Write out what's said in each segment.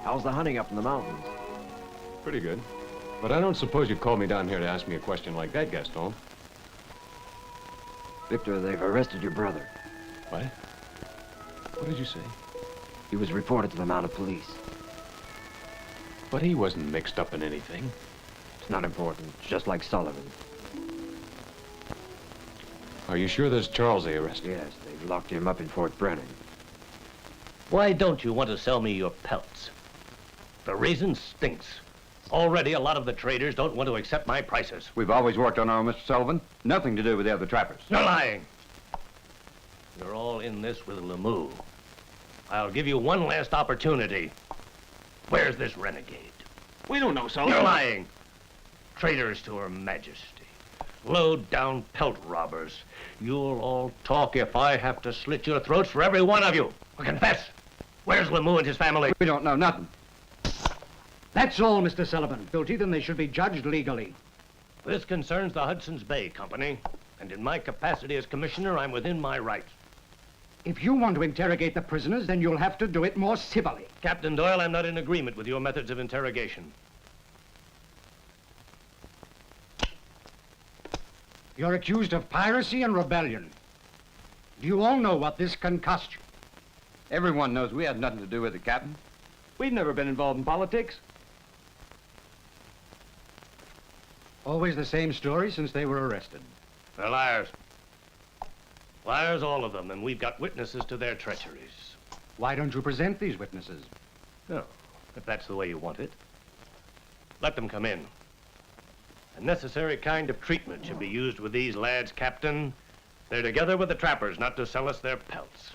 How's the hunting up in the mountains? Pretty good. But I don't suppose you called me down here to ask me a question like that, Gaston. Victor, they've arrested your brother. What? What did you say? He was reported to the mounted police. But he wasn't mixed up in anything. It's not important. It's just like Sullivan. Are you sure there's Charles they arrested? Yes, they've locked him up in Fort Brennan. Why don't you want to sell me your pelts? The reason stinks. Already, a lot of the traders don't want to accept my prices. We've always worked on our own, Mr. Sullivan. Nothing to do with the other trappers. You're lying. You're all in this with Lemieux. I'll give you one last opportunity. Where's this renegade? We don't know, Sullivan. You're lying. Traitors to Her Majesty. Low-down pelt robbers. You'll all talk if I have to slit your throats for every one of you. Well, confess. Where's Lemieux and his family? We don't know nothing. That's all, Mr. Sullivan. Guilty, then they should be judged legally. This concerns the Hudson's Bay Company, and in my capacity as commissioner, I'm within my rights. If you want to interrogate the prisoners, then you'll have to do it more civilly. Captain Doyle, I'm not in agreement with your methods of interrogation. You're accused of piracy and rebellion. Do you all know what this can cost you? Everyone knows we had nothing to do with it, Captain. We've never been involved in politics. Always the same story since they were arrested. They're liars. Liars, all of them, and we've got witnesses to their treacheries. Why don't you present these witnesses? No, if that's the way you want it. Let them come in. A necessary kind of treatment should be used with these lads, Captain. They're together with the trappers not to sell us their pelts.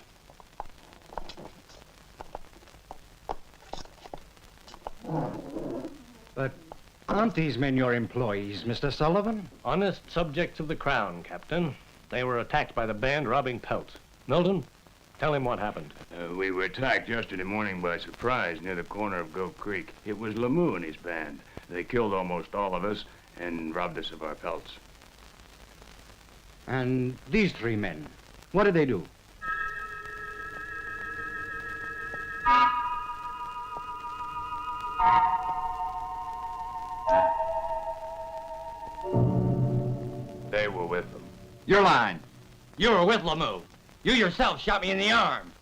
But aren't these men your employees, Mr. Sullivan? Honest subjects of the Crown, Captain. They were attacked by the band robbing pelts. Milton, tell him what happened. We were attacked yesterday morning by surprise near the corner of Goat Creek. It was Lemieux and his band. They killed almost all of us and robbed us of our pelts. And these three men, what did they do? They were with them. You're lying. You were with Lemieux. You yourself shot me in the arm.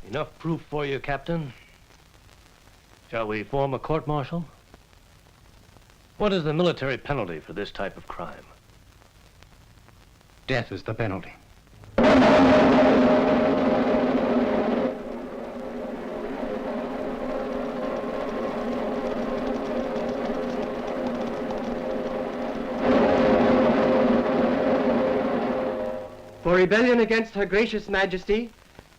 Enough proof for you, Captain? Shall we form a court-martial? What is the military penalty for this type of crime? Death is the penalty. For rebellion against Her Gracious Majesty,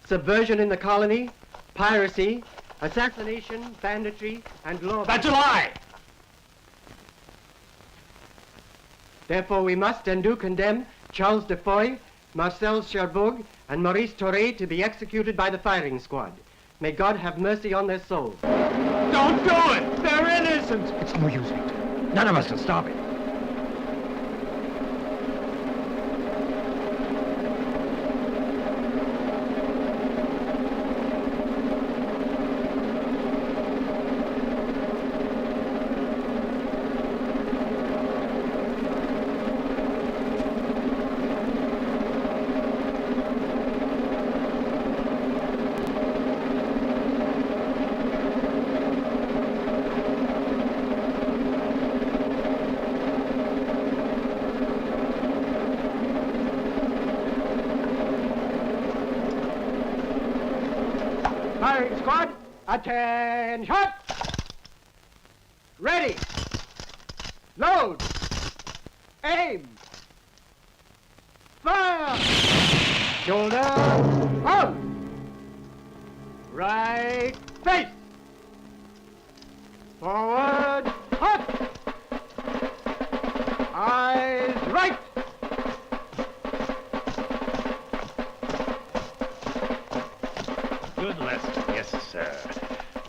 subversion in the colony, piracy, assassination, banditry, and law... That's a lie! Therefore we must and do condemn Charles de Foy, Marcel Cherbourg, and Maurice Torre to be executed by the firing squad. May God have mercy on their souls. Don't do it! They're innocent! It's no use, Victor. None of us can stop it. Firing squad, attention! Ready! Load! Aim! Fire! Shoulder out! Right face! Forward, hot! Eyes right! Good lesson, yes, sir.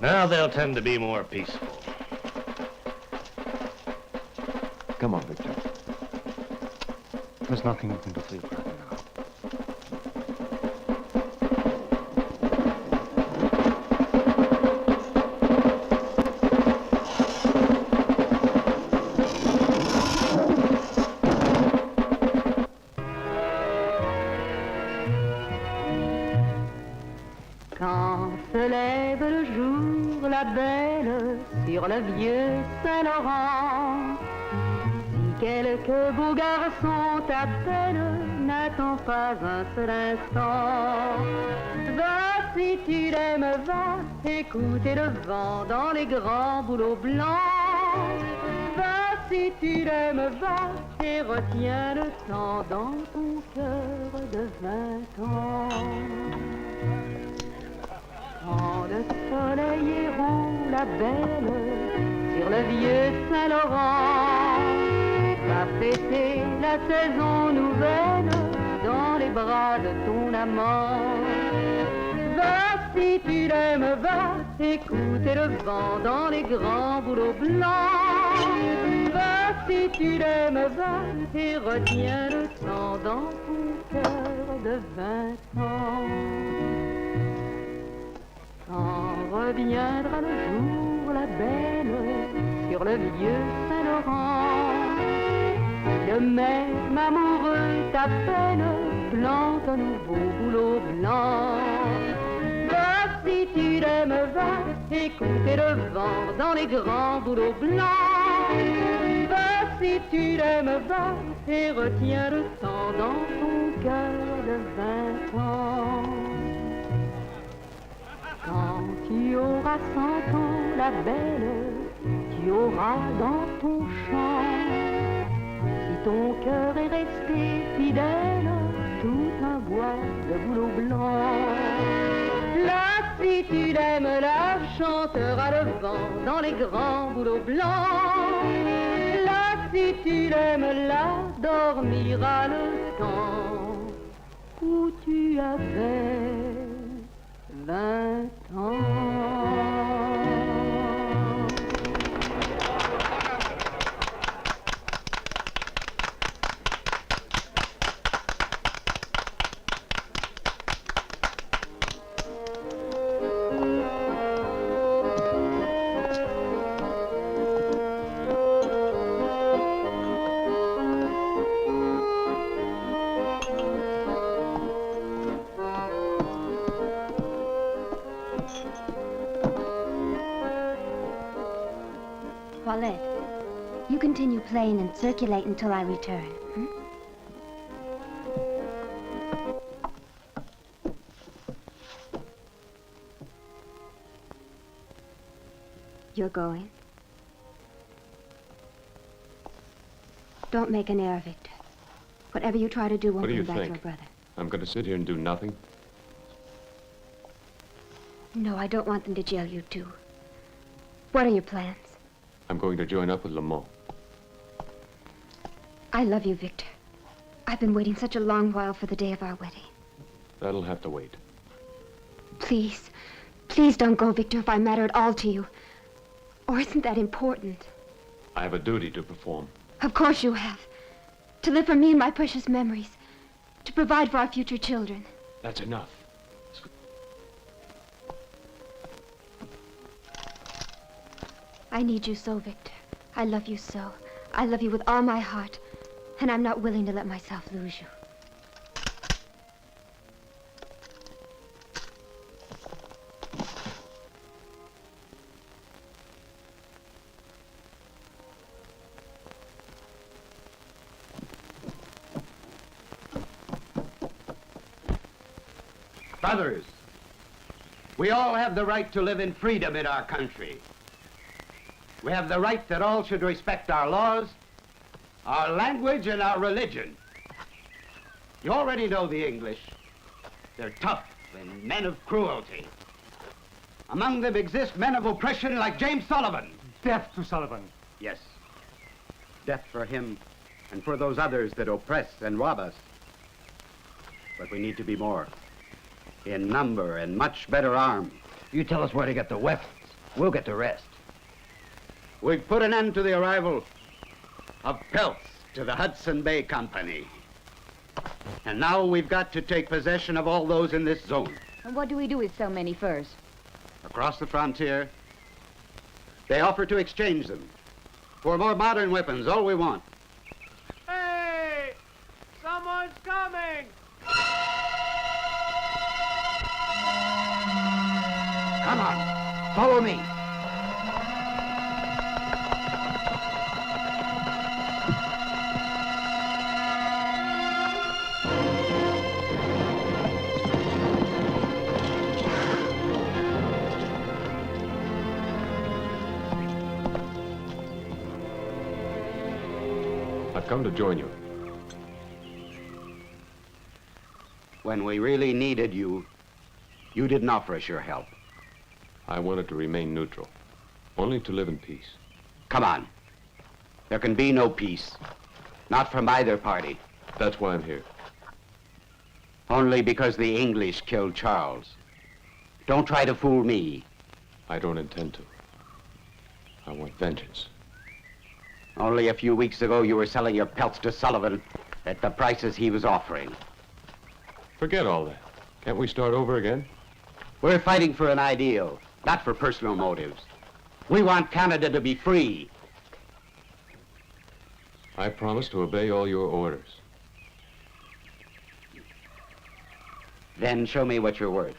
Now they'll tend to be more peaceful. Come on, Victor. There's nothing we can do for you right now. Quand se lève le jour, la belle, sur le vieux Saint-Laurent, si quelques beaux garçons t'appellent, n'attends pas un seul instant. Va, si tu l'aimes, va écouter le vent dans les grands bouleaux blancs. Va, si tu l'aimes, va et retiens le temps dans ton cœur de 20 ans. Quand le soleil roule la belle sur le vieux Saint-Laurent, va fêter la saison nouvelle dans les bras de ton amant. Va, si tu l'aimes, va écouter le vent dans les grands bouleaux blancs. Va, si tu l'aimes, va et retiens le temps dans ton cœur de 20 ans. Quand reviendra le jour, la belle, sur le vieux Saint-Laurent, le même amoureux t'appelle, plante un nouveau bouleau blanc. Va, si tu l'aimes, va écouter le vent dans les grands bouleaux blancs. Va, si tu l'aimes, va et retiens le temps dans ton cœur de 20 ans. Quand tu auras 100 ans, la belle, tu auras dans ton champ, si ton cœur est resté fidèle, tout un bois de bouleaux blancs. Là, si tu l'aimes, la chantera le vent dans les grands bouleaux blancs. Là, si tu l'aimes, là dormira le temps où tu avais 20 ans. Paulette, you continue playing and circulate until I return. Hmm? You're going? Don't make an error, Victor. Whatever you try to do won't What do you bring back think? your brother. I'm going to sit here and do nothing? No, I don't want them to jail you, too. What are your plans? I'm going to join up with Lamont. I love you, Victor. I've been waiting such a long while for the day of our wedding. That'll have to wait. Please, please don't go, Victor, if I matter at all to you. Or isn't that important? I have a duty to perform. Of course you have. To live for me and my precious memories. To provide for our future children. That's enough. I need you so, Victor. I love you so. I love you with all my heart. And I'm not willing to let myself lose you. Brothers, we all have the right to live in freedom in our country. We have the right that all should respect our laws, our language, and our religion. You already know the English. They're tough and men of cruelty. Among them exist men of oppression like James Sullivan. Death to Sullivan. Yes, death for him and for those others that oppress and rob us. But we need to be more, in number and much better armed. You tell us where to get the weapons. We'll get the rest. We've put an end to the arrival of pelts to the Hudson Bay Company. And now we've got to take possession of all those in this zone. And what do we do with so many furs? Across the frontier, they offer to exchange them for more modern weapons, all we want. Hey! Someone's coming! Come on, follow me. I've come to join you. When we really needed you, you didn't offer us your help. I wanted to remain neutral, only to live in peace. Come on. There can be no peace. Not from either party. That's why I'm here. Only because the English killed Charles. Don't try to fool me. I don't intend to. I want vengeance. Only a few weeks ago, you were selling your pelts to Sullivan at the prices he was offering. Forget all that. Can't we start over again? We're fighting for an ideal, not for personal motives. We want Canada to be free. I promise to obey all your orders. Then show me what you're worth.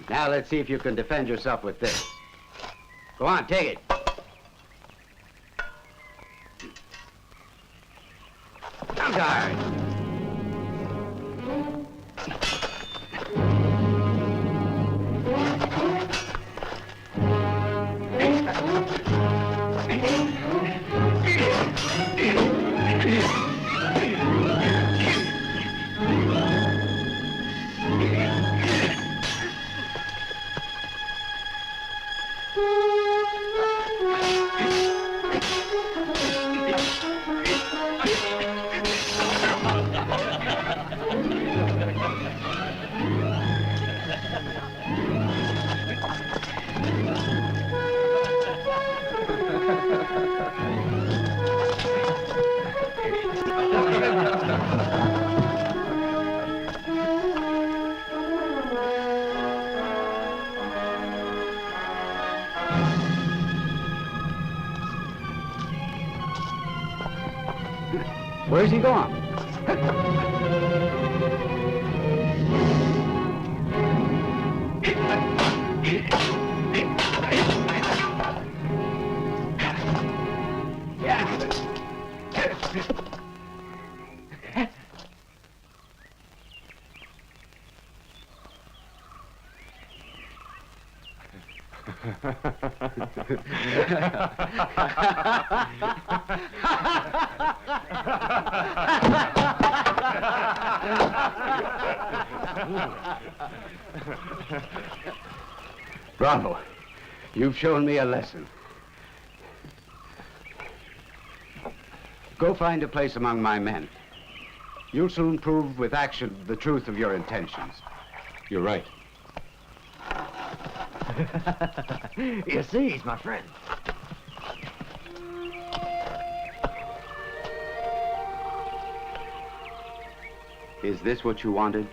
Now let's see if you can defend yourself with this. Go on, take it. Now, guard. Where's he going? Bravo. You've shown me a lesson. Go find a place among my men. You'll soon prove with action the truth of your intentions. You're right. You see, he's my friend. Is this what you wanted?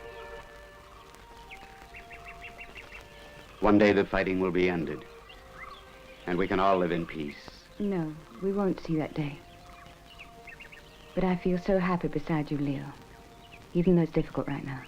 One day the fighting will be ended, and we can all live in peace. No, we won't see that day. But I feel so happy beside you, Leo, even though it's difficult right now.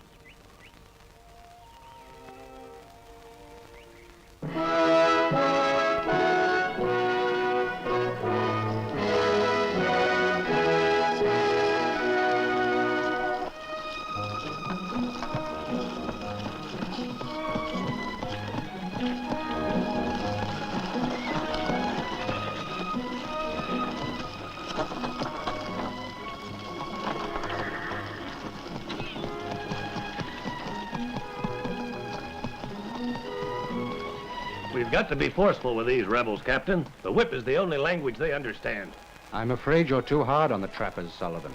You've got to be forceful with these rebels, Captain. The whip is the only language they understand. I'm afraid you're too hard on the trappers, Sullivan.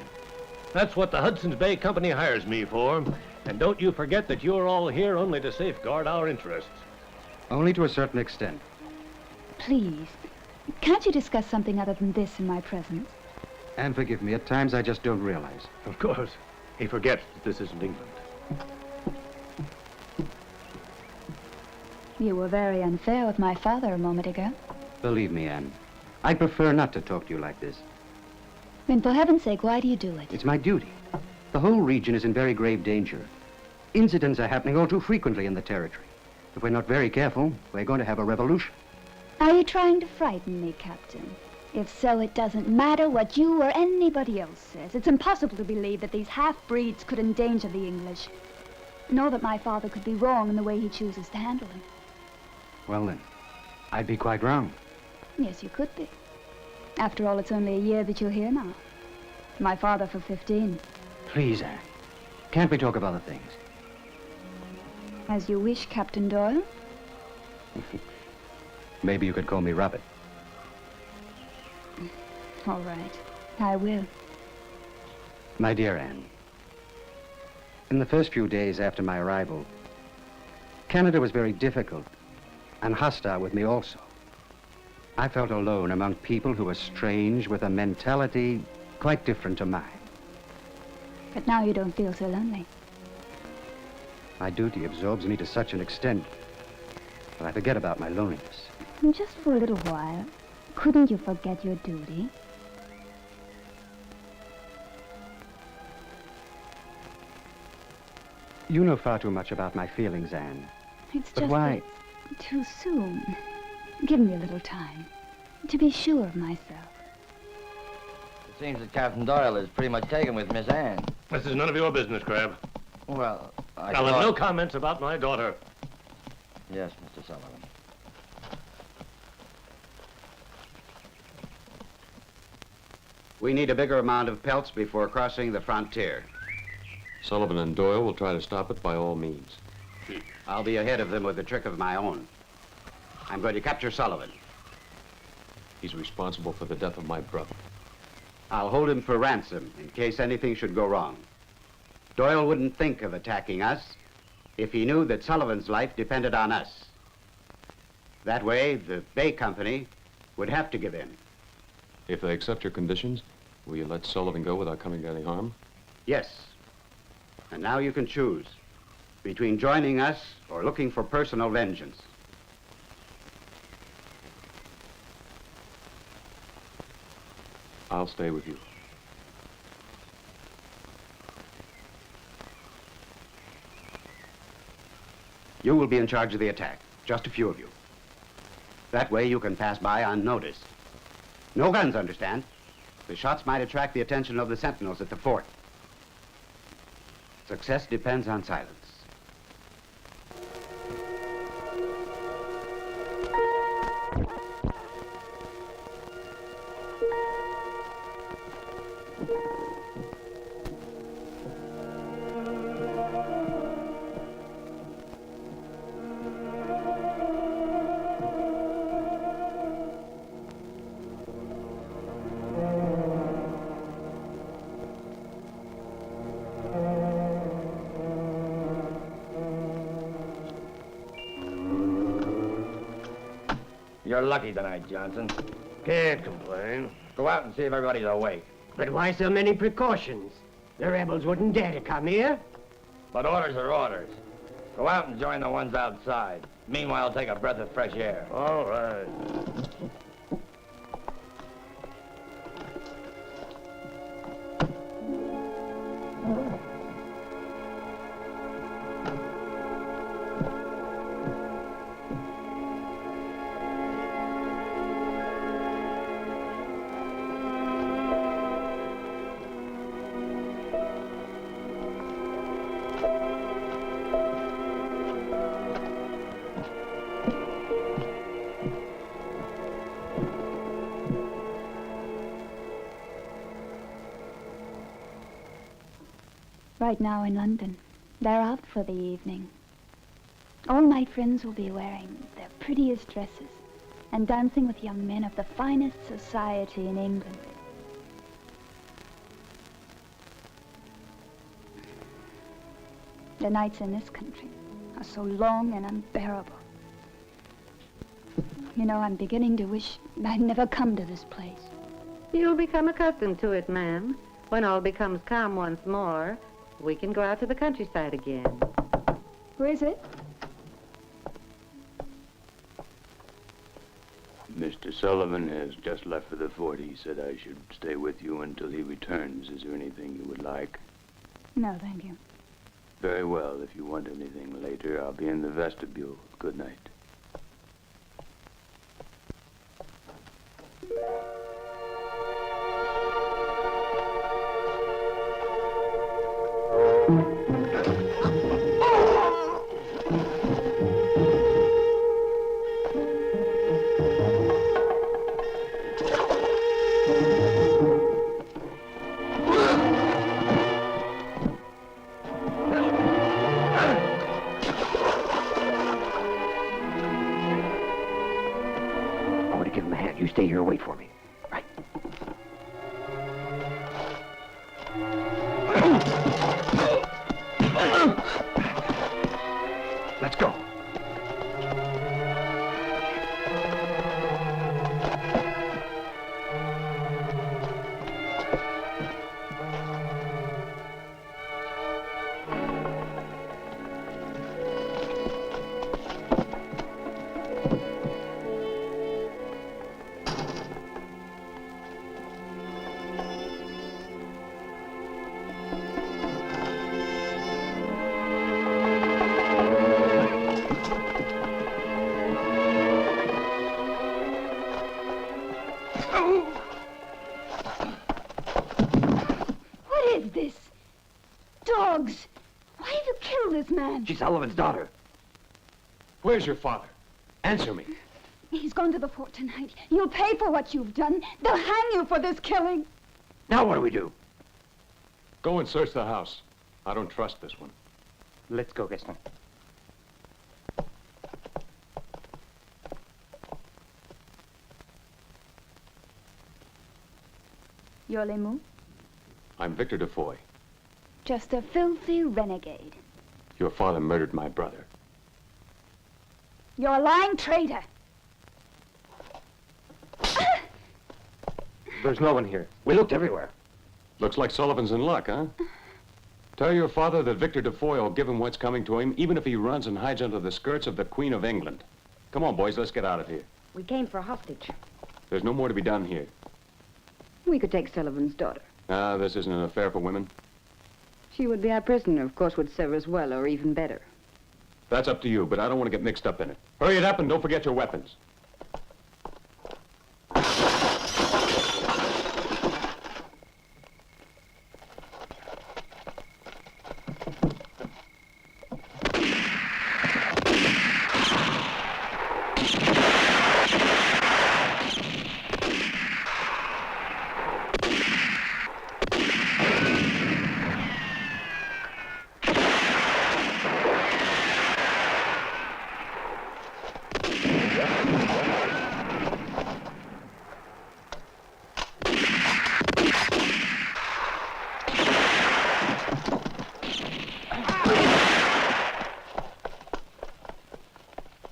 That's what the Hudson's Bay Company hires me for. And don't you forget that you're all here only to safeguard our interests. Only to a certain extent. Please, can't you discuss something other than this in my presence? And forgive me, at times I just don't realize. Of course. He forgets that this isn't England. You were very unfair with my father a moment ago. Believe me, Anne, I'd prefer not to talk to you like this. Then for heaven's sake, why do you do it? It's my duty. The whole region is in very grave danger. Incidents are happening all too frequently in the territory. If we're not very careful, we're going to have a revolution. Are you trying to frighten me, Captain? If so, it doesn't matter what you or anybody else says. It's impossible to believe that these half-breeds could endanger the English. Nor that my father could be wrong in the way he chooses to handle them. Well then, I'd be quite wrong. Yes, you could be. After all, it's only a year that you're here now. My father for 15. Please, Anne. Can't we talk of other things? As you wish, Captain Doyle. Maybe you could call me Robert. All right, I will. My dear Anne, in the first few days after my arrival, Canada was very difficult and hostile with me also. I felt alone among people who were strange with a mentality quite different to mine. But now you don't feel so lonely. My duty absorbs me to such an extent that I forget about my loneliness. Just for a little while, couldn't you forget your duty? You know far too much about my feelings, Anne. It's But just why? that it's too soon. Give me a little time to be sure of myself. It seems that Captain Doyle is pretty much taken with Miss Anne. This is none of your business, Crab. Well, I'll have no comments about my daughter. Yes, Mr. Sullivan. We need a bigger amount of pelts before crossing the frontier. Sullivan and Doyle will try to stop it by all means. I'll be ahead of them with a trick of my own. I'm going to capture Sullivan. He's responsible for the death of my brother. I'll hold him for ransom in case anything should go wrong. Doyle wouldn't think of attacking us if he knew that Sullivan's life depended on us. That way, the Bay Company would have to give in. If they accept your conditions, will you let Sullivan go without coming to any harm? Yes. And now you can choose between joining us or looking for personal vengeance. I'll stay with you. You will be in charge of the attack, just a few of you. That way you can pass by unnoticed. No guns, understand? The shots might attract the attention of the sentinels at the fort. Success depends on silence. You're lucky tonight, Johnson. Can't complain. Go out and see if everybody's awake. But why so many precautions? The rebels wouldn't dare to come here. But orders are orders. Go out and join the ones outside. Meanwhile, take a breath of fresh air. All right. Right now in London. They're out for the evening. All my friends will be wearing their prettiest dresses and dancing with young men of the finest society in England. The nights in this country are so long and unbearable. You know, I'm beginning to wish I'd never come to this place. You'll become accustomed to it, ma'am. When all becomes calm once more, we can go out to the countryside again. Who is it? Mr. Sullivan has just left for the fort. He said I should stay with you until he returns. Is there anything you would like? No, thank you. Very well. If you want anything later, I'll be in the vestibule. Good night. I want to give him a hand. You stay here and wait for me. Right. Let's go. What is this? Dogs! Why have you killed this man? She's Sullivan's daughter. Where's your father? Answer me. He's gone to the fort tonight. You'll pay for what you've done. They'll hang you for this killing. Now what do we do? Go and search the house. I don't trust this one. Let's go, Gaston. You're Lemu? I'm Victor Defoy. Just a filthy renegade. Your father murdered my brother. You're a lying traitor. There's no one here. We looked everywhere. Looks like Sullivan's in luck, huh? Tell your father that Victor Defoy will give him what's coming to him, even if he runs and hides under the skirts of the Queen of England. Come on, boys, let's get out of here. We came for a hostage. There's no more to be done here. We could take Sullivan's daughter. Ah, this isn't an affair for women. She would be our prisoner, of course, would serve us well, or even better. That's up to you, but I don't want to get mixed up in it. Hurry it up and don't forget your weapons.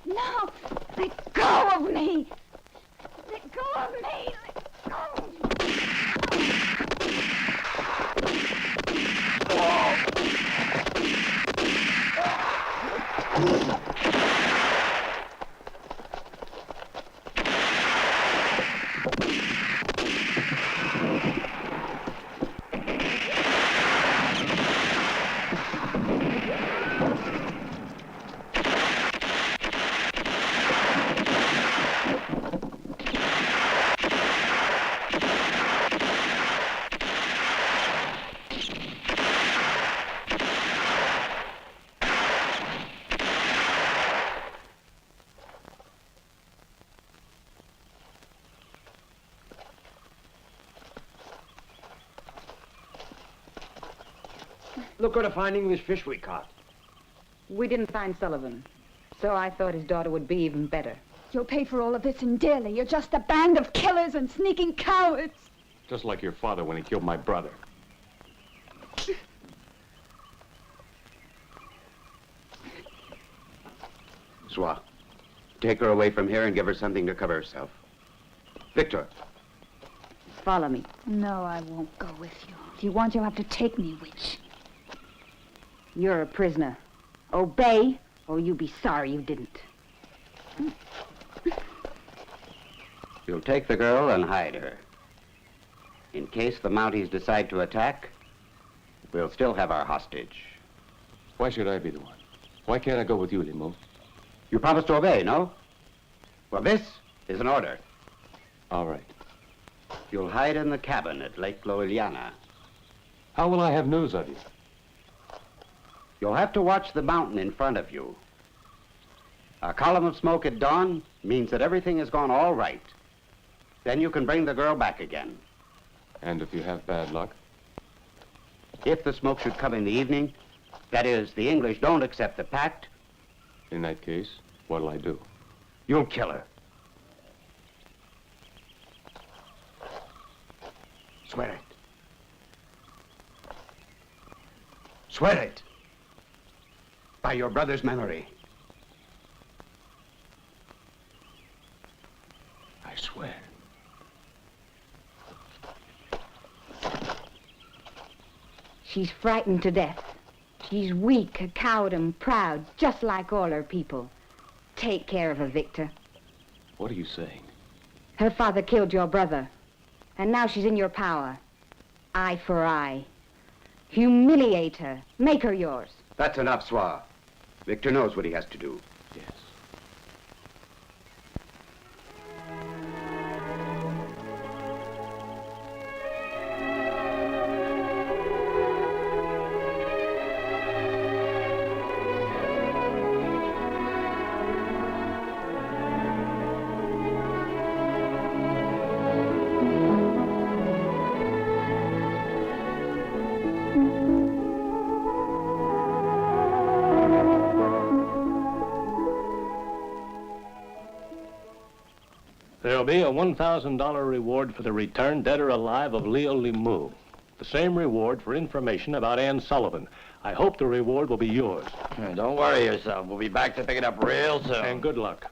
No! Let go of me! Let go of me! Let go of me! Look what a fine English fish we caught. We didn't find Sullivan. So I thought his daughter would be even better. You'll pay for all of this in dearly. You're just a band of killers and sneaking cowards. Just like your father when he killed my brother. Swa, take her away from here and give her something to cover herself. Victor. Follow me. No, I won't go with you. If you want, you'll have to take me, witch. You're a prisoner. Obey, or you'll be sorry you didn't. You'll take the girl and hide her. In case the Mounties decide to attack, we'll still have our hostage. Why should I be the one? Why can't I go with you, Limo? You promised to obey, no? Well, this is an order. All right. You'll hide in the cabin at Lake Loeliana. How will I have news of you? You'll have to watch the mountain in front of you. A column of smoke at dawn means that everything has gone all right. Then you can bring the girl back again. And if you have bad luck? If the smoke should come in the evening, that is, the English don't accept the pact. In that case, what'll I do? You'll kill her. Swear it. Swear it. By your brother's memory. I swear. She's frightened to death. She's weak, a coward, and proud, just like all her people. Take care of her, Victor. What are you saying? Her father killed your brother, and now she's in your power. Eye for eye. Humiliate her. Make her yours. That's enough, Swa. Victor knows what he has to do. Yes. There'll be a $1,000 reward for the return, dead or alive, of Leo Limu. The same reward for information about Ann Sullivan. I hope the reward will be yours. Don't worry yourself. We'll be back to pick it up real soon. And good luck.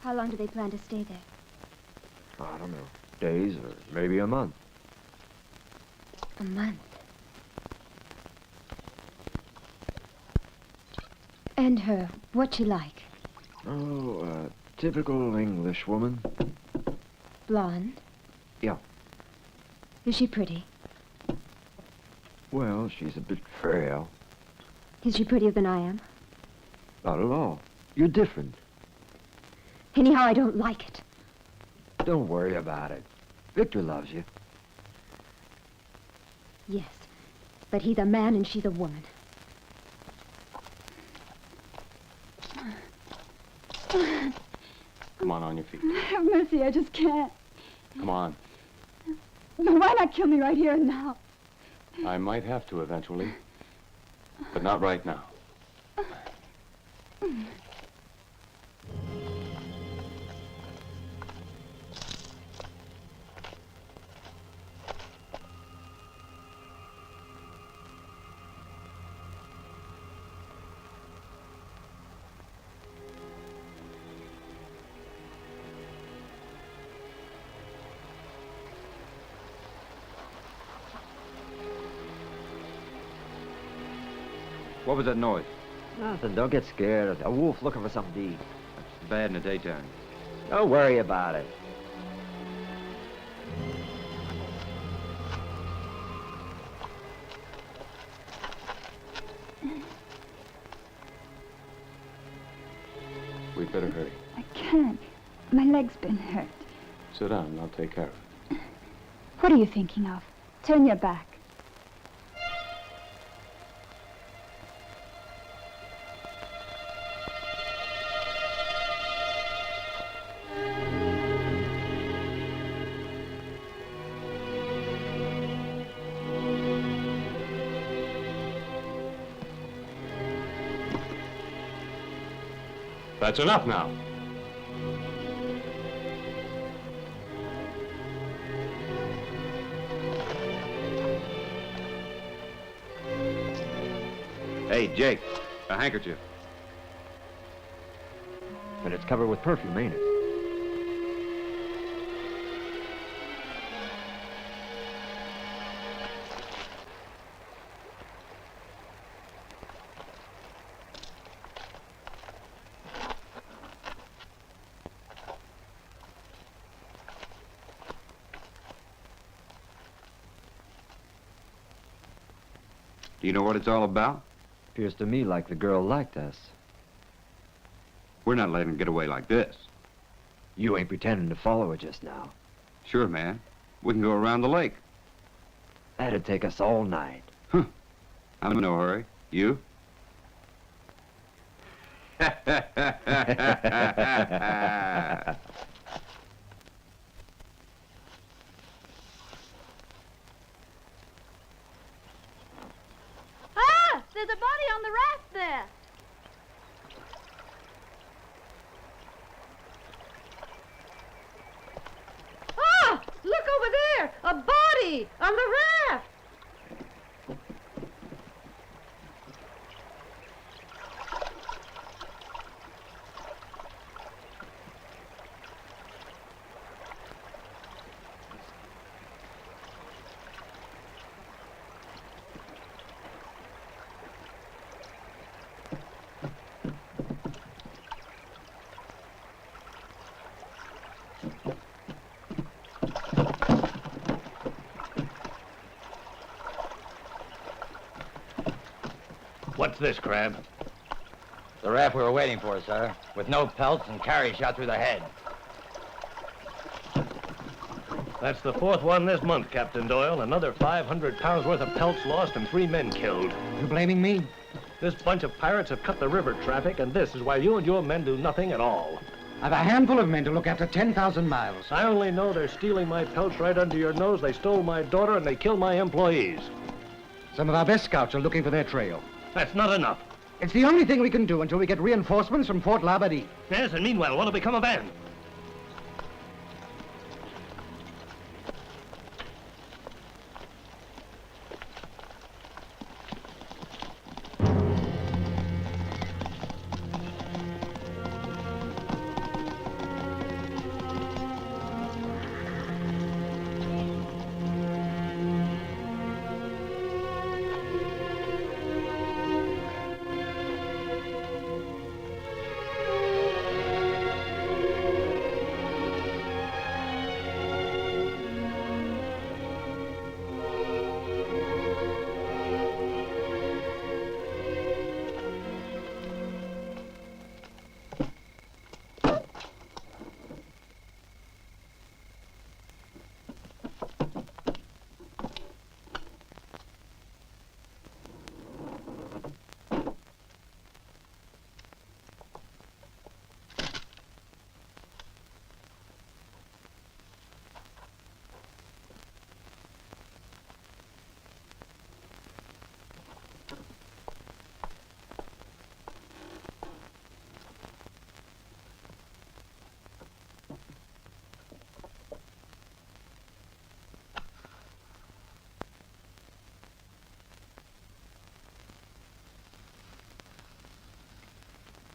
How long do they plan to stay there? I don't know. Days or maybe a month. A month. And her, what's she like? Oh, a typical English woman. Blonde? Yeah. Is she pretty? Well, she's a bit frail. Is she prettier than I am? Not at all. You're different. Anyhow, I don't like it. Don't worry about it. Victor loves you. Yes, but he's a man and she's a woman. Come on your feet. Have mercy, I just can't. Come on. Why not kill me right here and now? I might have to eventually, but not right now. What was that noise? Nothing. Don't get scared. A wolf looking for something to eat. That's bad in the daytime. Don't worry about it. We'd better hurry. I can't. My leg's been hurt. Sit down and I'll take care of it. What are you thinking of? Turn your back. That's enough now. Hey, Jake, a handkerchief. But it's covered with perfume, ain't it? Do you know what it's all about? Appears to me like the girl liked us. We're not letting her get away like this. You ain't pretending to follow her just now. Sure, man. We can go around the lake. That'd take us all night. I'm in no hurry. You? Ah! There's a body on the raft there. Ah! Look over there! A body on the raft! What's this, Crab? The raft we were waiting for, sir, with no pelts and carry shot through the head. That's the fourth one this month, Captain Doyle. Another 500 pounds worth of pelts lost and 3 men killed. You blaming me? This bunch of pirates have cut the river traffic, and this is why you and your men do nothing at all. I've a handful of men to look after 10,000 miles. I only know they're stealing my pelts right under your nose. They stole my daughter, and they killed my employees. Some of our best scouts are looking for their trail. That's not enough. It's the only thing we can do until we get reinforcements from Fort Labadee. Yes, and meanwhile, what'll become of Ann?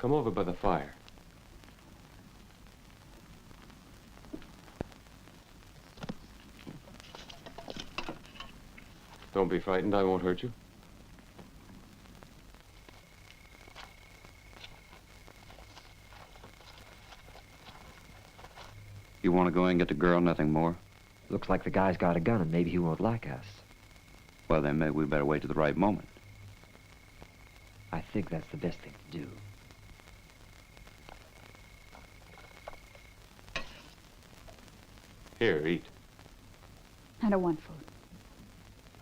Come over by the fire. Don't be frightened, I won't hurt you. You want to go and get the girl, nothing more? Looks like the guy's got a gun and maybe he won't like us. Well, then maybe we better wait till the right moment. I think that's the best thing to do. Here, eat. I don't want food.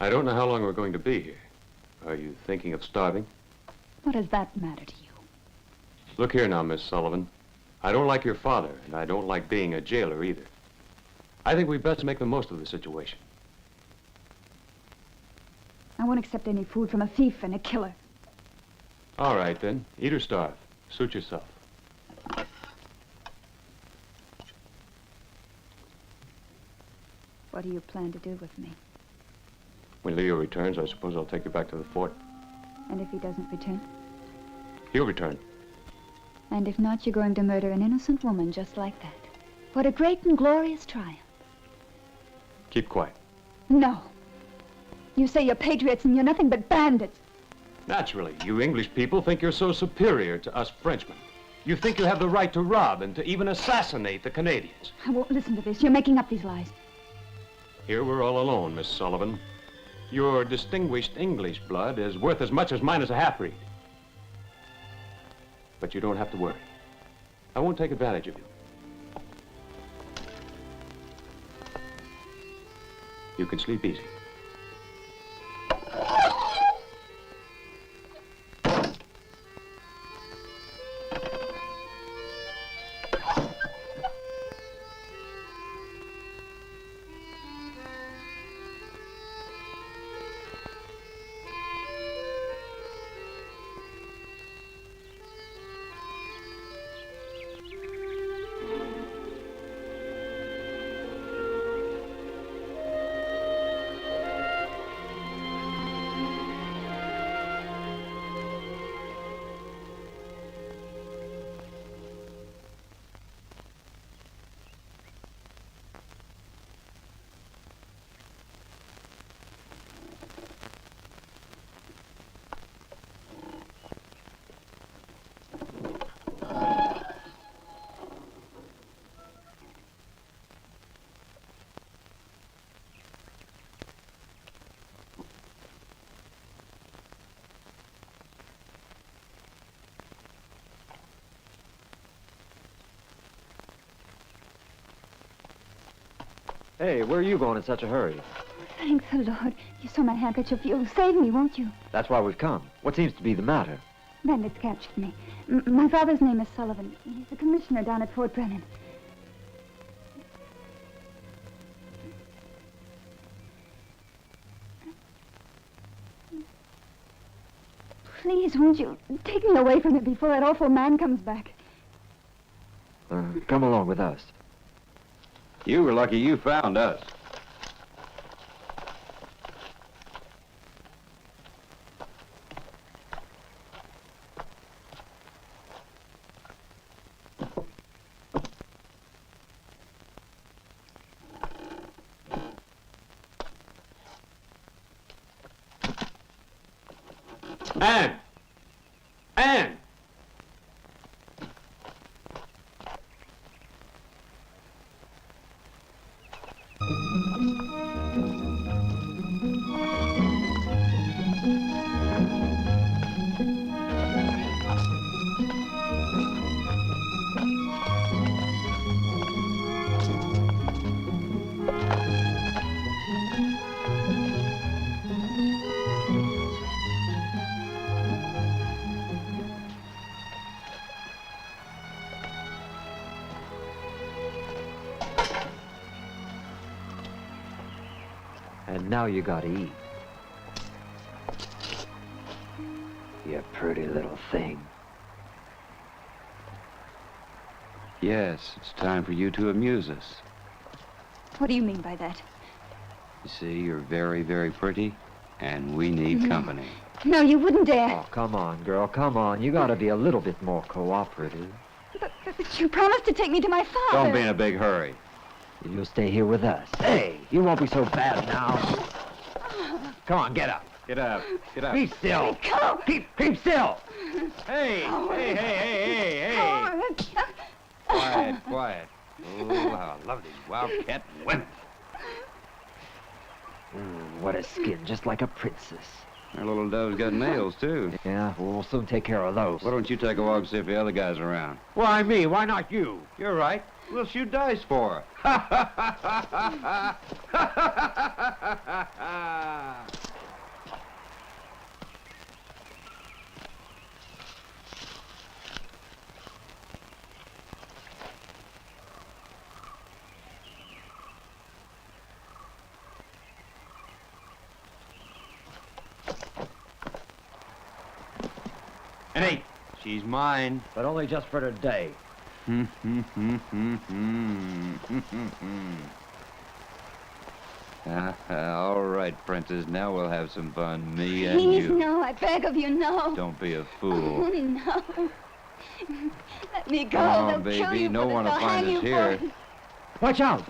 I don't know how long we're going to be here. Are you thinking of starving? What does that matter to you? Look here now, Miss Sullivan. I don't like your father, and I don't like being a jailer either. I think we'd best make the most of the situation. I won't accept any food from a thief and a killer. All right, then. Eat or starve. Suit yourself. What do you plan to do with me? When Leo returns, I suppose I'll take you back to the fort. And if he doesn't return? He'll return. And if not, you're going to murder an innocent woman just like that. What a great and glorious triumph. Keep quiet. No. You say you're patriots and you're nothing but bandits. Naturally, you English people think you're so superior to us Frenchmen. You think you have the right to rob and to even assassinate the Canadians. I won't listen to this. You're making up these lies. Here we're all alone, Miss Sullivan. Your distinguished English blood is worth as much as mine as a half-breed. But you don't have to worry. I won't take advantage of you. You can sleep easy. Hey, where are you going in such a hurry? Thank the Lord. You saw my handkerchief. You'll save me, won't you? That's why we've come. What seems to be the matter? Bandits captured me. My father's name is Sullivan. He's the commissioner down at Fort Brennan. Please, won't you take me away from it before that awful man comes back? Come along with us. You were lucky you found us. Anne! Anne! And now you gotta eat. You pretty little thing. Yes, it's time for you to amuse us. What do you mean by that? You see, you're very, very pretty, and we need company. No, you wouldn't dare. Oh, come on, girl, come on. You gotta be a little bit more cooperative. But you promised to take me to my father. Don't be in a big hurry. You'll stay here with us. Hey, you won't be so bad now. Come on, get up. Get up. Get up. Be still. Go. Keep still. Hey, hey, hey, hey, hey, hey. Quiet, quiet. Oh, how I love these wildcat women. What a skin, just like a princess. Our little dove's got nails, too. Yeah, we'll soon take care of those. Why don't you take a walk and see if the other guy's around? Why me? Why not you? You're right. We'll shoot dice for her. Hey, she's mine. But only just for today. All right, Princess. Now we'll have some fun. Me and Please, you. no, I beg of you, no. Don't be a Oh, fool. no. Let me go. Come on, They'll kill baby. you No for one this. will They'll find hang us you here. for it. Watch out!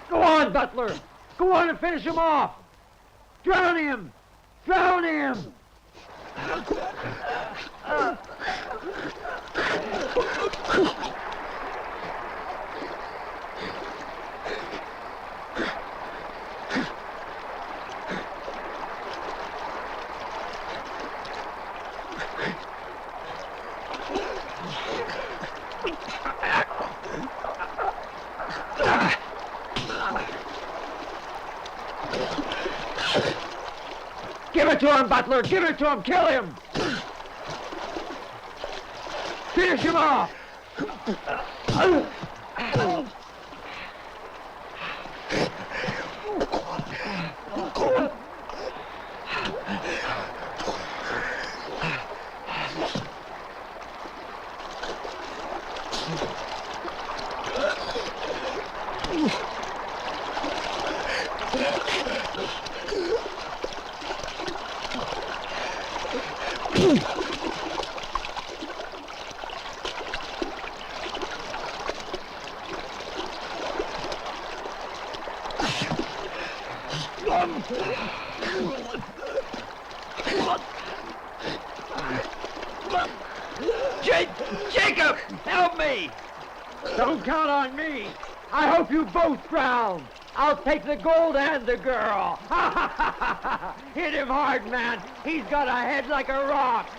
Go on, Butler! Go on and finish him off! Drown him! Drown him! Give it to him, Butler! Give it to him! Kill him! Finish him off! Jacob! Help me! Don't count on me! I hope you both drown! I'll take the gold and the girl! Hit him hard, man! He's got a head like a rock!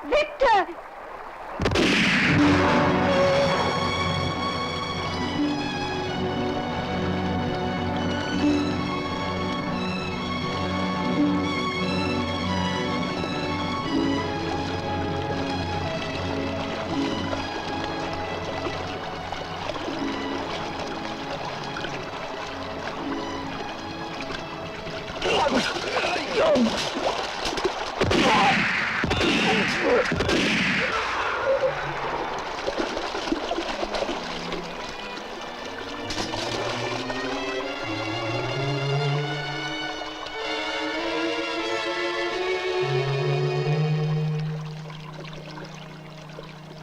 Victor!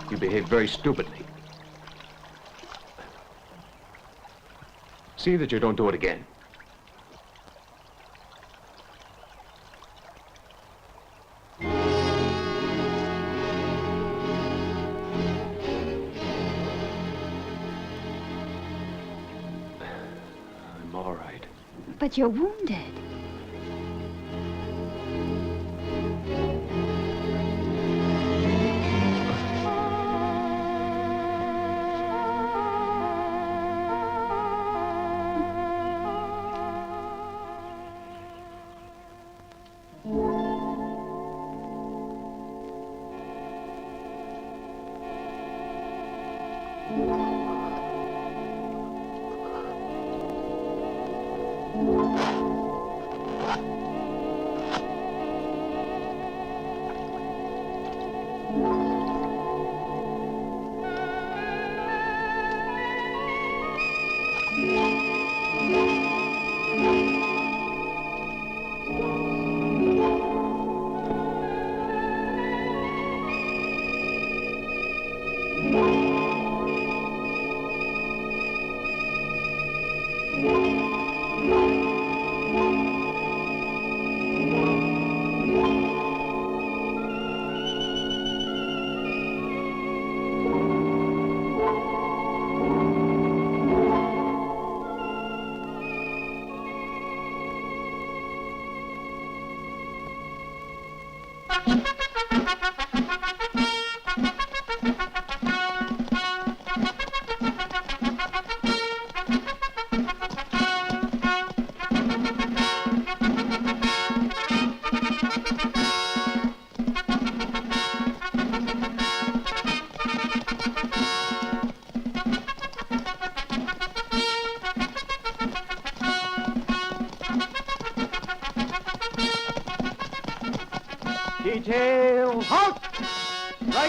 You behaved very stupidly. See that you don't do it again. I'm all right. But you're wounded.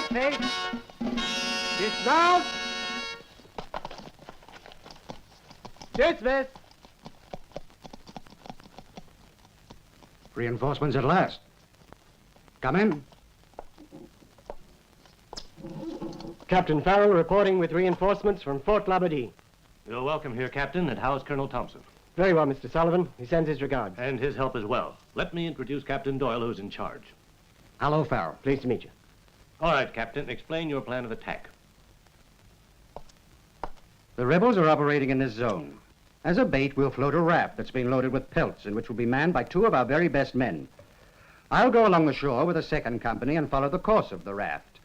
face. Dismount. Dismiss. Reinforcements at last. Come in. Captain Farrell reporting with reinforcements from Fort Labadie. You're welcome here, Captain, and how's Colonel Thompson? Very well, Mr. Sullivan. He sends his regards. And his help as well. Let me introduce Captain Doyle, who's in charge. Hello, Farrell. Pleased to meet you. All right, Captain, explain your plan of attack. The rebels are operating in this zone. As a bait, we'll float a raft that's been loaded with pelts and which will be manned by 2 of our very best men. I'll go along the shore with a second company and follow the course of the raft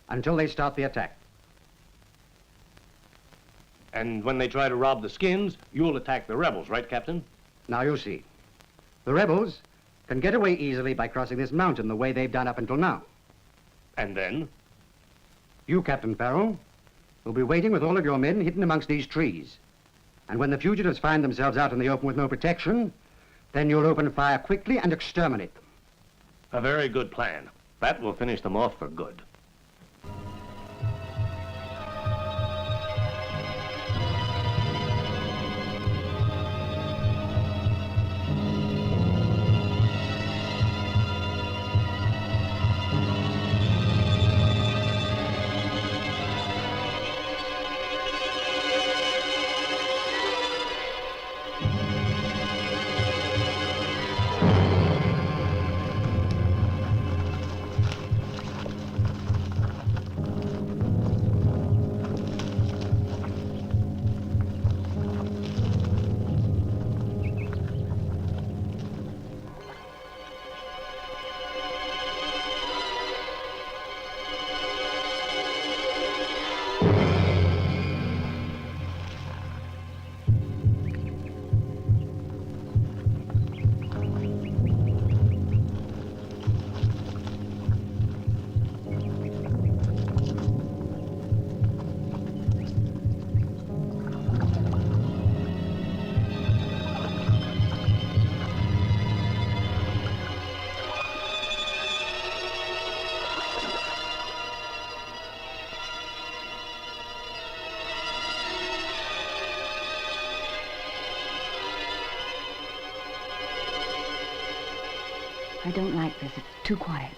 until they start the attack. And when they try to rob the skins, you'll attack the rebels, right, Captain? Now you see. The rebels can get away easily by crossing this mountain the way they've done up until now. And then? You, Captain Farrell, will be waiting with all of your men hidden amongst these trees. And when the fugitives find themselves out in the open with no protection, then you'll open fire quickly and exterminate them. A very good plan. That will finish them off for good. I don't like this. It's too quiet.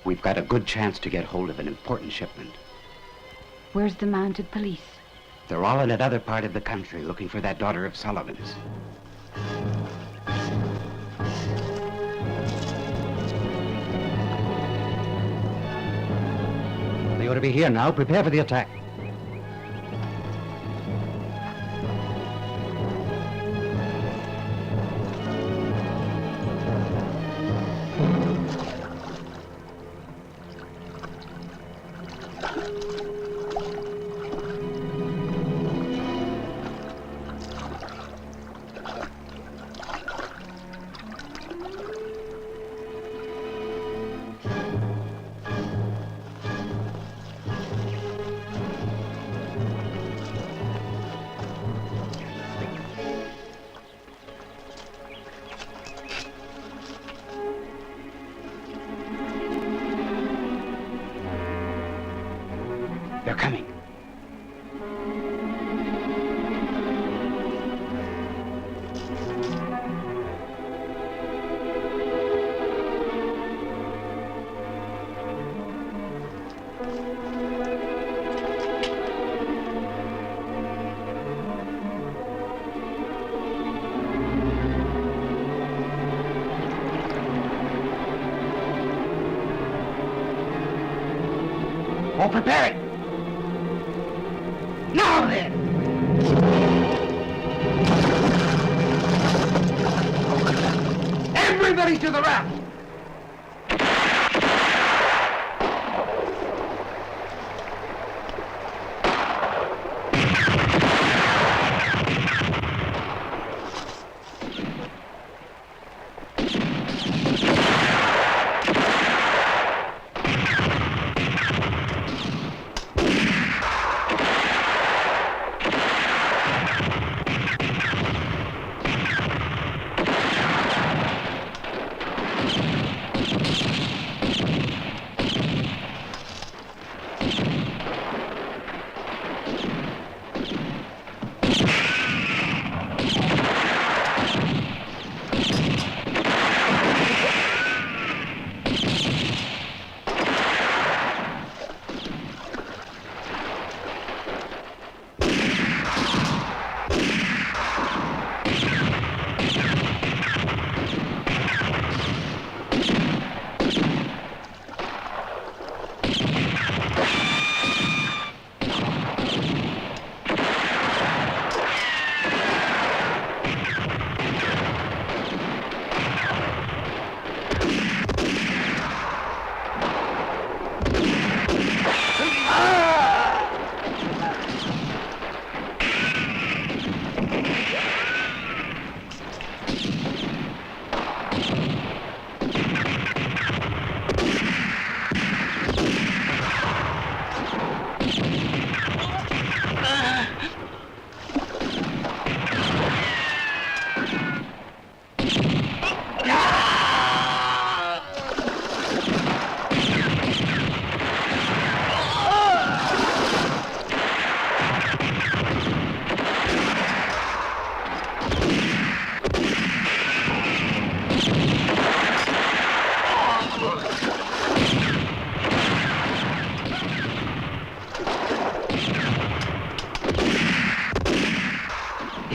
We've got a good chance to get hold of an important shipment. Where's the mounted police? They're all in another part of the country looking for that daughter of Sullivan's. They ought to be here now. Prepare for the attack. They're coming. All prepared. Now then! Everybody to the raft!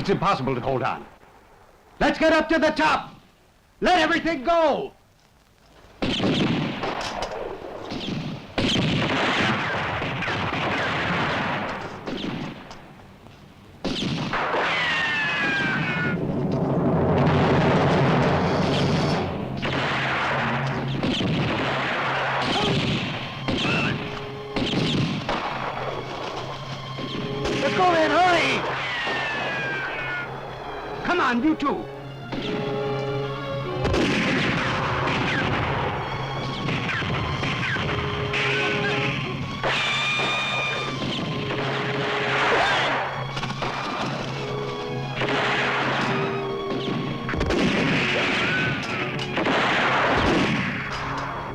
It's impossible to hold on. Let's get up to the top. Let everything go. Let's go then, hurry! Come on, you two.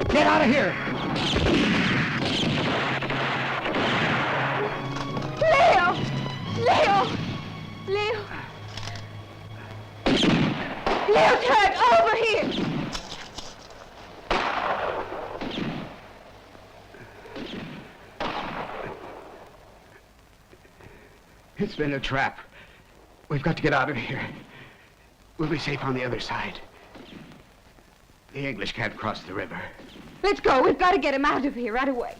Get out of here! Leo! Leo! Leo! Leo's hurt! Over here! It's been a trap. We've got to get out of here. We'll be safe on the other side. The English can't cross the river. Let's go. We've got to get him out of here right away.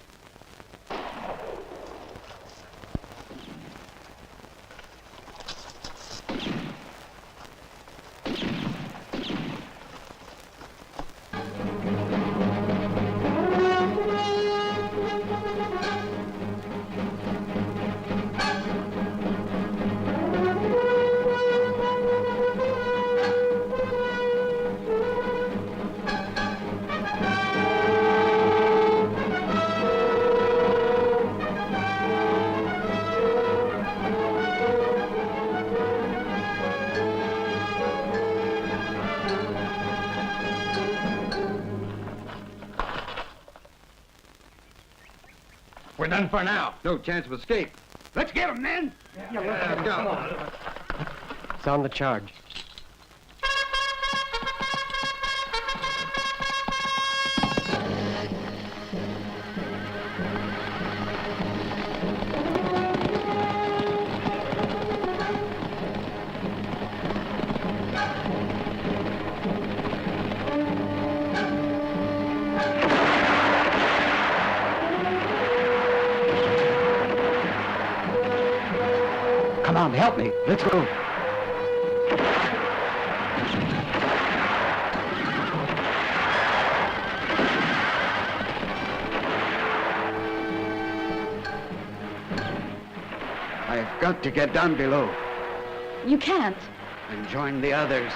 We're done for now. No chance of escape. Let's get them, men. Sound the charge. Come on, help me. Let's go. I've got to get down below You can't. and join the others.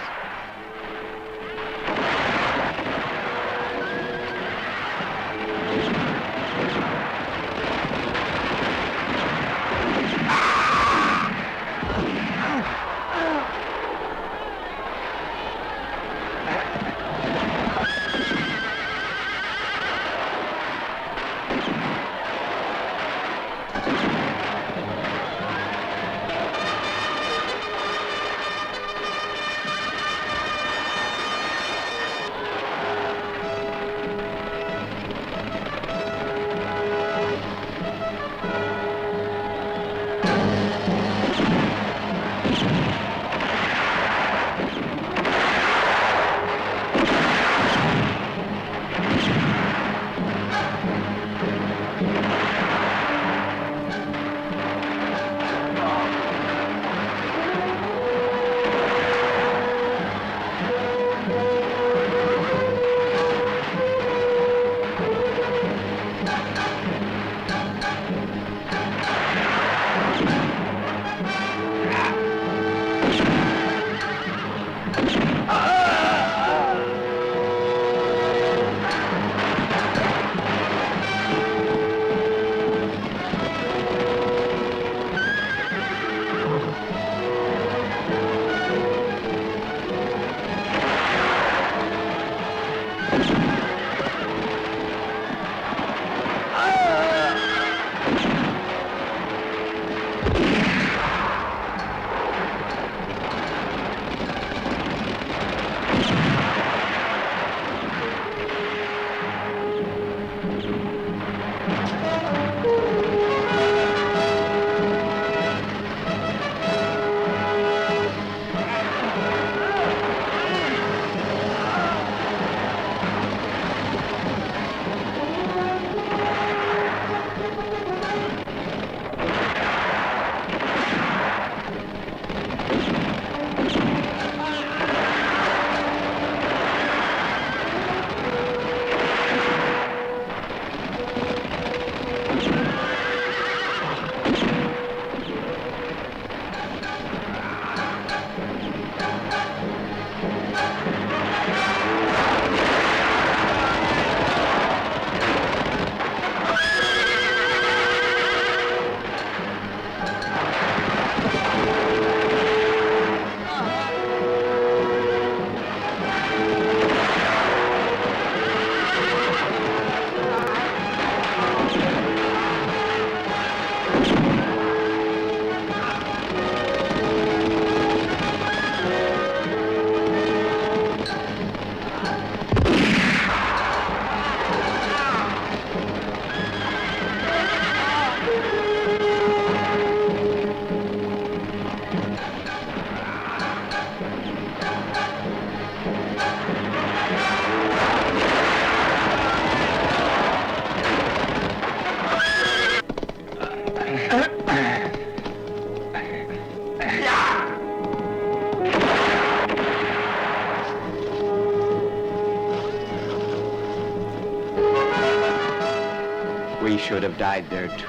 died there too.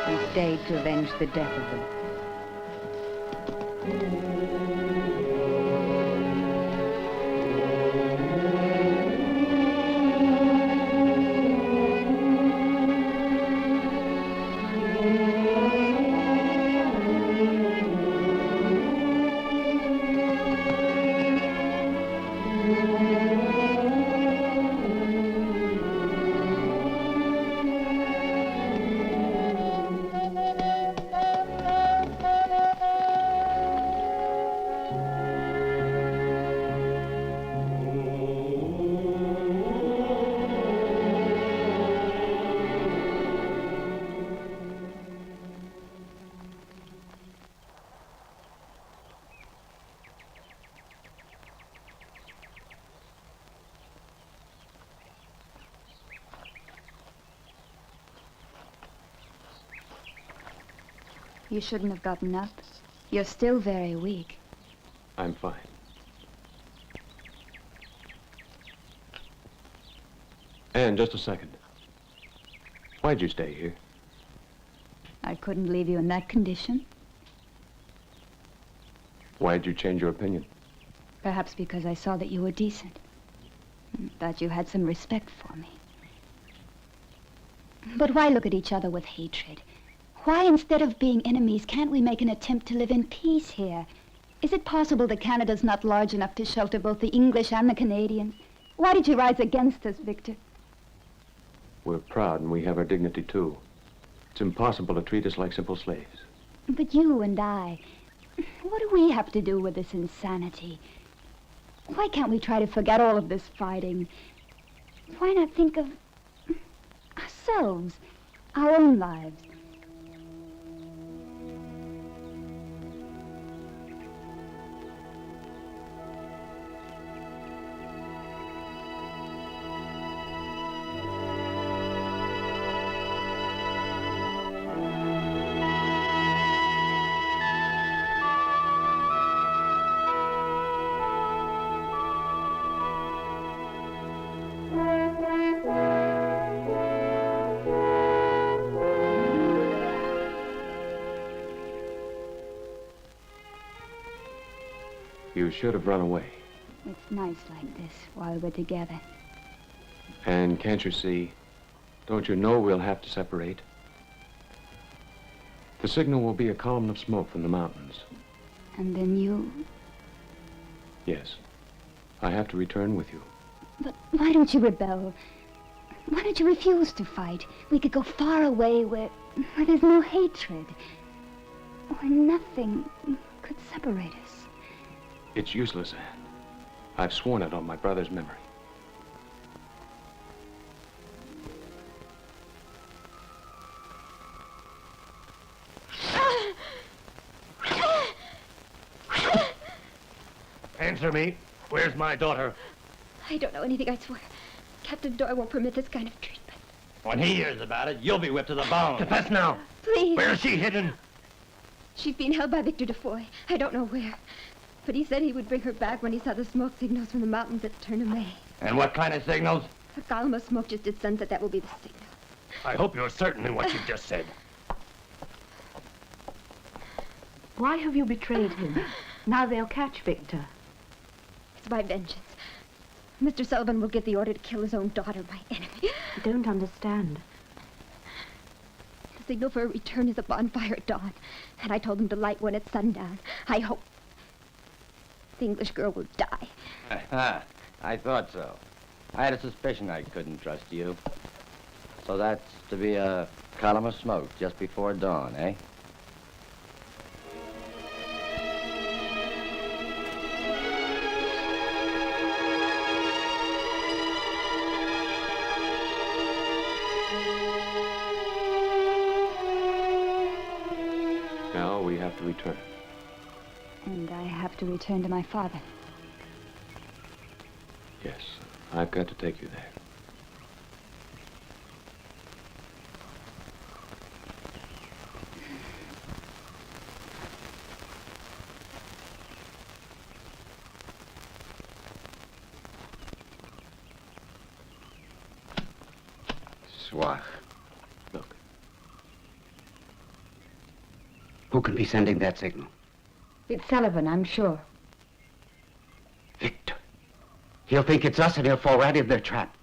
He stayed to avenge the death of them. You shouldn't have gotten up. You're still very weak. I'm fine. Anne, just a second. Why'd you stay here? I couldn't leave you in that condition. Why'd you change your opinion? Perhaps because I saw that you were decent. That you had some respect for me. But why look at each other with hatred? Why, instead of being enemies, can't we make an attempt to live in peace here? Is it possible that Canada's not large enough to shelter both the English and the Canadians? Why did you rise against us, Victor? We're proud and we have our dignity too. It's impossible to treat us like simple slaves. But you and I, what do we have to do with this insanity? Why can't we try to forget all of this fighting? Why not think of ourselves, our own lives? You should have run away. It's nice like this while we're together. And can't you see? Don't you know we'll have to separate? The signal will be a column of smoke from the mountains. And then you... Yes. I have to return with you. But why don't you rebel? Why don't you refuse to fight? We could go far away where there's no hatred. Where nothing could separate us. It's useless, Anne. I've sworn it on my brother's memory. Answer me. Where's my daughter? I don't know anything, I swear. Captain Doyle won't permit this kind of treatment. When he hears about it, you'll be whipped to the bone. Confess now. Please. Where's she hidden? She's being held by Victor Defoy. I don't know where. But he said he would bring her back when he saw the smoke signals from the mountains at Turnham. And what kind of signals? A column of smoke just at sunset. That will be the signal. I hope you're certain in what you've just said. Why have you betrayed him? Now they'll catch Victor. It's my vengeance. Mr. Sullivan will get the order to kill his own daughter, my enemy. I don't understand. The signal for a return is a bonfire at dawn. And I told him to light one at sundown. I hope the English girl will die. I thought so. I had a suspicion I couldn't trust you. So that's to be a column of smoke just before dawn, eh? Now we have to return. And I have to return to my father. Yes, I've got to take you there. Soir. Who can be sending that signal? It's Sullivan, I'm sure. Victor. He'll think it's us and he'll fall right in their trap.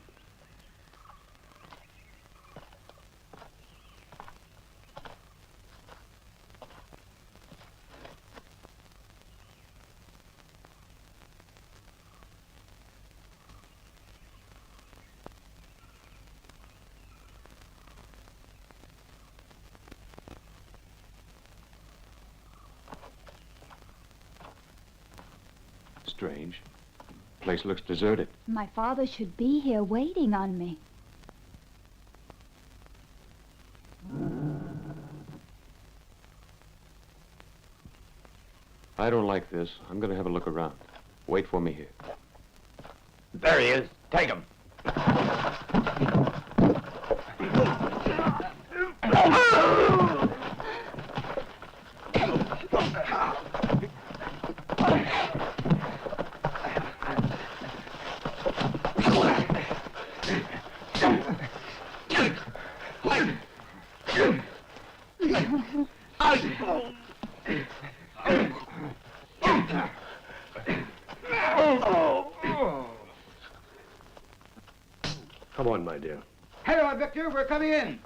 Strange. Place looks deserted. My father should be here waiting on me. I don't like this. I'm going to have a look around. Wait for me here. There he is. Take him. Come on, my dear. Hello, Victor, we're coming in.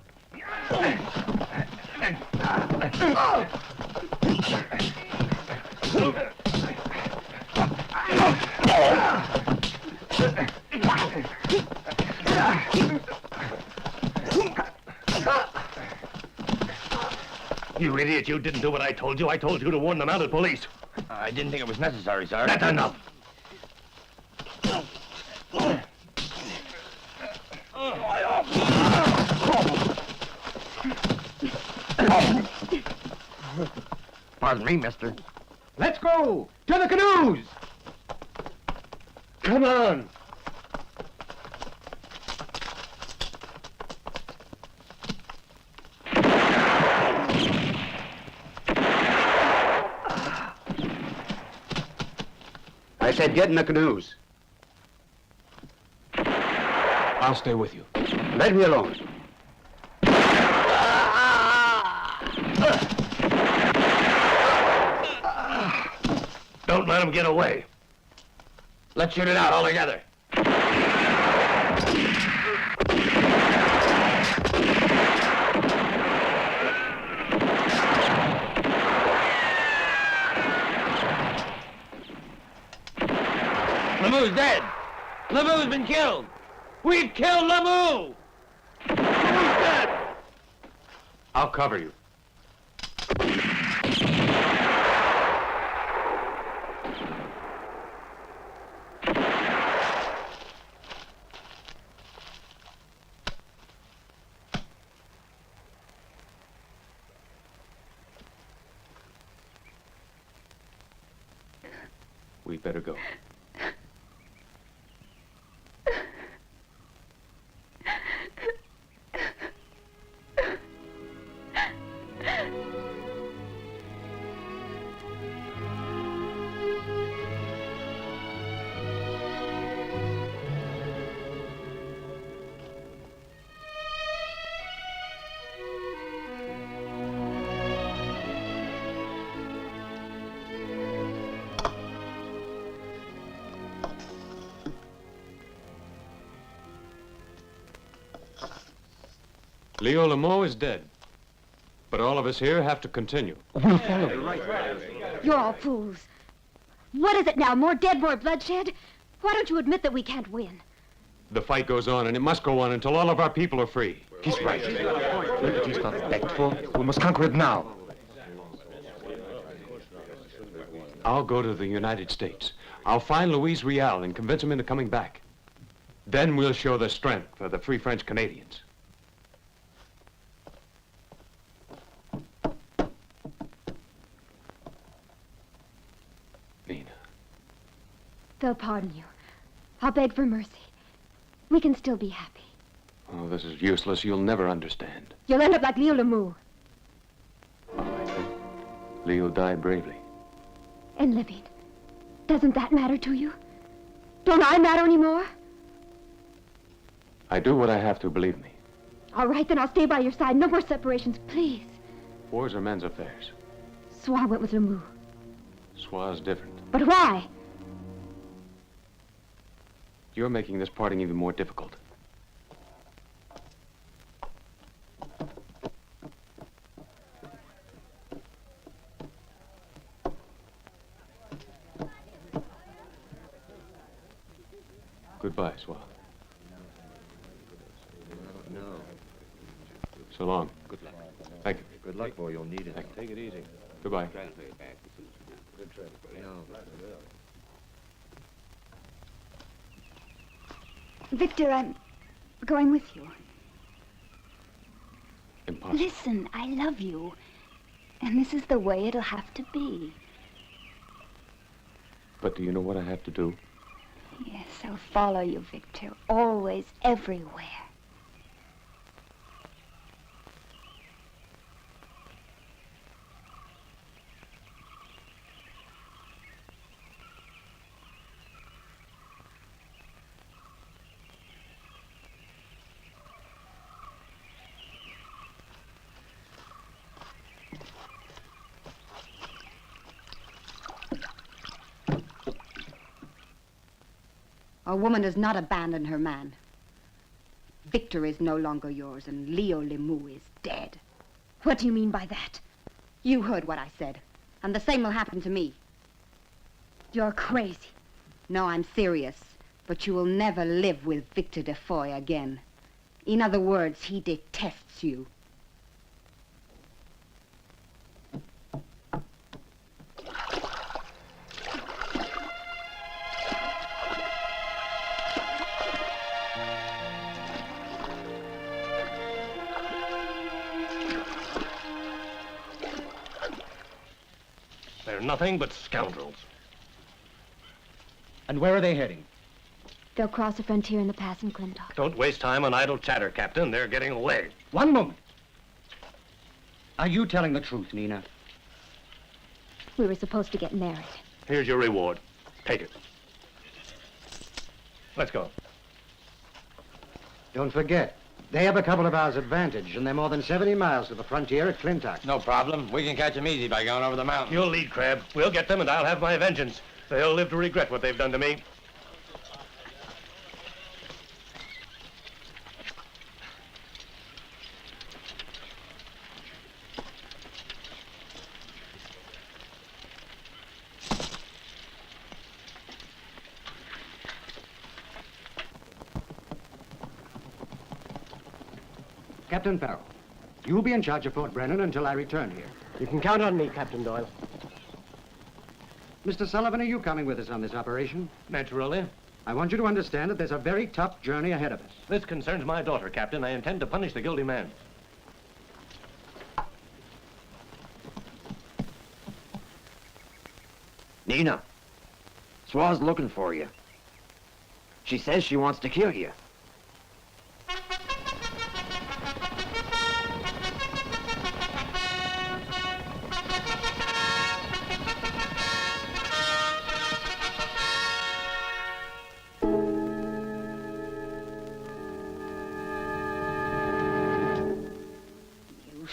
You idiot, you didn't do what I told you. I told you to warn the mounted police. I didn't think it was necessary, sir. That's enough. Pardon me, mister. Let's go! To the canoes! Come on. I said get in the canoes. I'll stay with you. Let me alone. Don't let him get away. Let's shoot it out all together. Lamou's dead. Lamou's been killed. We've killed Lamou. Lamou's dead. I'll cover you. We'd better go. Leo Lamou is dead. But all of us here have to continue. We'll follow him. You're all fools. What is it now? More dead, more bloodshed? Why don't you admit that we can't win? The fight goes on, and it must go on until all of our people are free. He's right. Liberty's not respectful. We must conquer it now. I'll go to the United States. I'll find Luis Rial and convince him into coming back. Then we'll show the strength of the Free French Canadians. They'll pardon you. I'll beg for mercy. We can still be happy. Oh, this is useless. You'll never understand. You'll end up like Leo Lamou. All right, then. Leo died bravely. And living. Doesn't that matter to you? Don't I matter anymore? I do what I have to, believe me. All right, then I'll stay by your side. No more separations, please. Wars are men's affairs. Swa went with Lemu. Swa's different. But why? You're making this parting even more difficult. Goodbye, Swa. No. So long. Good luck. Thank you. Good luck, boy. You'll need it. Take it easy. Goodbye. Good trade. Victor, I'm going with you. Impossible. Listen, I love you. And this is the way it'll have to be. But do you know what I have to do? Yes, I'll follow you, Victor. Always, everywhere. A woman does not abandon her man. Victor is no longer yours, and Leo Lemu is dead. What do you mean by that? You heard what I said, and the same will happen to me. You're crazy. No, I'm serious, but you will never live with Victor Defoe again. In other words, he detests you. They're nothing but scoundrels. And where are they heading? They'll cross the frontier in the pass in Clintock. Don't waste time on idle chatter, Captain. They're getting away. One moment. Are you telling the truth, Nina? We were supposed to get married. Here's your reward. Take it. Let's go. Don't forget, they have a couple of hours' advantage, and they're more than 70 miles to the frontier at Clintock. No problem. We can catch them easy by going over the mountain. You'll lead, Crab. We'll get them, and I'll have my vengeance. They'll live to regret what they've done to me. Captain Farrell, you'll be in charge of Fort Brennan until I return here. You can count on me, Captain Doyle. Mr. Sullivan, are you coming with us on this operation? Naturally. I want you to understand that there's a very tough journey ahead of us. This concerns my daughter, Captain. I intend to punish the guilty man. Nina, Swa's looking for you. She says she wants to kill you.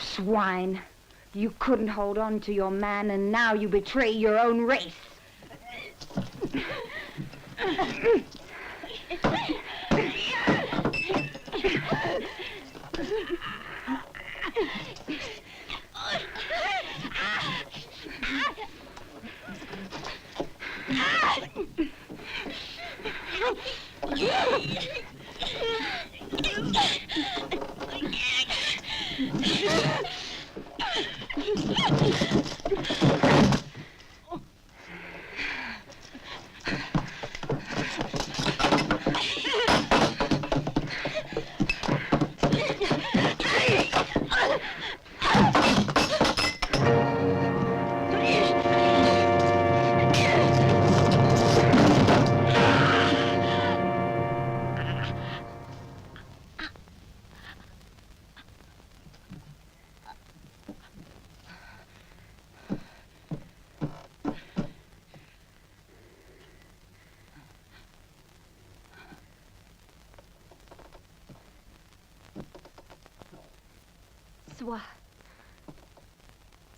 Swine. You couldn't hold on to your man, and now you betray your own race.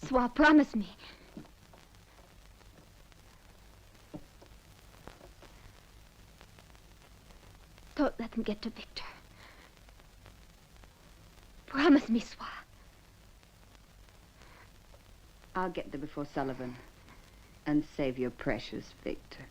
Swa, promise me. Don't let them get to Victor. Promise me, Swa. I'll get there before Sullivan and save your precious Victor.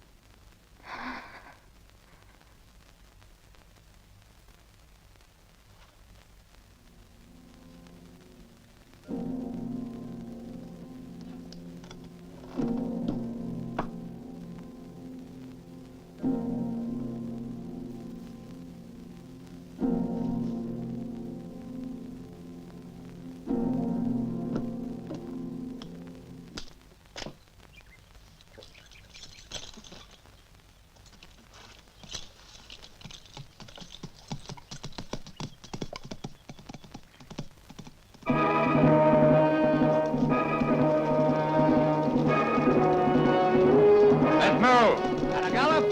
Let's move. At a gallop.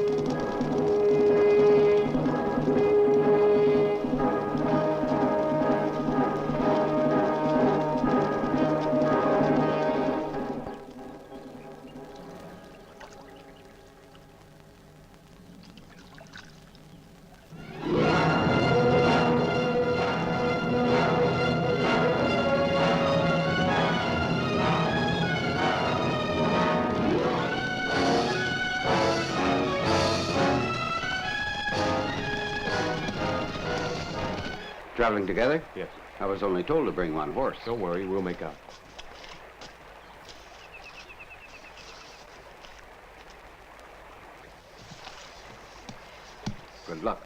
Traveling together? Yes. I was only told to bring one horse. Don't worry, we'll make out. Good luck.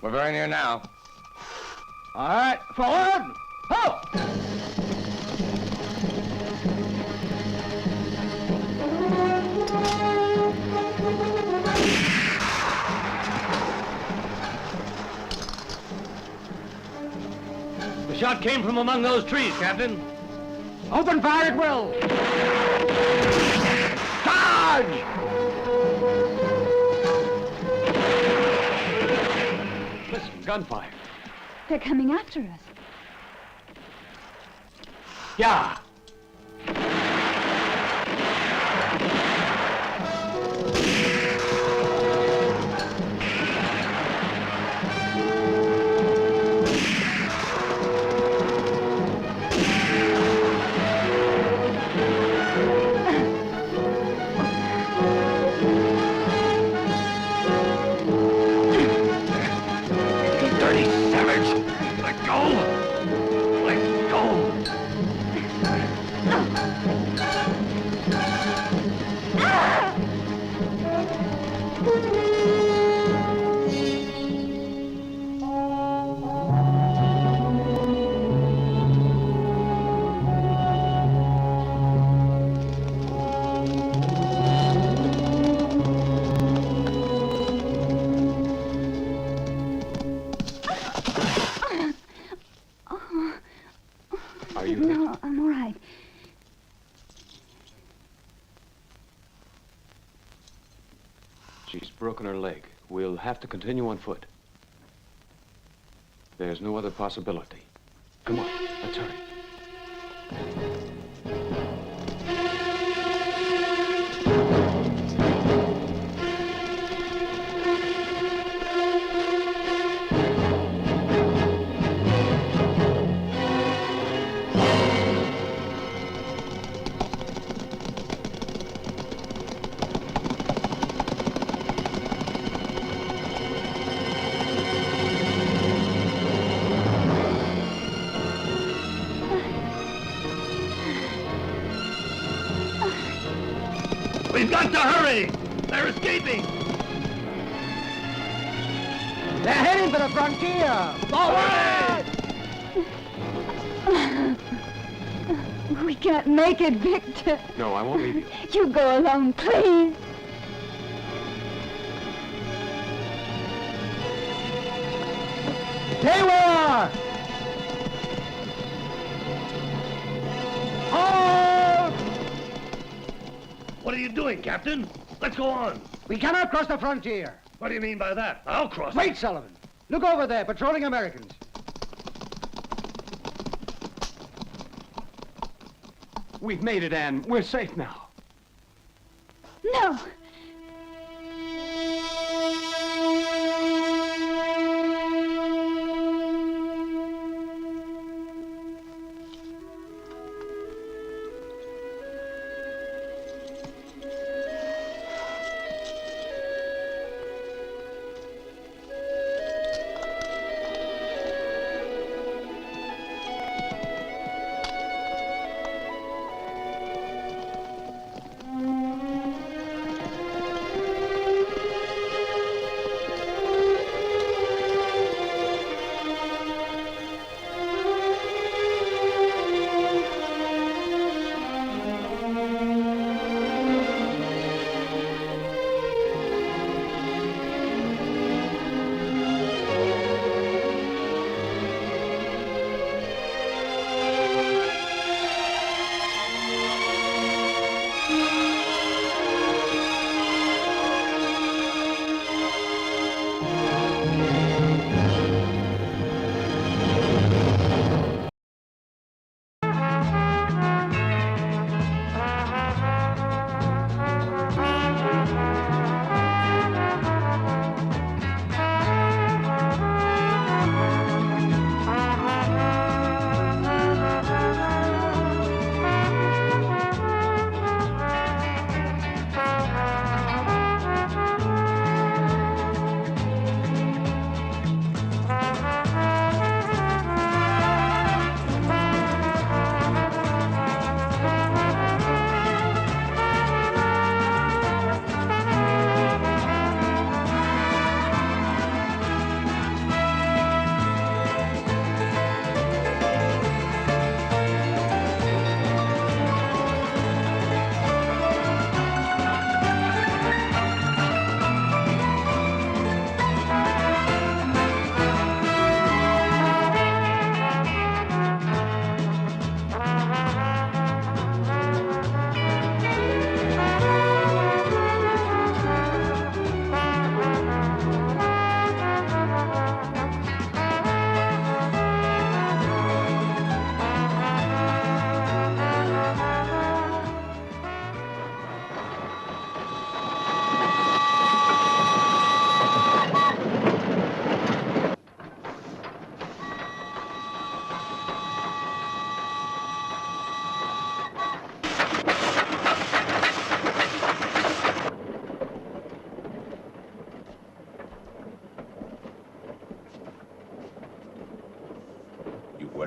We're very near now. All right, forward. Ho! The shot came from among those trees, Captain. Open fire at will. Charge! Listen, gunfire. They're coming after us. Yeah. Dirty savage! Let go! Let go! Are you No, I'm all right. She's broken her leg. We'll have to continue on foot. There's no other possibility. Come on, let's hurry. We've got to hurry! They're escaping! They're heading for the frontier! Forward! We can't make it, Victor. No, I won't leave you. You go alone, please. Stay where you are! Halt! What are you doing, Captain? Let's go on. We cannot cross the frontier. What do you mean by that? I'll cross Wait, it. Sullivan. Look over there, patrolling Americans. We've made it, Anne. We're safe now. No.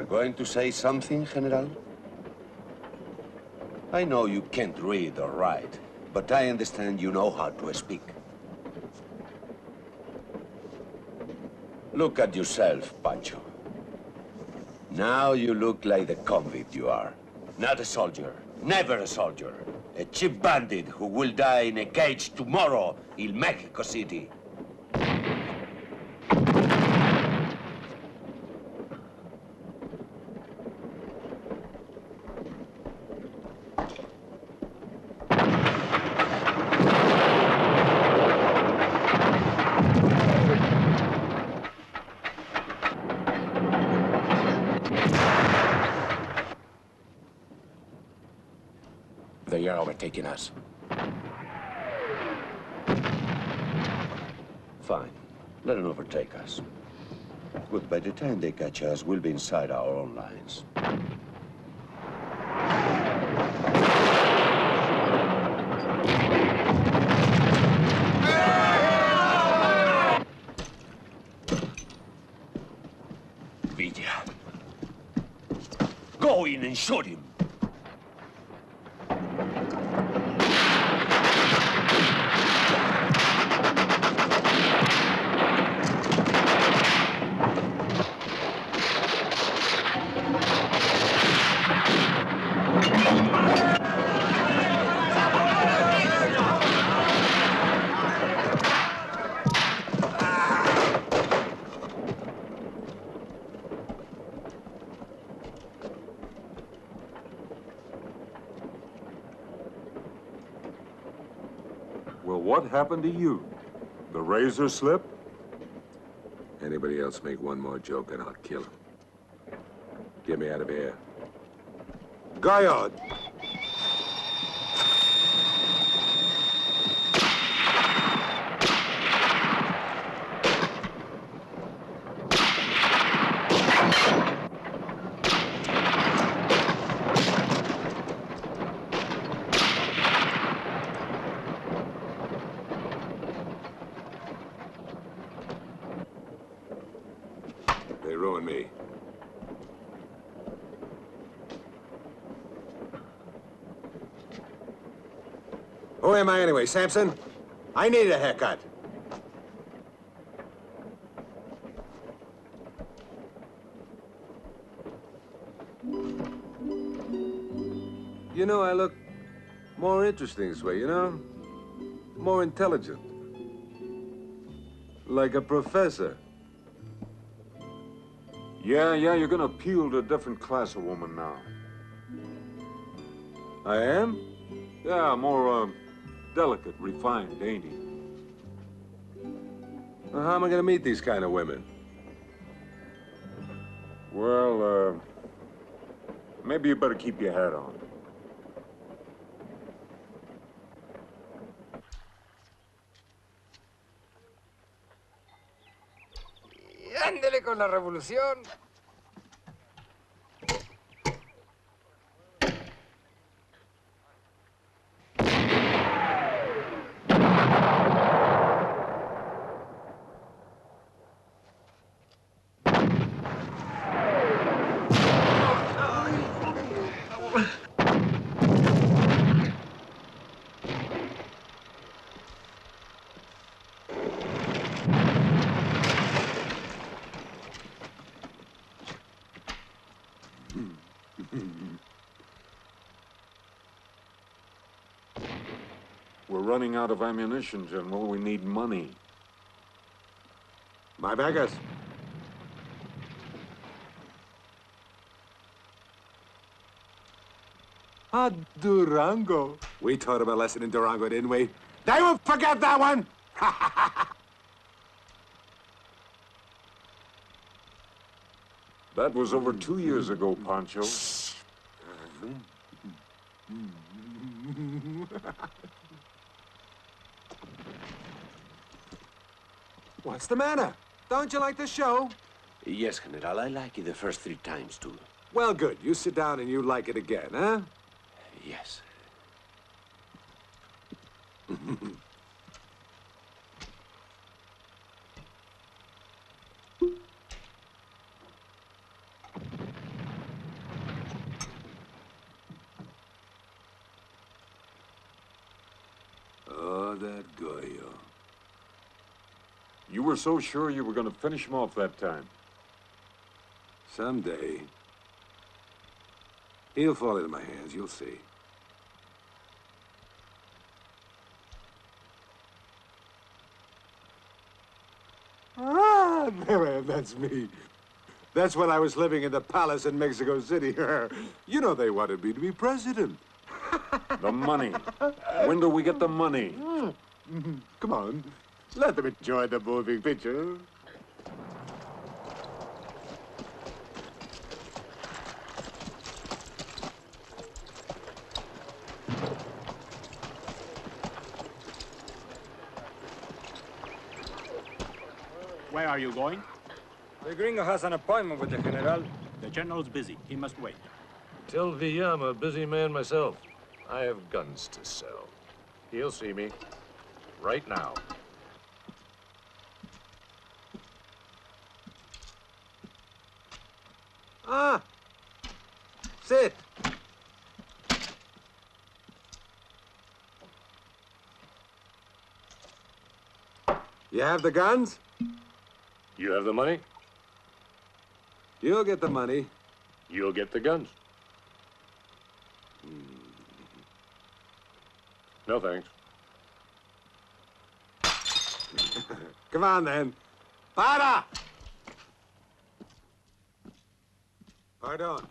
Going to say something, General? I know you can't read or write, but I understand you know how to speak. Look at yourself, Pancho. Now you look like the convict you are. Not a soldier, never a soldier. A cheap bandit who will die in a cage tomorrow in Mexico City. They are overtaking us. Fine. Let them overtake us. But by the time they catch us, we'll be inside our own lines. Villa. Go in and shoot him. Well, what happened to you? The razor slip? Anybody else make one more joke and I'll kill him. Get me out of here. Goyard! They ruined me. Who am I anyway, Samson? I need a haircut. You know, I look more interesting this way, you know? More intelligent. Like a professor. Yeah, you're gonna appeal to a different class of woman now. I am? Yeah, more, delicate, refined, dainty. Well, how am I gonna meet these kind of women? Well, maybe you better keep your hat on. Y ándele con la revolución. We're running out of ammunition, General. We need money. My baggers. Durango. We taught him a lesson in Durango, didn't we? They won't forget that one! That was over 2 years ago, Pancho. What's the matter? Don't you like the show? Yes, General, I like it the first 3 times, too. Well, good. You sit down and you like it again, huh? Yes. Oh, that Goyo. You were so sure you were going to finish him off that time. Someday, he'll fall into my hands, you'll see. Ah, that's me. That's when I was living in the palace in Mexico City. You know they wanted me to be president. The money. When do we get the money? Come on, let them enjoy the moving picture. Where are you going? The gringo has an appointment with the general. The general's busy. He must wait. Tell Villa I'm a busy man myself. I have guns to sell. He'll see me. Right now. Ah! Sit! You have the guns? You have the money? You'll get the money. You'll get the guns. No, thanks. Come on, then. Para! Pardon.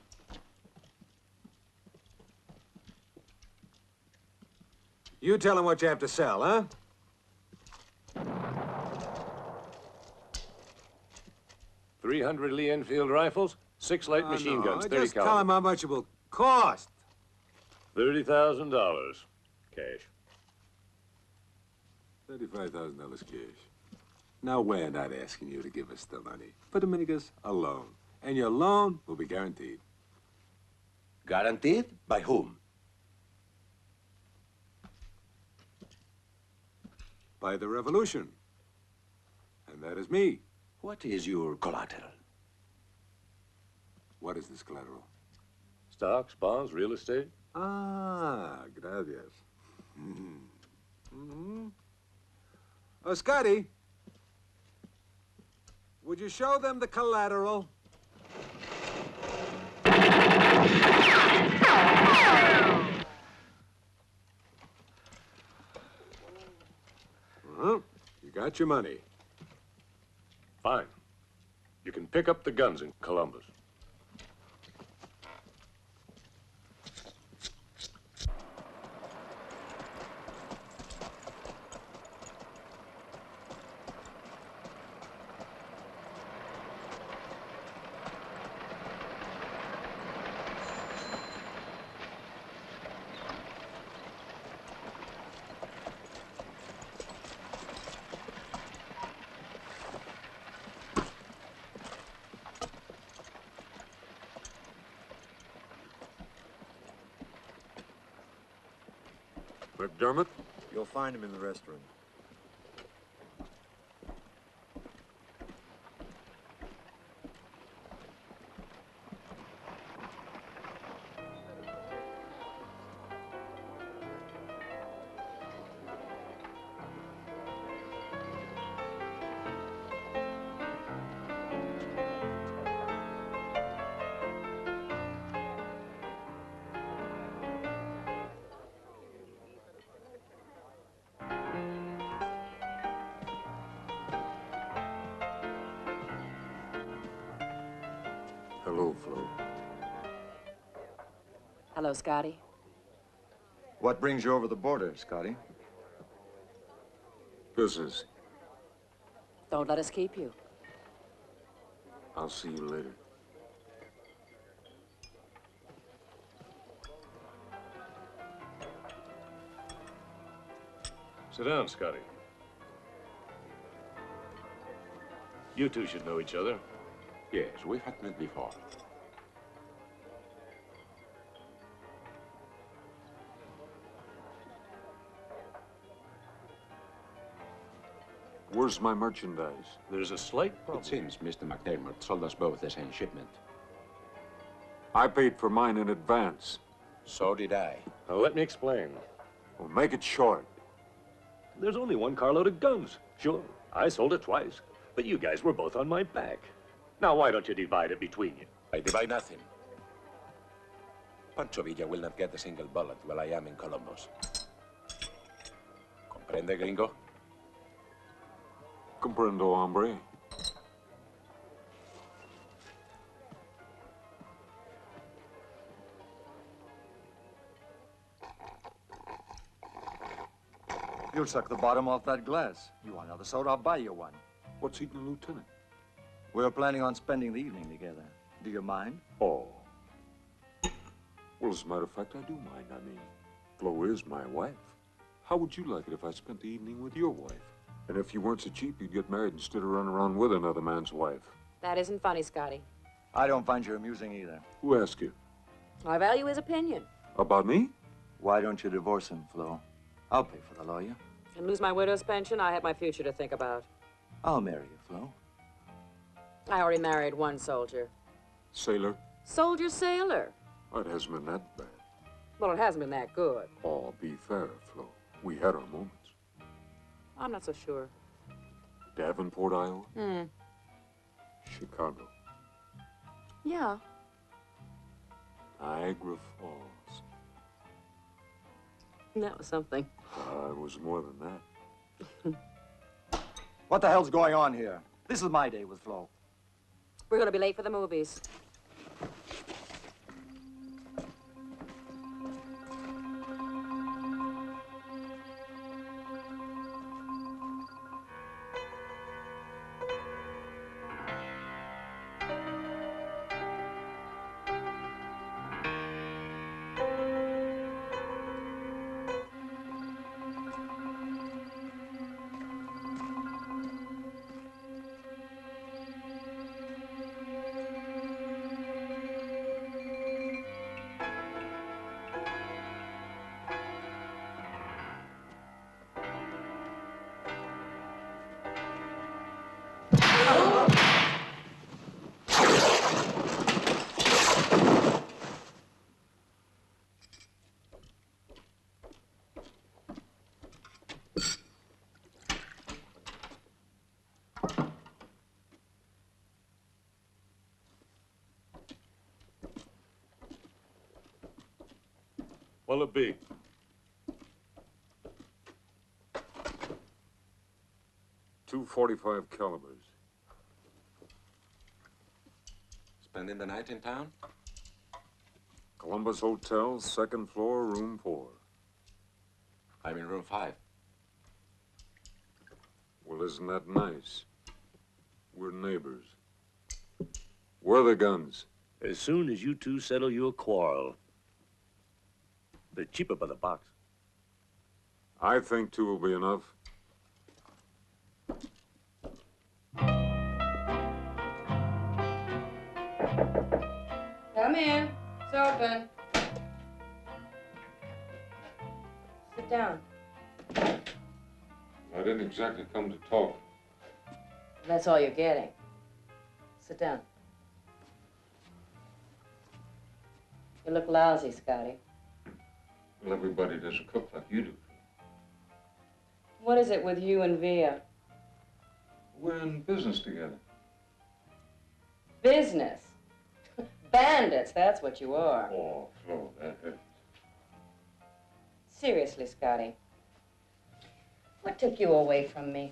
You tell him what you have to sell, huh? $300 Lee Enfield rifles, 6 light machine guns, 30 just tell caliber. him how much it will cost. $30,000 cash. $35,000 cash. Now, we're not asking you to give us the money. For Dominicus, a loan. And your loan will be guaranteed. Guaranteed? By whom? By the revolution. And that is me. What is your collateral? What is this collateral? Stocks, bonds, real estate. Ah, gracias. Oh, Scotty, would you show them the collateral? You got your money. Fine. You can pick up the guns in Columbus. McDermott? You'll find him in the restroom. Hello, Flo. Hello, Scotty. What brings you over the border, Scotty? Business. Don't let us keep you. I'll see you later. Sit down, Scotty. You two should know each other. Yes, we have met before. Where's my merchandise? There's a slight problem. It seems Mr. McDermott sold us both the same shipment. I paid for mine in advance. So did I. Now, let me explain. Well, make it short. There's only one carload of guns. Sure, I sold it twice, but you guys were both on my back. Now, why don't you divide it between you? I divide nothing. Pancho Villa will not get a single bullet while I am in Columbus. Comprende, gringo? Comprendo, hombre. You'll suck the bottom off that glass. You want another soda? I'll buy you one. What's eating the lieutenant? We're planning on spending the evening together. Do you mind? Oh. Well, as a matter of fact, I do mind. I mean, Flo is my wife. How would you like it if I spent the evening with your wife? And if you weren't so cheap, you'd get married instead of running around with another man's wife. That isn't funny, Scotty. I don't find you amusing either. Who asked you? I value his opinion. About me? Why don't you divorce him, Flo? I'll pay for the lawyer. And lose my widow's pension, I have my future to think about. I'll marry you, Flo. I already married one soldier. Sailor? Soldier sailor. Oh, it hasn't been that bad. Well, it hasn't been that good. Oh, be fair, Flo. We had our moments. I'm not so sure. Davenport, Iowa? Hmm. Chicago. Yeah. Niagara Falls. That was something. It was more than that. What the hell's going on here? This is my day with Flo. We're going to be late for the movies. Pull it big. .245 calibers. Spending the night in town? Columbus Hotel, second floor, room 4. I'm in room 5. Well, isn't that nice? We're neighbors. Where are the guns? As soon as you two settle your quarrel. They're cheaper by the box. I think 2 will be enough. Come in. It's open. Sit down. I didn't exactly come to talk. That's all you're getting. Sit down. You look lousy, Scotty. Well, everybody doesn't cook like you do. What is it with you and Via? We're in business together. Business? Bandits, that's what you are. Oh, Flo, that hurt. Seriously, Scotty. What took you away from me?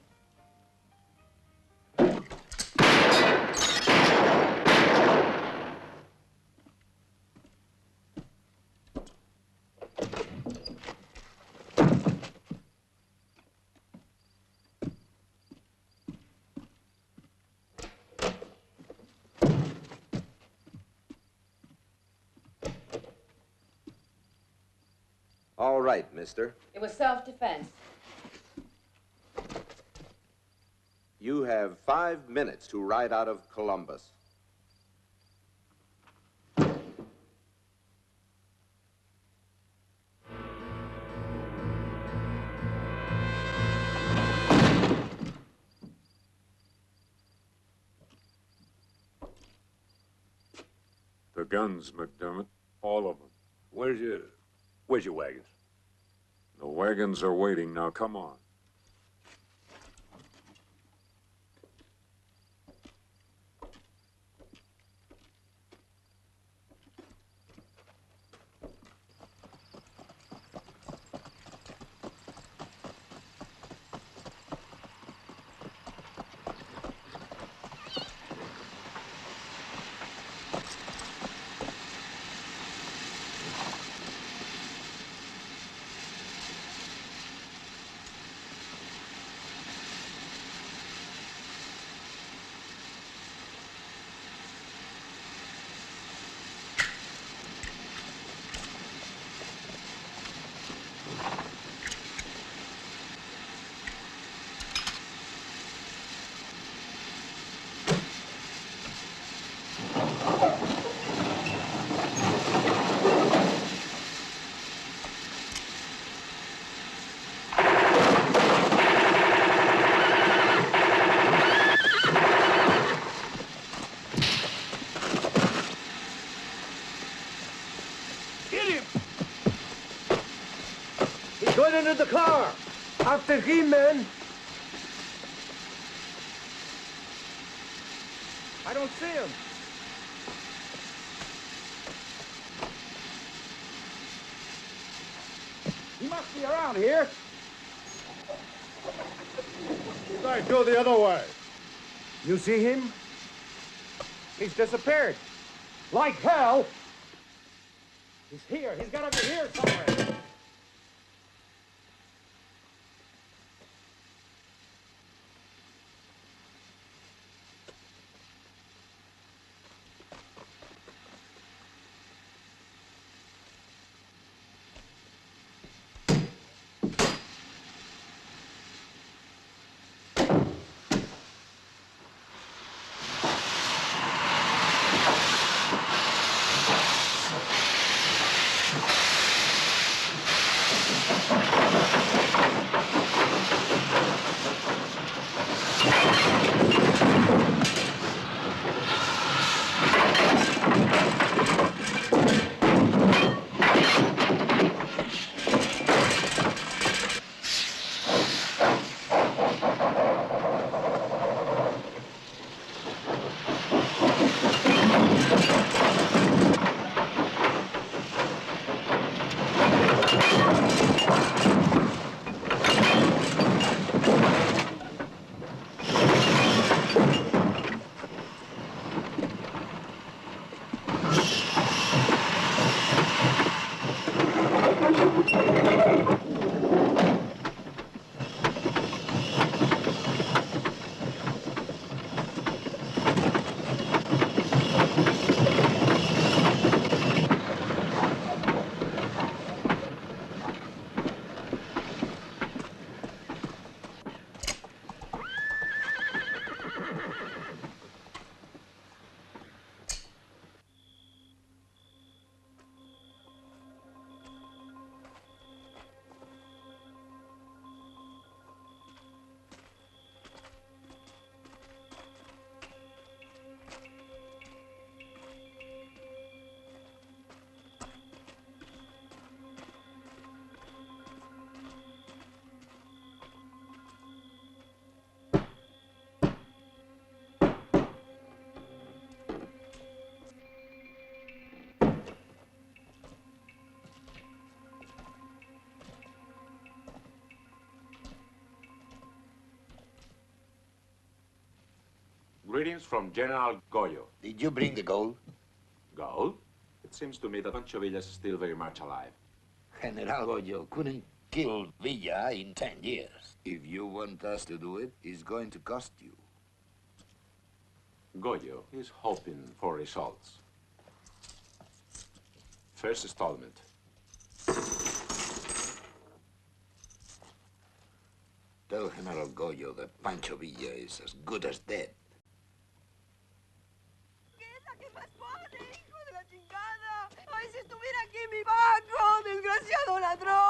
All right, mister. It was self-defense. You have 5 minutes to ride out of Columbus. The guns, McDermott. All of them. Where's your wagons? The wagons are waiting. Now, come on. Going into the car. After him, man. I don't see him. He must be around here. Guys, go the other way. You see him? He's disappeared. Like hell. He's here. He's got to be here somewhere. Greetings from General Goyo. Did you bring the gold? Gold? It seems to me that Pancho Villa is still very much alive. General Goyo couldn't kill Villa in 10 years. If you want us to do it, it's going to cost you. Goyo is hoping for results. First installment. Tell General Goyo that Pancho Villa is as good as dead.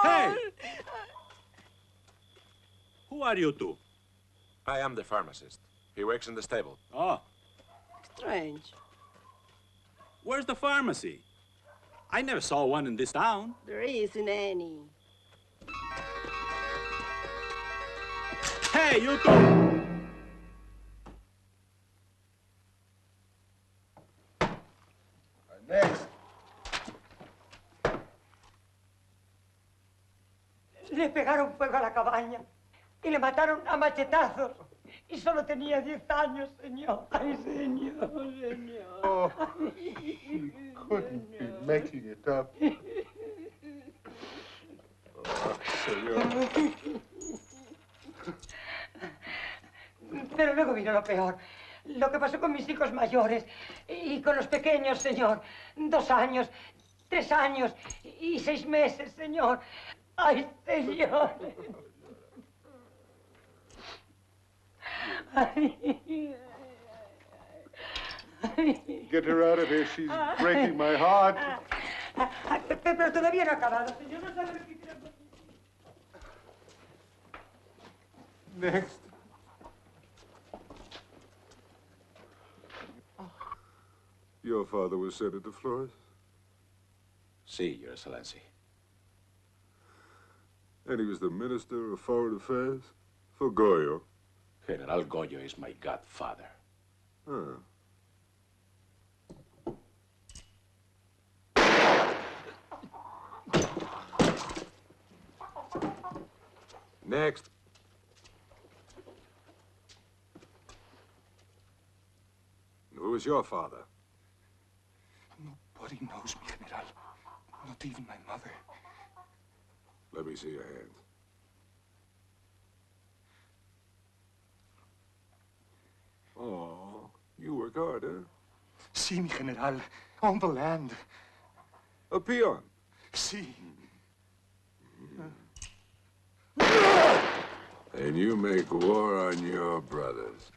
Hey! Who are you two? I am the pharmacist. He works in the stable. Oh, Strange. where's the pharmacy? I never saw one in this town. There isn't any. Hey, you two! Next. Le pegaron fuego a la cabaña y le mataron a machetazos. Y solo tenía 10 años, señor. Ay, señor, señor. Oh, you couldn't be making it up. Oh, señor. Pero luego vino lo peor. Lo que pasó con mis hijos mayores y con los pequeños, señor. 2 años, 3 años y 6 meses, señor. Ay, señor. Get her out of here. She's breaking my heart. Pero todavía no ha acabado, señor. No sabe lo que quiero. Next. Your father was Senator Flores? Si, Your Excellency. And he was the Minister of Foreign Affairs for Goyo. General Goyo is my godfather. Huh. Next. Who was your father? Nobody knows me, General. Not even my mother. Let me see your hands. Oh, you work hard, huh? Si, mi General. On the land. A peon? Si. And you make war on your brothers.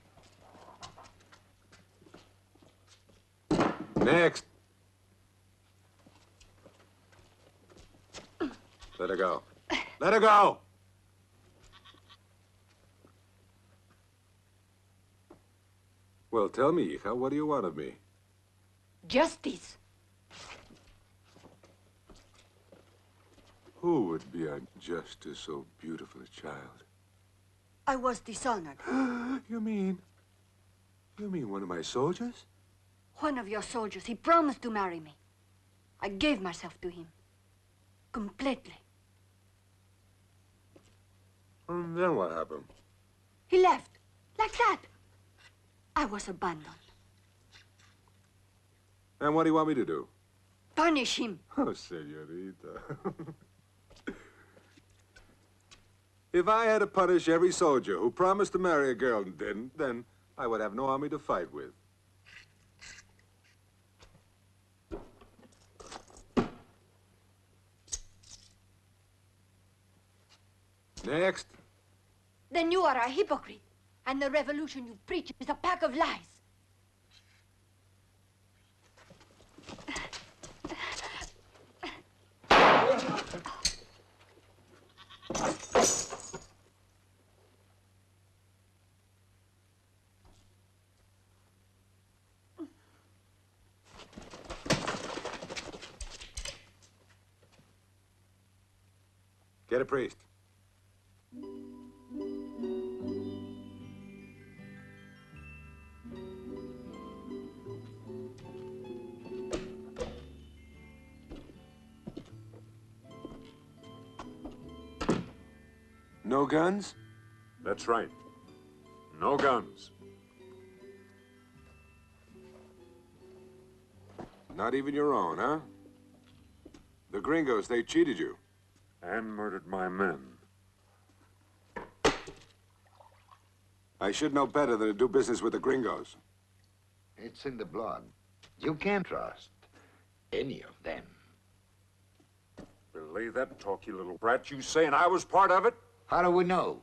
Next. Let her go. Let her go! Well, tell me, hija, what do you want of me? Justice. Who would be unjust to so beautiful a child? I was dishonored. You mean one of my soldiers? One of your soldiers. He promised to marry me. I gave myself to him. Completely. And then what happened? He left. Like that. I was abandoned. And what do you want me to do? Punish him. Oh, senorita. If I had to punish every soldier who promised to marry a girl and didn't, then I would have no army to fight with. Next. Then you are a hypocrite. And the revolution you preach is a pack of lies. Get a priest. No guns? That's right. No guns. Not even your own, huh? The gringos, they cheated you. And murdered my men. I should know better than to do business with the gringos. It's in the blood. You can't trust any of them. Belay that talk, you little brat. You saying I was part of it? How do we know?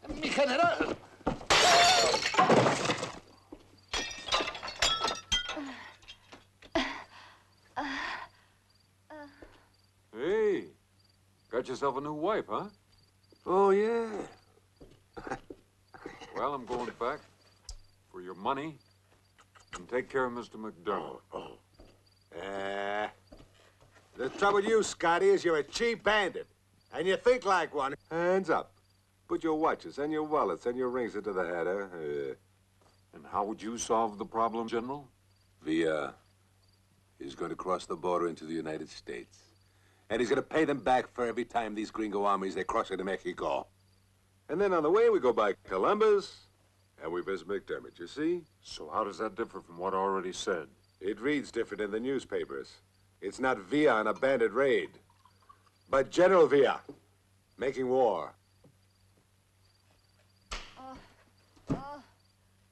Mi general! Hey, got yourself a new wife, huh? Oh, yeah. Well, I'm going back for your money and take care of Mr. McDermott. The trouble with you, Scotty, is you're a cheap bandit. And you think like one. Hands up. Put your watches and your wallets and your rings into the hat, huh? And how would you solve the problem, General? Villa is going to cross the border into the United States. And he's going to pay them back for every time these gringo armies they cross into Mexico. And then on the way, we go by Columbus, and we visit McDermott, you see? So how does that differ from what I already said? It reads different in the newspapers. It's not Villa on a bandit raid, but General Villa, making war.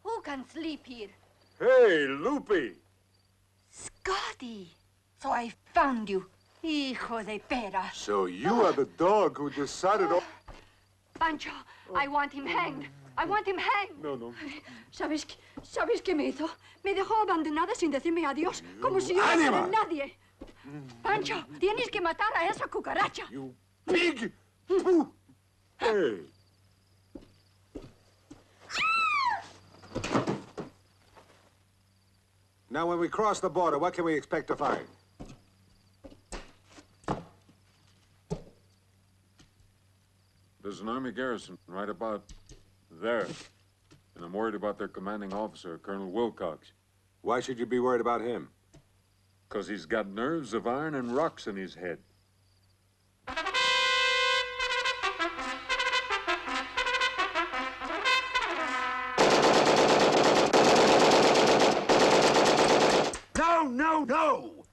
Who can sleep here? Hey, Lupe! Scotty! So I found you. Hijo de pera. So you are the dog who decided... Pancho, I want him hanged. I want him hanged. No. ¿Sabes qué me hizo? Me dejó abandonada sin decirme adiós, como si yo no ¡Ánima! fuera nadie. Pancho, tienes que matar a esa cucaracha. You pig! Hey! Now, when we cross the border, what can we expect to find? There's an army garrison right about there. And I'm worried about their commanding officer, Colonel Wilcox. Why should you be worried about him? Because he's got nerves of iron and rocks in his head. No!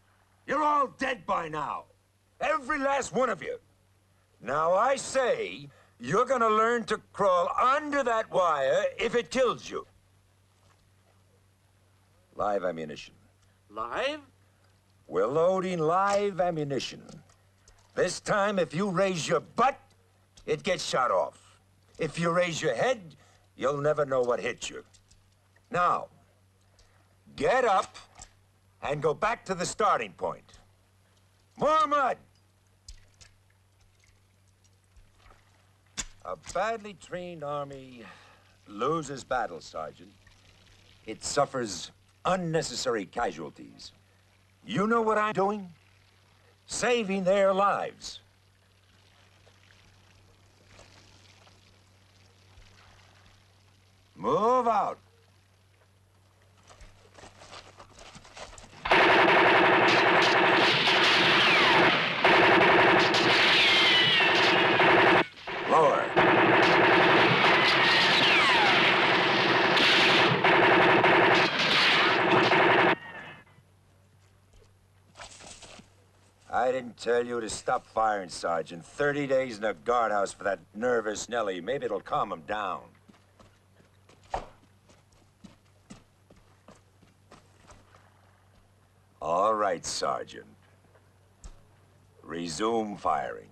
You're all dead by now. Every last one of you. Now I say, you're gonna learn to crawl under that wire if it kills you. Live ammunition. Live? We're loading live ammunition. This time, if you raise your butt, it gets shot off. If you raise your head, you'll never know what hit you. Now, get up and go back to the starting point. More mud! A badly trained army loses battle, Sergeant. It suffers unnecessary casualties. You know what I'm doing? Saving their lives. Move out. Lower. I didn't tell you to stop firing, Sergeant. 30 days in a guardhouse for that nervous Nellie. Maybe it'll calm him down. All right, Sergeant. Resume firing.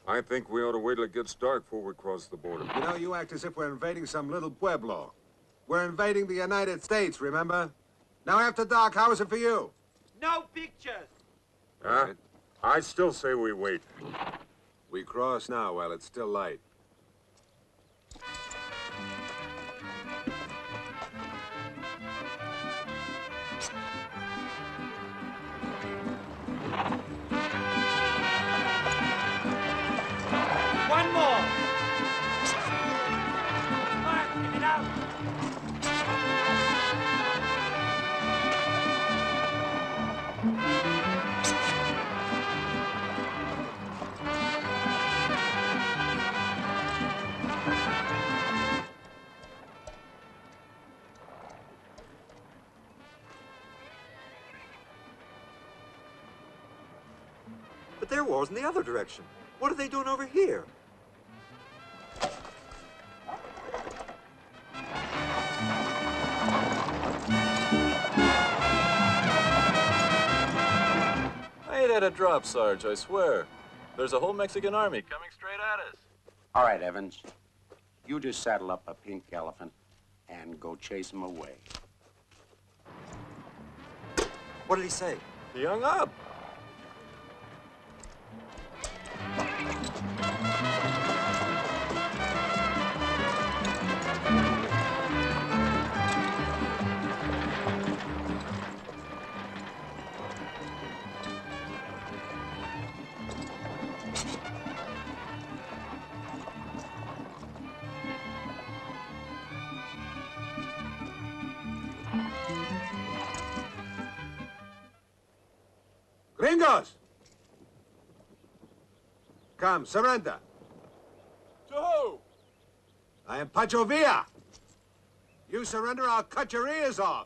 I think we ought to wait till it gets dark before we cross the border. You know, you act as if we're invading some little pueblo. We're invading the United States, remember? Now, after dark, how is it for you? No pictures. Huh? I still say we wait. We cross now while it's still light. But their war's in the other direction. What are they doing over here? I ain't had a drop, Sarge, I swear. There's a whole Mexican army coming straight at us. All right, Evans. You just saddle up a pink elephant and go chase him away. What did he say? He hung up. Gringos! Come, surrender. To who? I am Pancho Villa. You surrender, I'll cut your ears off.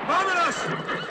Vámonos!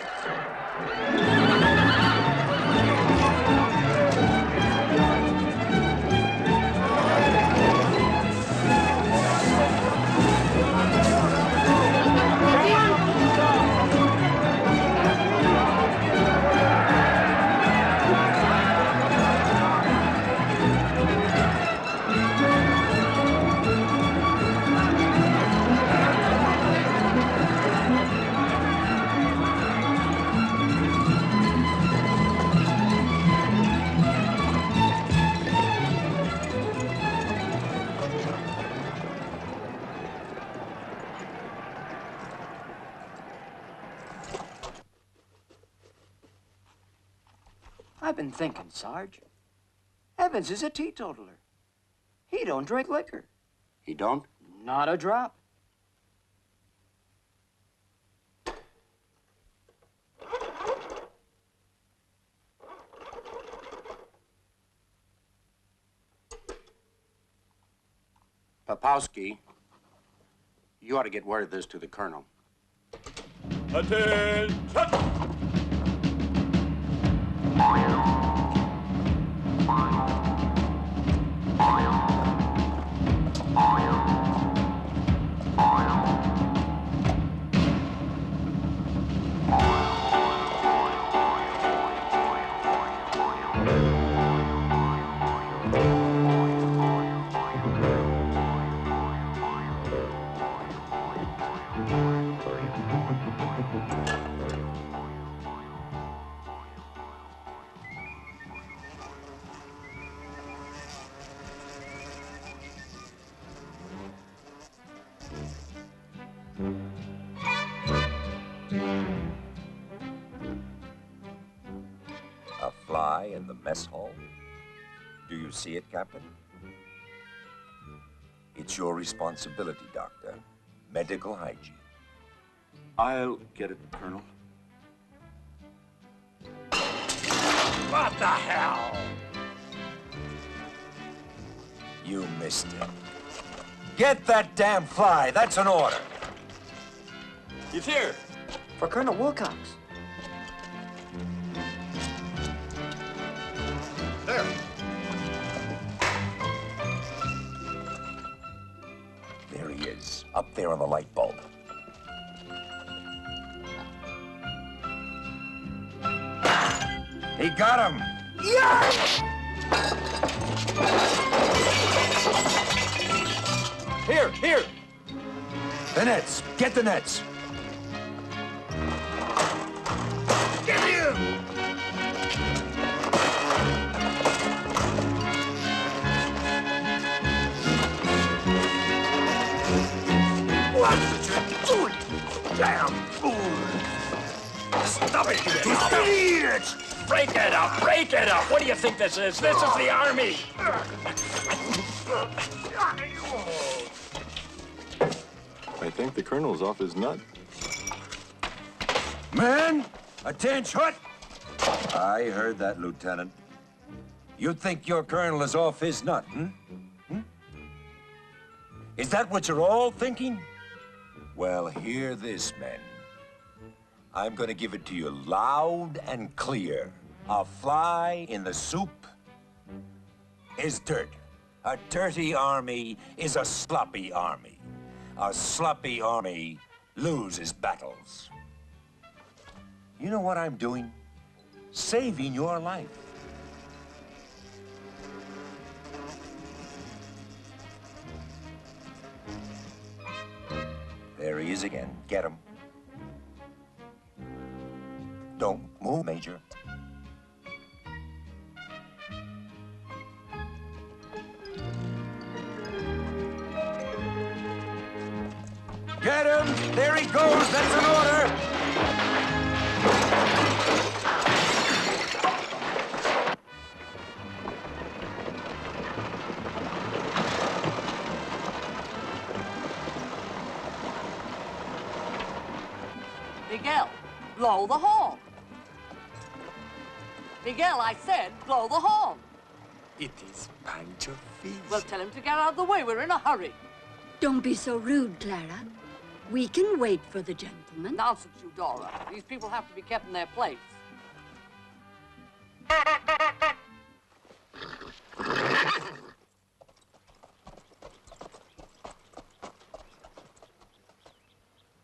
I've been thinking, Sarge. Evans is a teetotaler. He don't drink liquor. He don't? Not a drop. Popowski, you ought to get word of this to the colonel. Attention! A fly in the mess hall? Do you see it, Captain? It's your responsibility, Doctor. Medical hygiene. I'll get it, Colonel. What the hell? You missed it. Get that damn fly. That's an order. He's here. For Colonel Wilcox. There. There he is, up there on the light bulb. He got him! Here, here! The nets! Get the nets! Get him! What did you do? Damn fool! Stop it, you idiots! Break it up! Break it up! What do you think this is? This is the Army! I think the Colonel's off his nut. Man, attention! I heard that, Lieutenant. You think your Colonel is off his nut, hmm? Is that what you're all thinking? Well, hear this, men. I'm gonna give it to you loud and clear. A fly in the soup is dirt. A dirty army is a sloppy army. A sloppy army loses battles. You know what I'm doing? Saving your life. There he is again. Get him. Don't move, Major. Get him! There he goes! That's an order! Miguel, blow the horn. Miguel, I said blow the horn. It is Pancho Villa. Well, tell him to get out of the way. We're in a hurry. Don't be so rude, Clara. We can wait for the gentleman. Nonsense, Eudora. These people have to be kept in their place.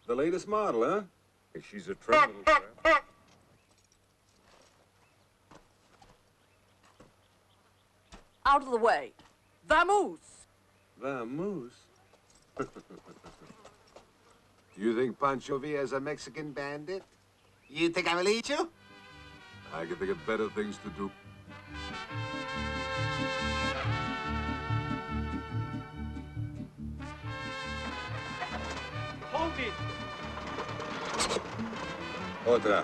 The latest model, huh? She's a trim little crap. Out of the way. Vamoose. Vamoose? You think Pancho Villa is a Mexican bandit? You think I will eat you? I can think of better things to do. Hold it! Otra.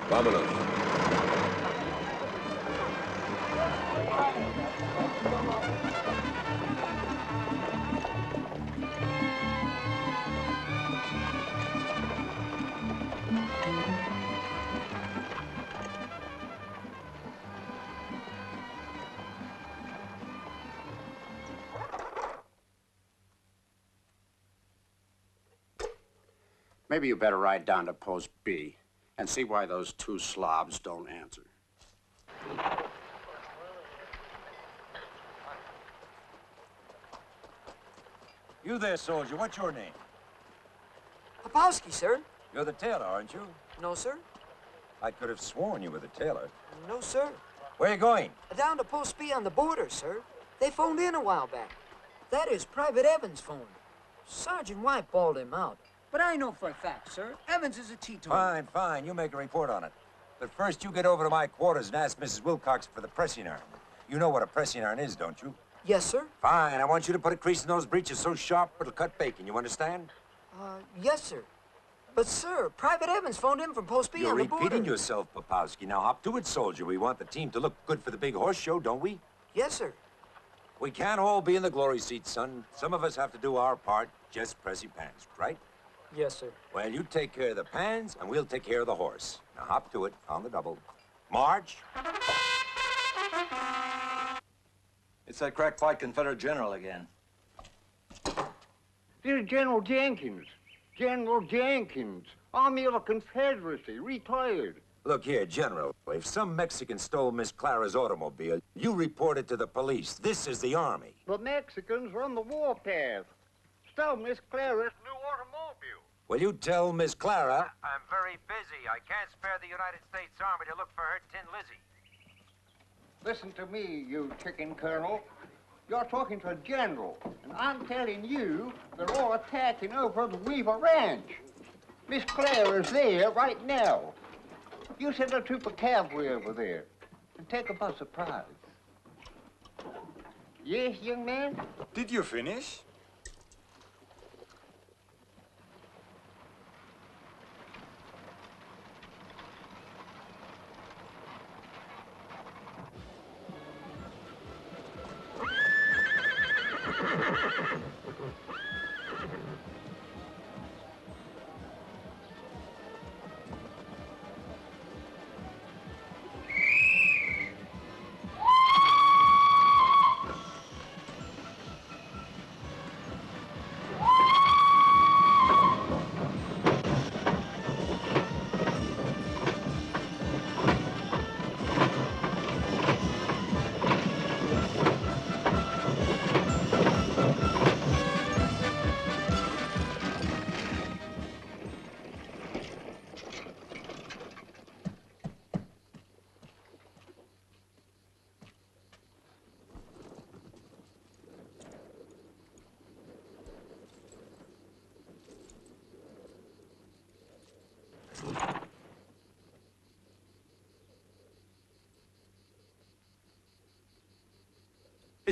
Vámonos. Maybe you better ride down to Post B and see why those two slobs don't answer. You there, soldier. What's your name? Popowski, sir. You're the tailor, aren't you? No, sir. I could have sworn you were the tailor. No, sir. Where are you going? Down to Post B on the border, sir. They phoned in a while back. That is Private Evans' phone. Sergeant White bawled him out. But I know for a fact, sir, Evans is a teetotaler. Fine, fine. You make a report on it. But first, you get over to my quarters and ask Mrs. Wilcox for the pressing iron. You know what a pressing iron is, don't you? Yes, sir. Fine. I want you to put a crease in those breeches so sharp it'll cut bacon. You understand? Yes, sir. But, sir, Private Evans phoned in from Post B You're on the border. repeating yourself, Popowski. Now hop to it, soldier. We want the team to look good for the big horse show, don't we? Yes, sir. We can't all be in the glory seat, son. Some of us have to do our part, just pressing pans, right? Yes, sir. Well, you take care of the pans, and we'll take care of the horse. Now hop to it on the double. March. It's that crackpot Confederate general again. This is General Jenkins. General Jenkins, Army of the Confederacy, retired. Look here, General. If some Mexican stole Miss Clara's automobile, you report it to the police. This is the Army. The Mexicans run the warpath. Stole Miss Clara's new automobile. Will you tell Miss Clara? I'm very busy. I can't spare the United States Army to look for her Tin Lizzie. Listen to me, you chicken colonel. You're talking to a general, and I'm telling you they're all attacking over the Weaver Ranch. Miss Clara's there right now. You send a troop of cavalry over there and take them by surprise. Yes, young man? Did you finish?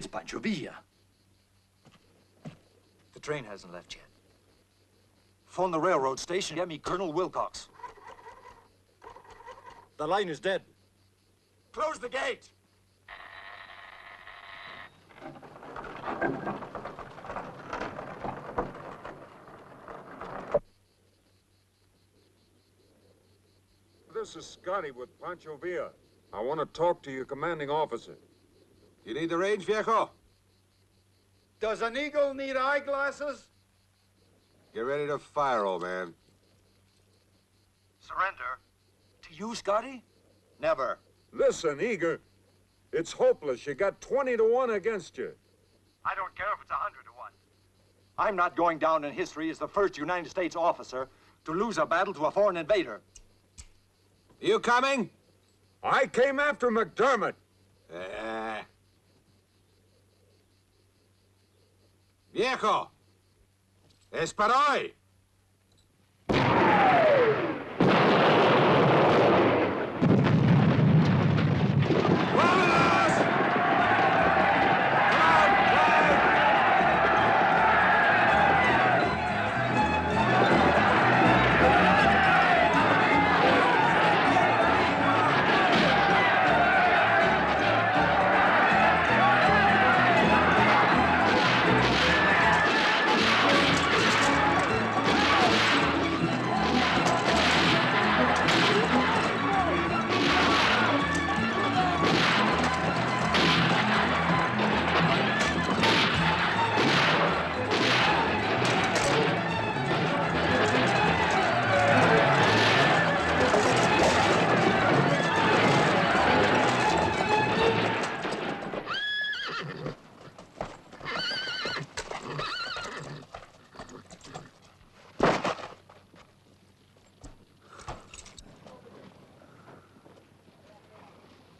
It's Pancho Villa. The train hasn't left yet. Phone the railroad station, get me Colonel Wilcox. The line is dead. Close the gate! This is Scotty with Pancho Villa. I want to talk to your commanding officer. You need the range, viejo? Does an eagle need eyeglasses? Get ready to fire, old man. Surrender. To you, Scotty? Never. Listen, Eager. It's hopeless. You got 20 to 1 against you. I don't care if it's 100 to 1. I'm not going down in history as the first United States officer to lose a battle to a foreign invader. You coming? I came after McDermott. Viejo. Es para hoy.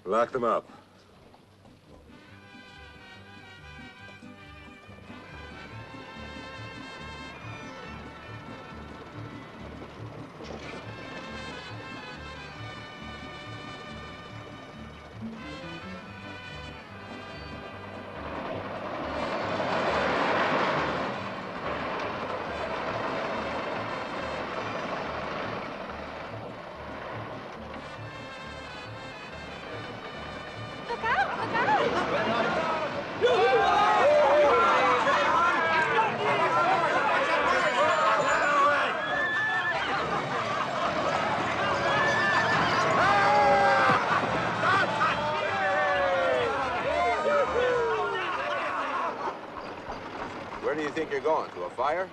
Lock them up. Where do you think you're going? To a fire?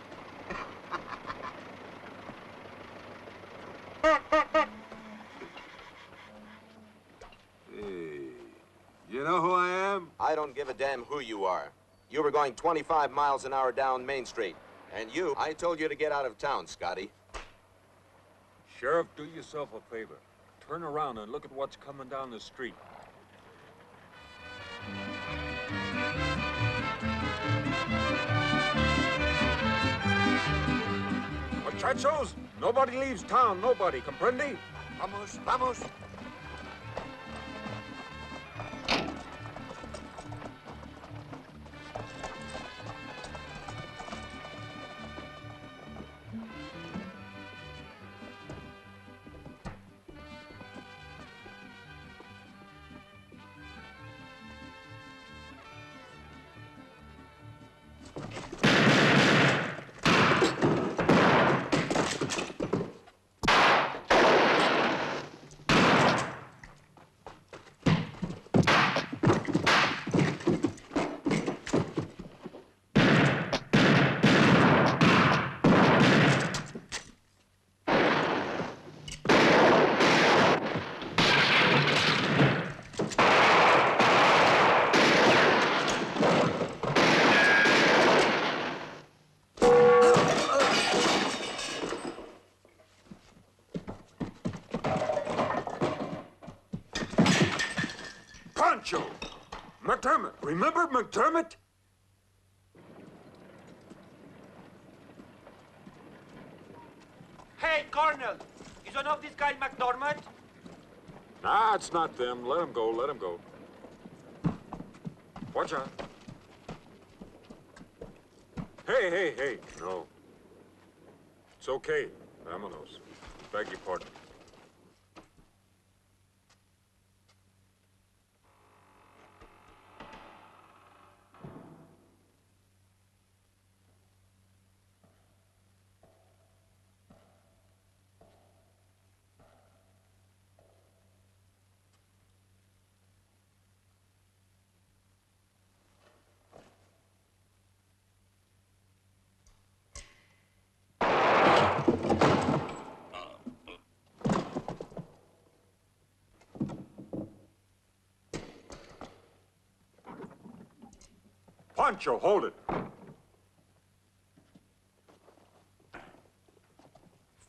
Hey, you know who I am? I don't give a damn who you are. You were going 25 miles an hour down Main Street. And you, I told you to get out of town, Scotty. Sheriff, do yourself a favor. Turn around and look at what's coming down the street. Muchachos, nobody leaves town, nobody, comprende? Vamos, vamos. Pancho! McDermott! Remember McDermott? Hey, Colonel! Is one of these guys McDormand? Nah, it's not them. Let him go, let him go. Watch out. Hey, no. It's okay. Vámonos. Beg your pardon. Pancho, hold it.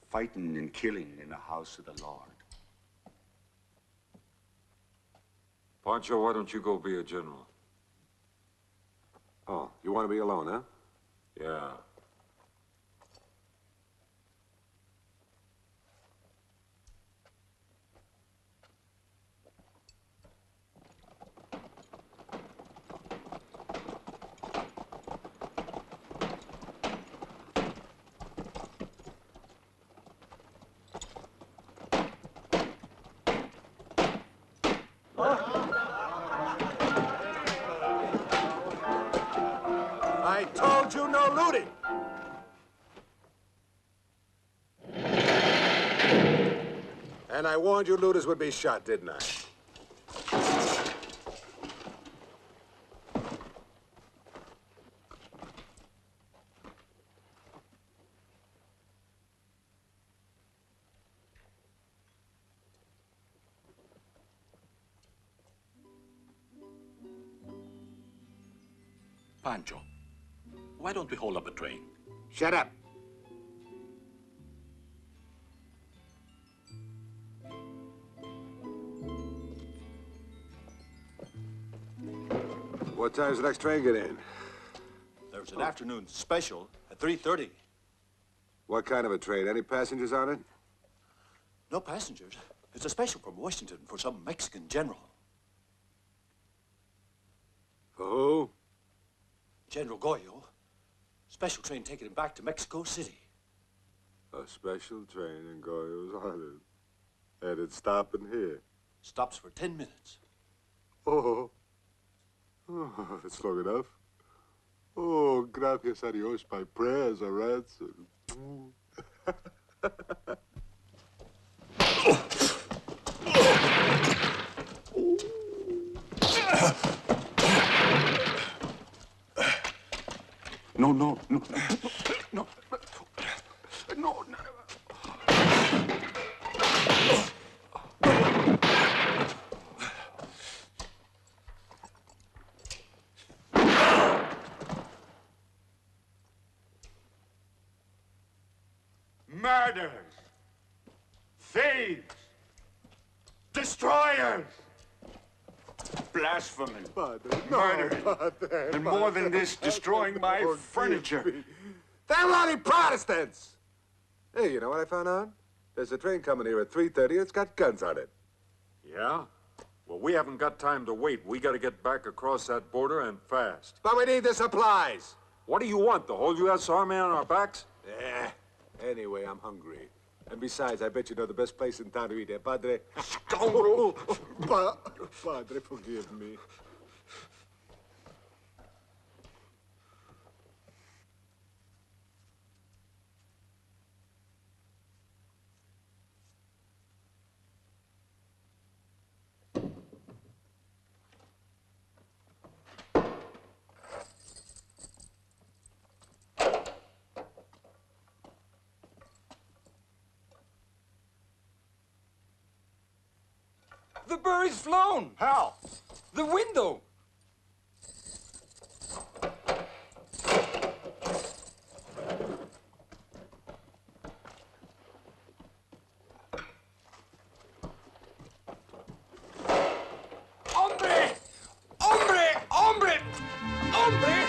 Fighting and killing in the house of the Lord. Pancho, why don't you go be a general? Oh, you want to be alone, huh? Yeah. I told you no looting. And I warned you looters would be shot, didn't I? Pancho, why don't we hold up a train? Shut up. What time's the next train get in? There's an afternoon special at 3:30. What kind of a train? Any passengers on it? No passengers. It's a special from Washington for some Mexican general. For who? General Goyo. Special train taking him back to Mexico City. A special train in Goyo's Island. And it's stopping here. Stops for 10 minutes. Oh. Oh, that's long enough. Oh, gracias a Dios, my prayers are answered. No, no, no. No. No. Murderers, thieves, destroyers, Blasphemy. murderers, and more than this, destroying my furniture. They're bloody Protestants! Hey, you know what I found out? There's a train coming here at 3:30. It's got guns on it. Yeah? Well, we haven't got time to wait. We got to get back across that border and fast. But we need the supplies. What do you want, the whole U.S. Army on our backs? Yeah. Anyway, I'm hungry. And besides, I bet you know the best place in town to eat there, Padre. Scoundrel! Padre, forgive me. The bird's flown. How? The window. Hombre! Hombre! Hombre! Hombre!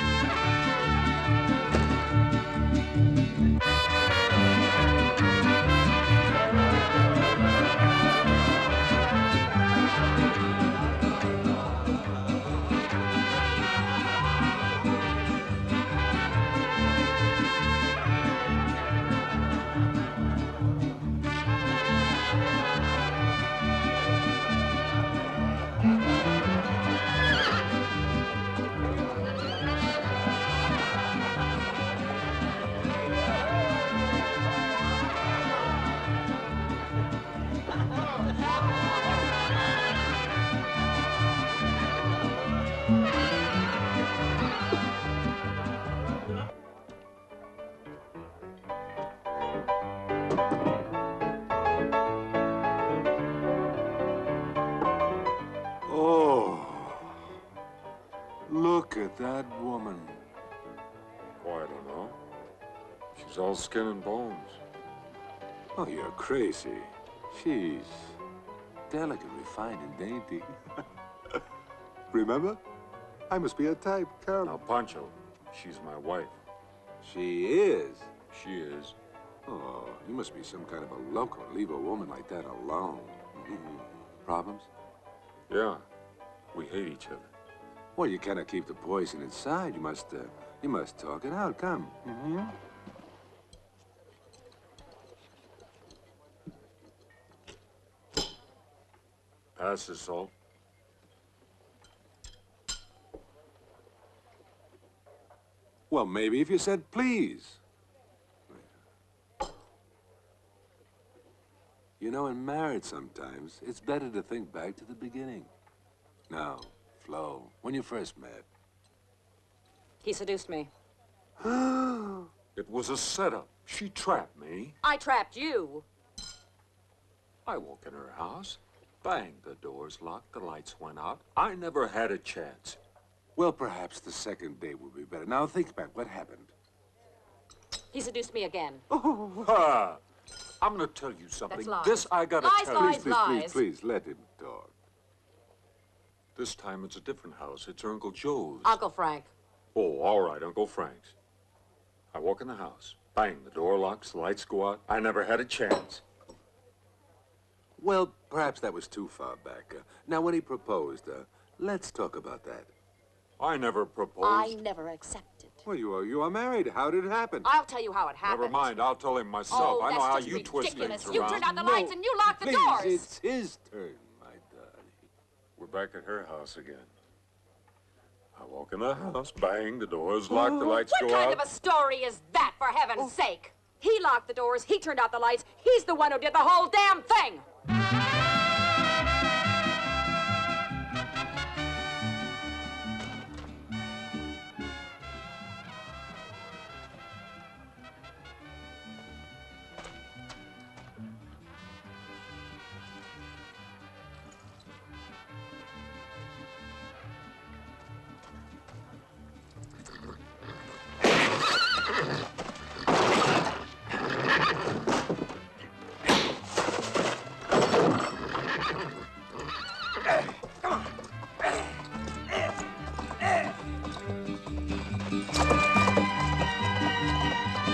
Oh, look at that woman. Oh, I don't know. She's all skin and bones. Oh, you're crazy. She's delicate, refined, and dainty. Remember? I must be a type, Carol. Now, Pancho, she's my wife. She is? She is. Oh, you must be some kind of a loco. Leave a woman like that alone. Problems? Yeah, we hate each other. Well, you cannot keep the poison inside. You must talk it out. Come. Pass the salt. Well, maybe if you said please. You know, in marriage sometimes, it's better to think back to the beginning. Now, Flo, when you first met. He seduced me. It was a setup. She trapped me. I trapped you. I walk in her house. Bang, the door's locked, the lights went out. I never had a chance. Well, perhaps the second date would be better. Now, think back. What happened? He seduced me again. Ha! I'm gonna tell you something. That's lies. This I gotta Lies, tell lies, you. lies. Please, let him talk. This time it's a different house. It's her Uncle Joe's. Uncle Frank. Oh, all right, Uncle Frank's. I walk in the house. Bang, the door locks, the lights go out. I never had a chance. Well, perhaps that was too far back. Now, when he proposed, let's talk about that. I never proposed. I never accepted. Well, you are married. How did it happen? I'll tell you how it happened. Never mind, I'll tell him myself. Oh, I know that's how just you twist ridiculous. things You around. turned out the lights and you locked the Please, doors. it's his turn, my darling. We're back at her house again. I walk in the house, bang, the doors locked, the lights What go kind out. of a story is that, for heaven's sake? He locked the doors, he turned out the lights, he's the one who did the whole damn thing!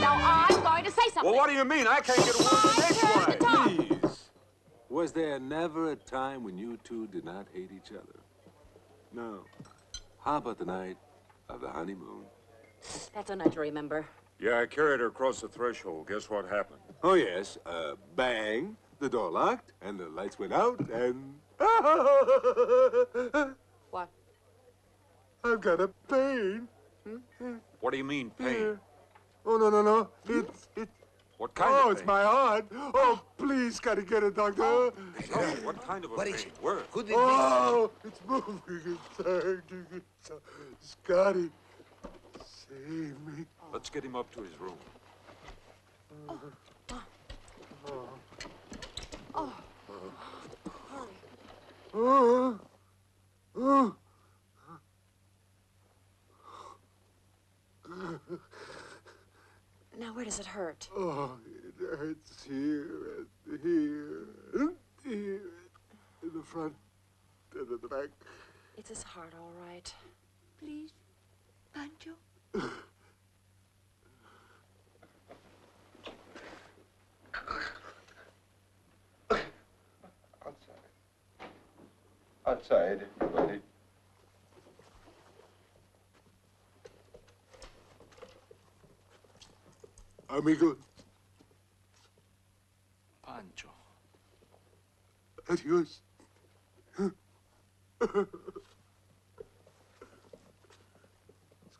Now I'm going to say something. Well, what do you mean? I can't get a word in edgewise. Please. Was there never a time when you two did not hate each other? No. How about the night of the honeymoon? That's a night to remember. Yeah, I carried her across the threshold. Guess what happened? Oh, yes. Bang. The door locked, and the lights went out, and... What? I've got a pain. What do you mean, pain? Here. Oh, no. It's... What kind of Oh, pain? it's my heart. Oh, please, gotta get it, doctor. Oh, what kind of a pain? Where? Could it be? Oh, it's moving. It's hurting. Scotty, save me. Let's get him up to his room. Now, where does it hurt? Oh, it hurts here and here and here. In the front and in the back. It's his heart, all right. Please, Pancho. Outside, everybody. Amigo, Pancho. adios.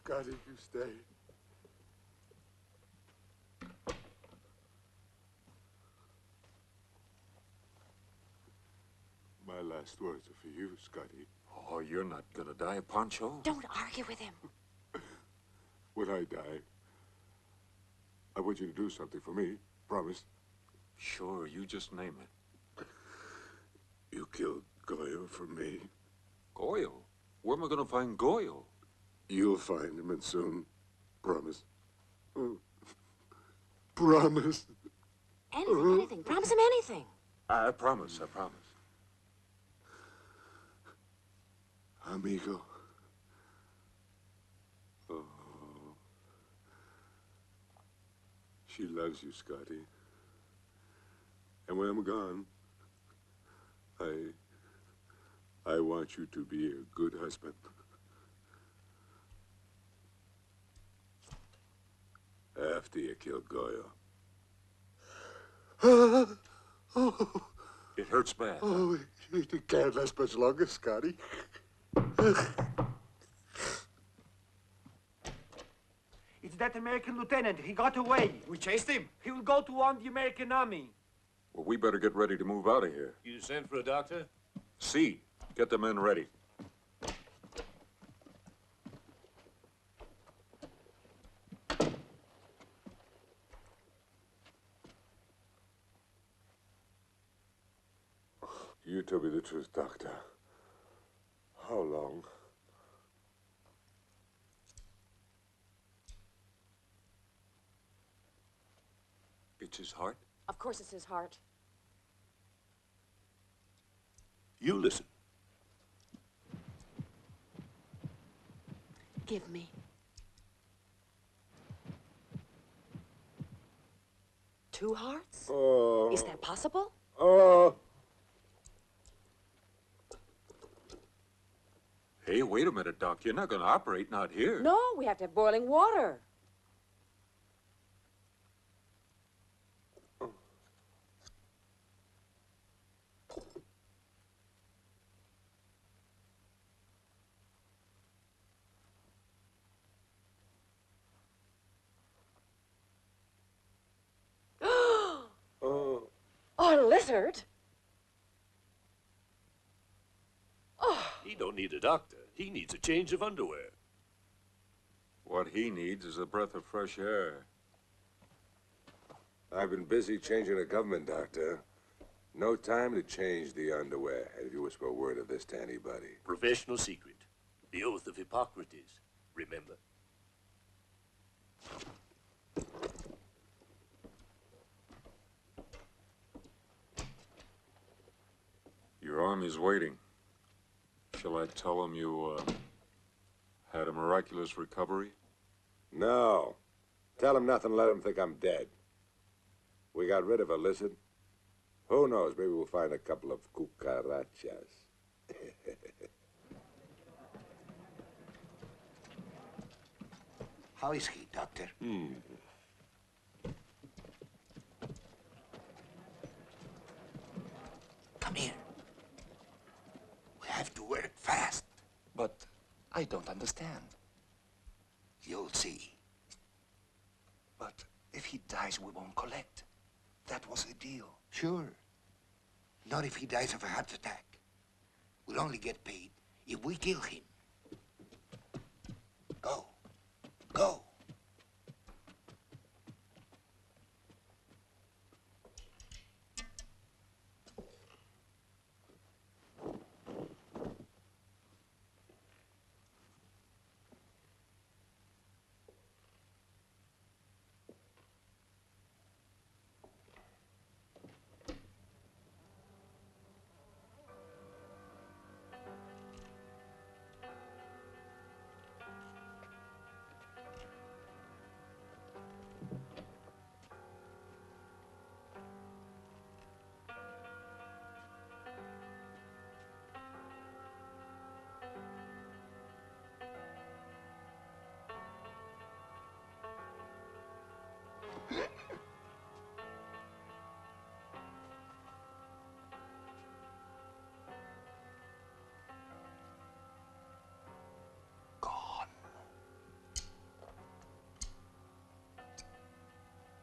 Scotty, you stay. last words are for you, Scotty. Oh, you're not gonna die, Pancho? Don't argue with him. When I die, I want you to do something for me. Promise? Sure, you just name it. You killed Goyo for me. Goyo? Where am I gonna find Goyo? You'll find him, and soon. Promise. Promise. Anything. Promise him anything. I promise, I promise. Amigo. Oh. She loves you, Scotty. And when I'm gone, I want you to be a good husband. After you kill Goyo. It hurts bad. Oh, it can't last much longer, Scotty. It's that American lieutenant. He got away. We chased him. He will go to warn the American army. Well, we better get ready to move out of here. You sent for a doctor? See, get the men ready. You tell me the truth, Doctor. How long? It's his heart? Of course it's his heart. You listen. Give me. Two hearts? Is that possible? Hey, wait a minute, Doc. You're not going to operate, not here. No, we have to have boiling water. A lizard? He don't need a doctor. He needs a change of underwear. What he needs is a breath of fresh air. I've been busy changing the government, Doctor. No time to change the underwear. If you whisper a word of this to anybody. Professional secret. The oath of Hippocrates. Remember? Your army's waiting. Shall I tell him you, had a miraculous recovery? No. Tell him nothing, let him think I'm dead. We got rid of a lizard. Who knows, maybe we'll find a couple of cucarachas. How is he, Doctor? Come here. We have to work fast. But I don't understand. You'll see. But if he dies, we won't collect. That was the deal. Sure. Not if he dies of a heart attack. We'll only get paid if we kill him. Go. Go.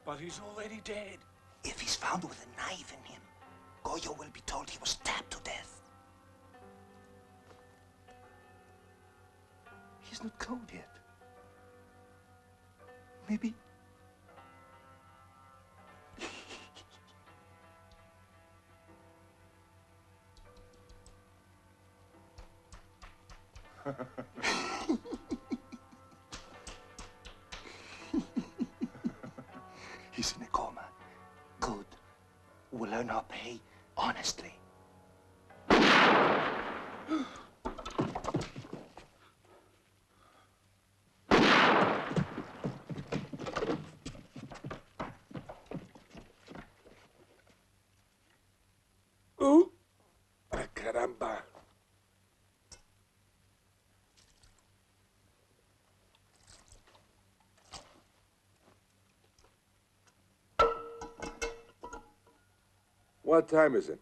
But he's already dead. If he's found with a knife in him, Goyo will be told he was stabbed to death. not cold yet. Maybe. He's in a coma. Good. We'll earn our pay honestly. Ooh! Ah, caramba! What time is it?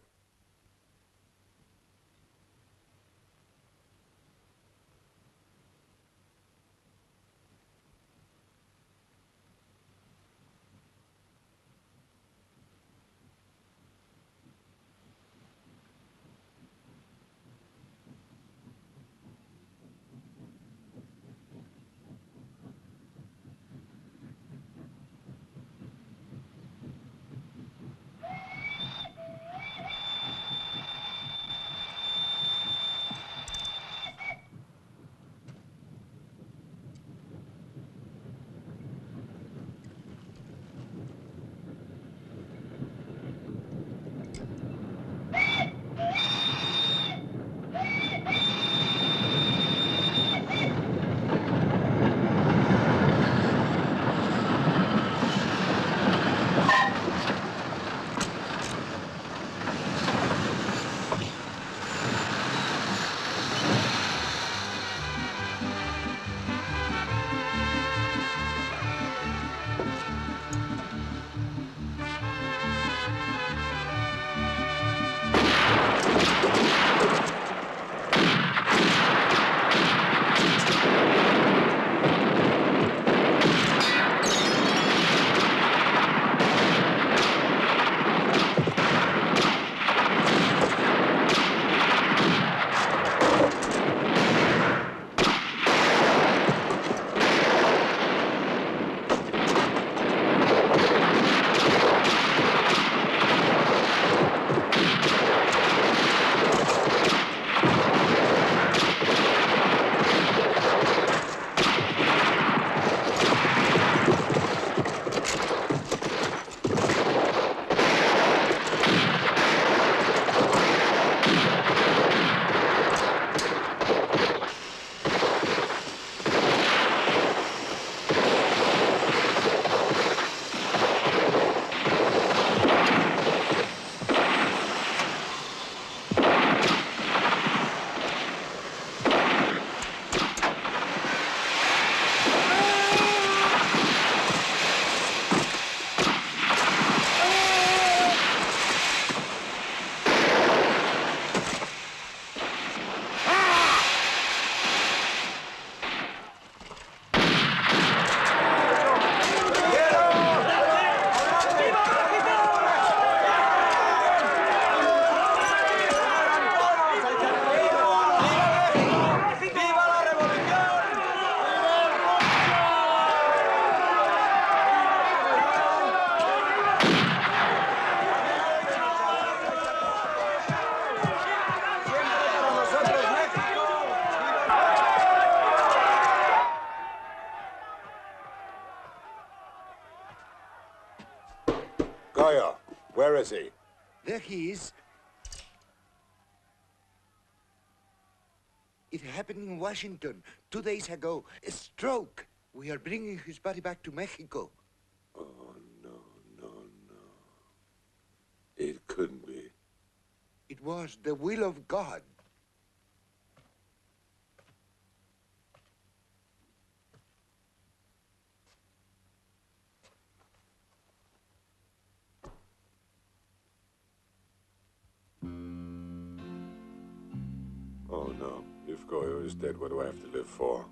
Goyo, where is he? There he is. It happened in Washington 2 days ago. A stroke. We are bringing his body back to Mexico. Oh, no. It couldn't be. It was the will of God. Oh, no. If Goyo is dead, what do I have to live for?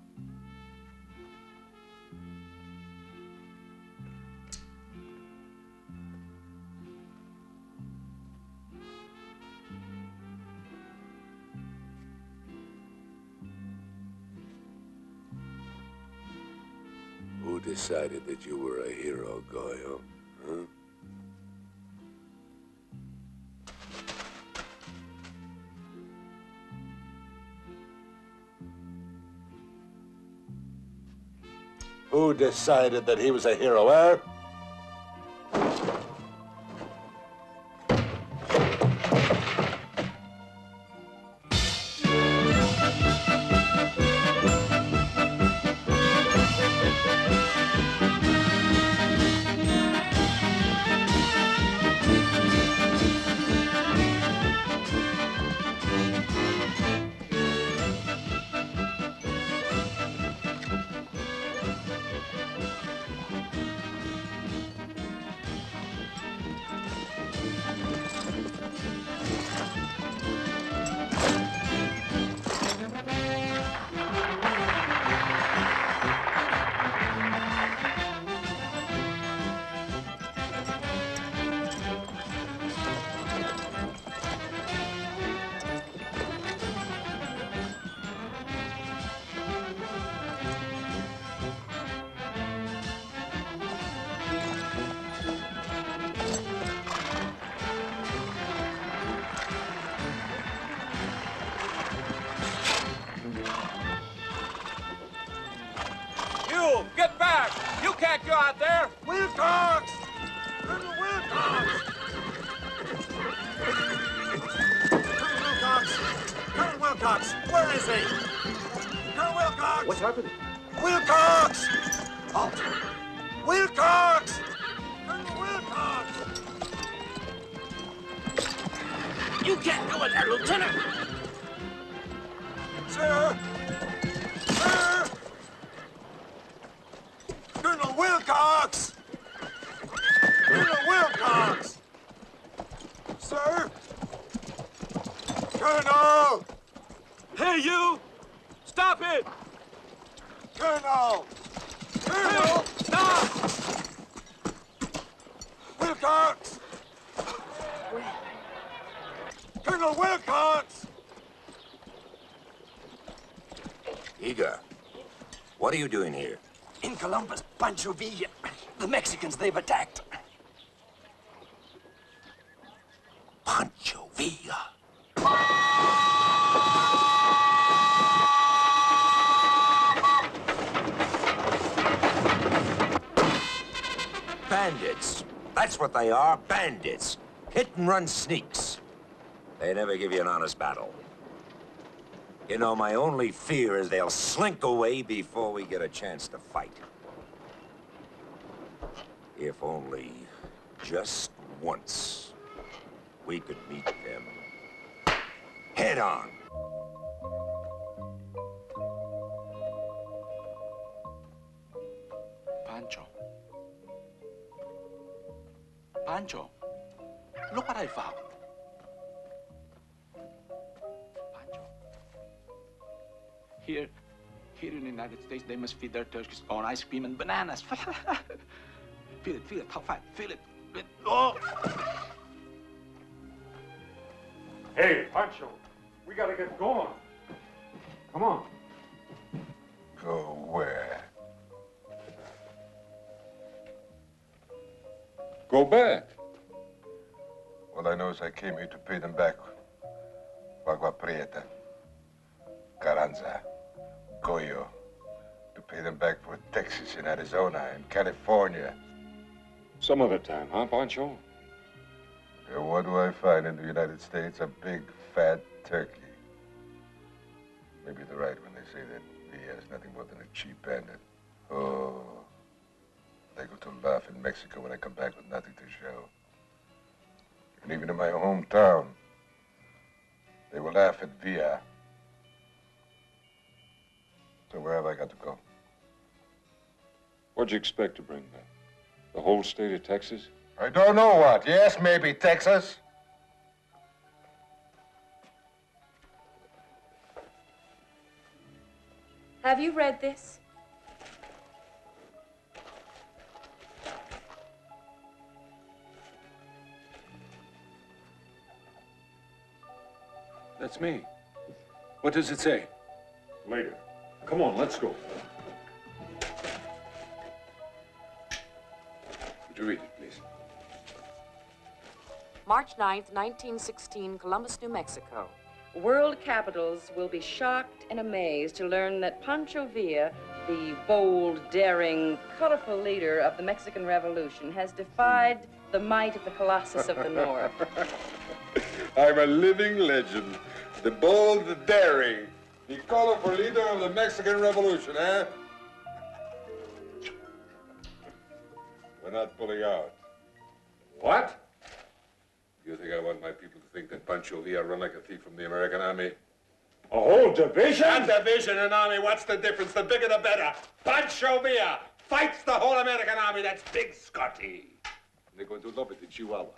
decided that you were a hero, Goyo? Huh? Who decided that he was a hero, eh? You, get back! You can't go out there! Wilcox! Colonel Wilcox! Colonel Wilcox! Colonel Wilcox! Where is he? Colonel Wilcox! What's happening? Wilcox! Halt! Wilcox! Colonel Wilcox! You can't go in there, Lieutenant! Sir! Sir! Colonel Wilcox! Colonel Wilcox! Sir! Colonel! Hey, you! Stop it! Colonel! Colonel! Hey, stop! Wilcox! Colonel Wilcox! Igor, what are you doing here? In Columbus, Pancho Villa. The Mexicans, they've attacked. Pancho Villa. Bandits. That's what they are, bandits. Hit-and-run sneaks. They never give you an honest battle. You know, my only fear is they'll slink away before we get a chance to fight. If only just once we could meet them head on. Pancho. Pancho, look what I found. Pancho. Here in the United States, they must feed their turkeys on ice cream and bananas. Feel it, how fat, feel it. Oh! Hey, Pancho, we gotta get going. Come on. Go where? Go back. All I know is I came here to pay them back. Agua Prieta, Carranza, Goyo. To pay them back for Texas and Arizona and California. Some other time, huh, Pancho? And what do I find in the United States? A big, fat turkey. Maybe they're right when they say that Villa is nothing more than a cheap bandit. Oh, they go to laugh in Mexico when I come back with nothing to show. And even in my hometown, they will laugh at Villa. So where have I got to go? What'd you expect to bring back? The whole state of Texas? I don't know what. Yes, maybe Texas. Have you read this? That's me. What does it say? Later. Come on, let's go. Read it, please. March 9th, 1916, Columbus, New Mexico. World capitals will be shocked and amazed to learn that Pancho Villa, the bold, daring, colorful leader of the Mexican Revolution, has defied the might of the Colossus of the North. I'm a living legend. The bold, the daring, the colorful leader of the Mexican Revolution, eh? We're not pulling out. What? You think I want my people to think that Pancho Villa run like a thief from the American army? A whole division? A division and army, what's the difference? The bigger the better. Pancho Villa fights the whole American army. That's Big Scotty. They're going to love it in Chihuahua.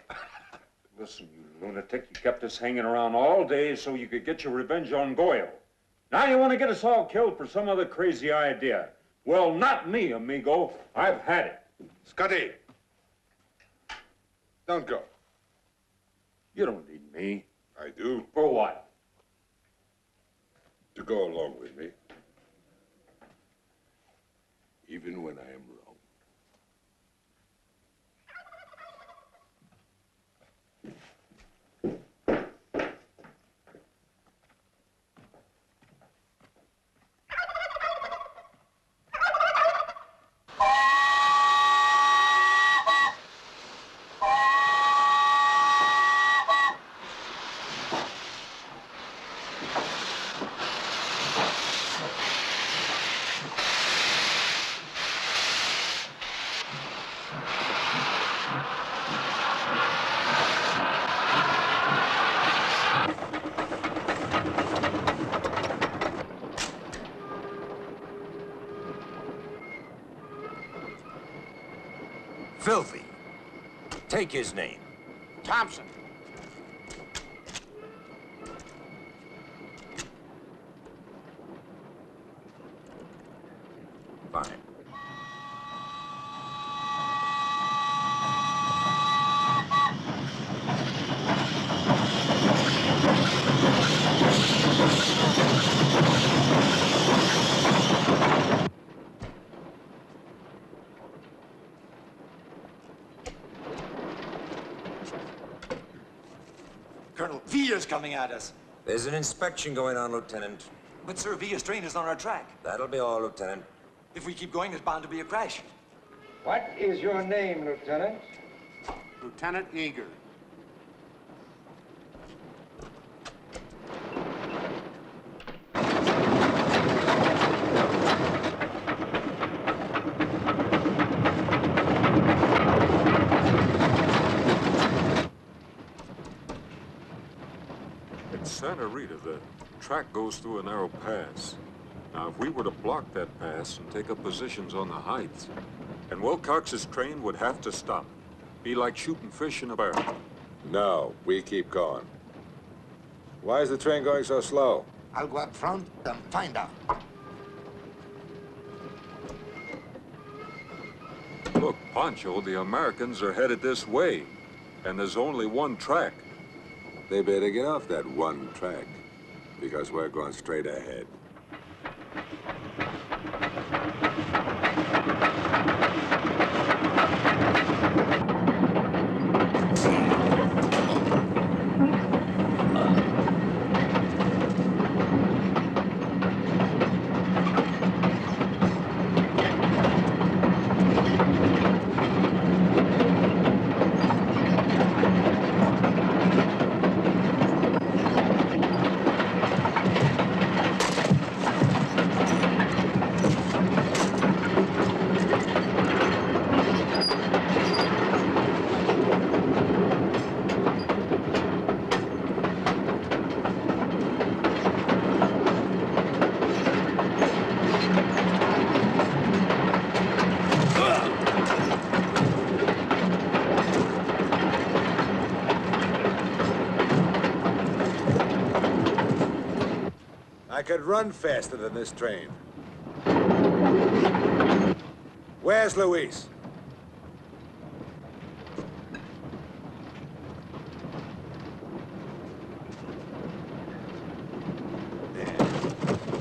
Listen, you lunatic, you kept us hanging around all day so you could get your revenge on Goyle. Now you want to get us all killed for some other crazy idea. Well, not me, amigo. I've had it. Scotty, don't go. You don't need me. I do. For what? To go along with me. Even when I am wrong. Filthy. Take his name. Thompson. Fine. Colonel, Villa's coming at us. There's an inspection going on, Lieutenant. But, sir, Villa's train is on our track. That'll be all, Lieutenant. If we keep going, there's bound to be a crash. What is your name, Lieutenant? Lieutenant Eager. At Santa Rita, the track goes through a narrow pass. Now, if we were to block that pass and take up positions on the heights, and Wilcox's train would have to stop. Be like shooting fish in a barrel. No, we keep going. Why is the train going so slow? I'll go up front and find out. Look, Pancho, the Americans are headed this way, and there's only one track. They better get off that one track, because we're going straight ahead. I could run faster than this train. Where's Luis?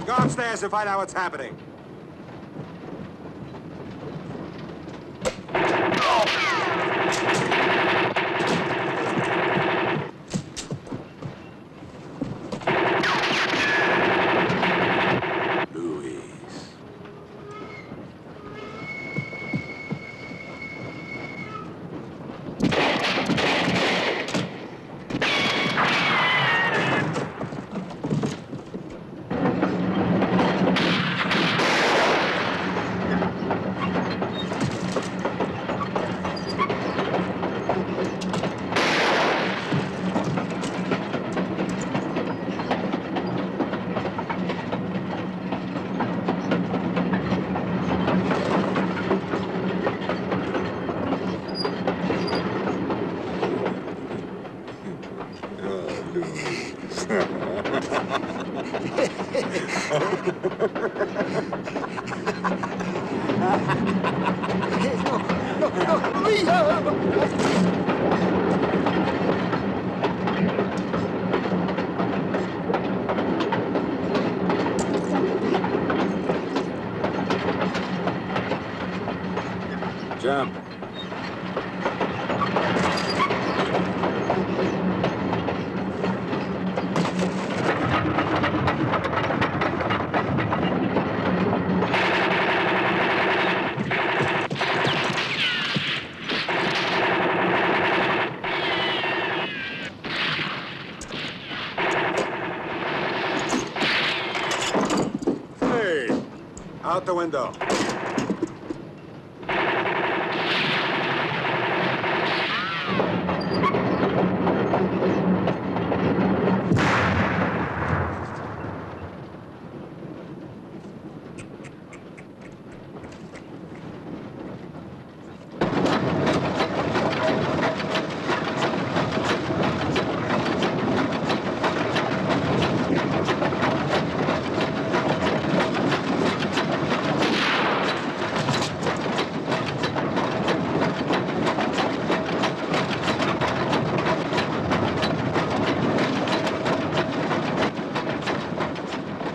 Go upstairs and find out what's happening. Jump. Hey, out the window.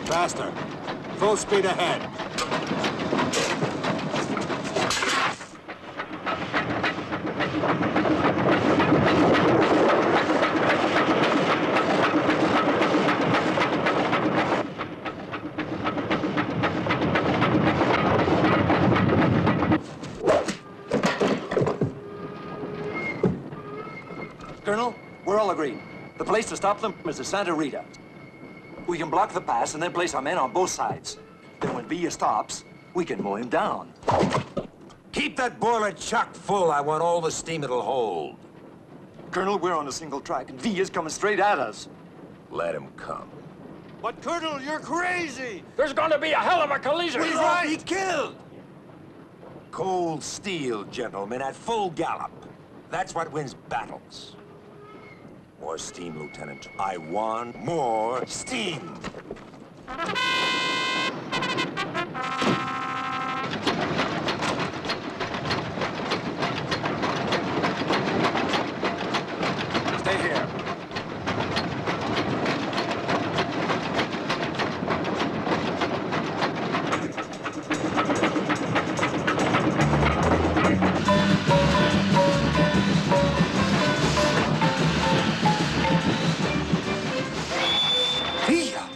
Faster. Full speed ahead. Colonel, we're all agreed. The place to stop them is the Santa Rita. We can block the pass and then place our men on both sides. Then when Villa stops, we can mow him down. Keep that boiler chock full. I want all the steam it'll hold. Colonel, we're on a single track, and Villa's coming straight at us. Let him come. But, Colonel, you're crazy! There's going to be a hell of a collision! We'll all be killed! Cold steel, gentlemen, at full gallop. That's what wins battles. More steam, Lieutenant. I want more steam! Stay here. Villa!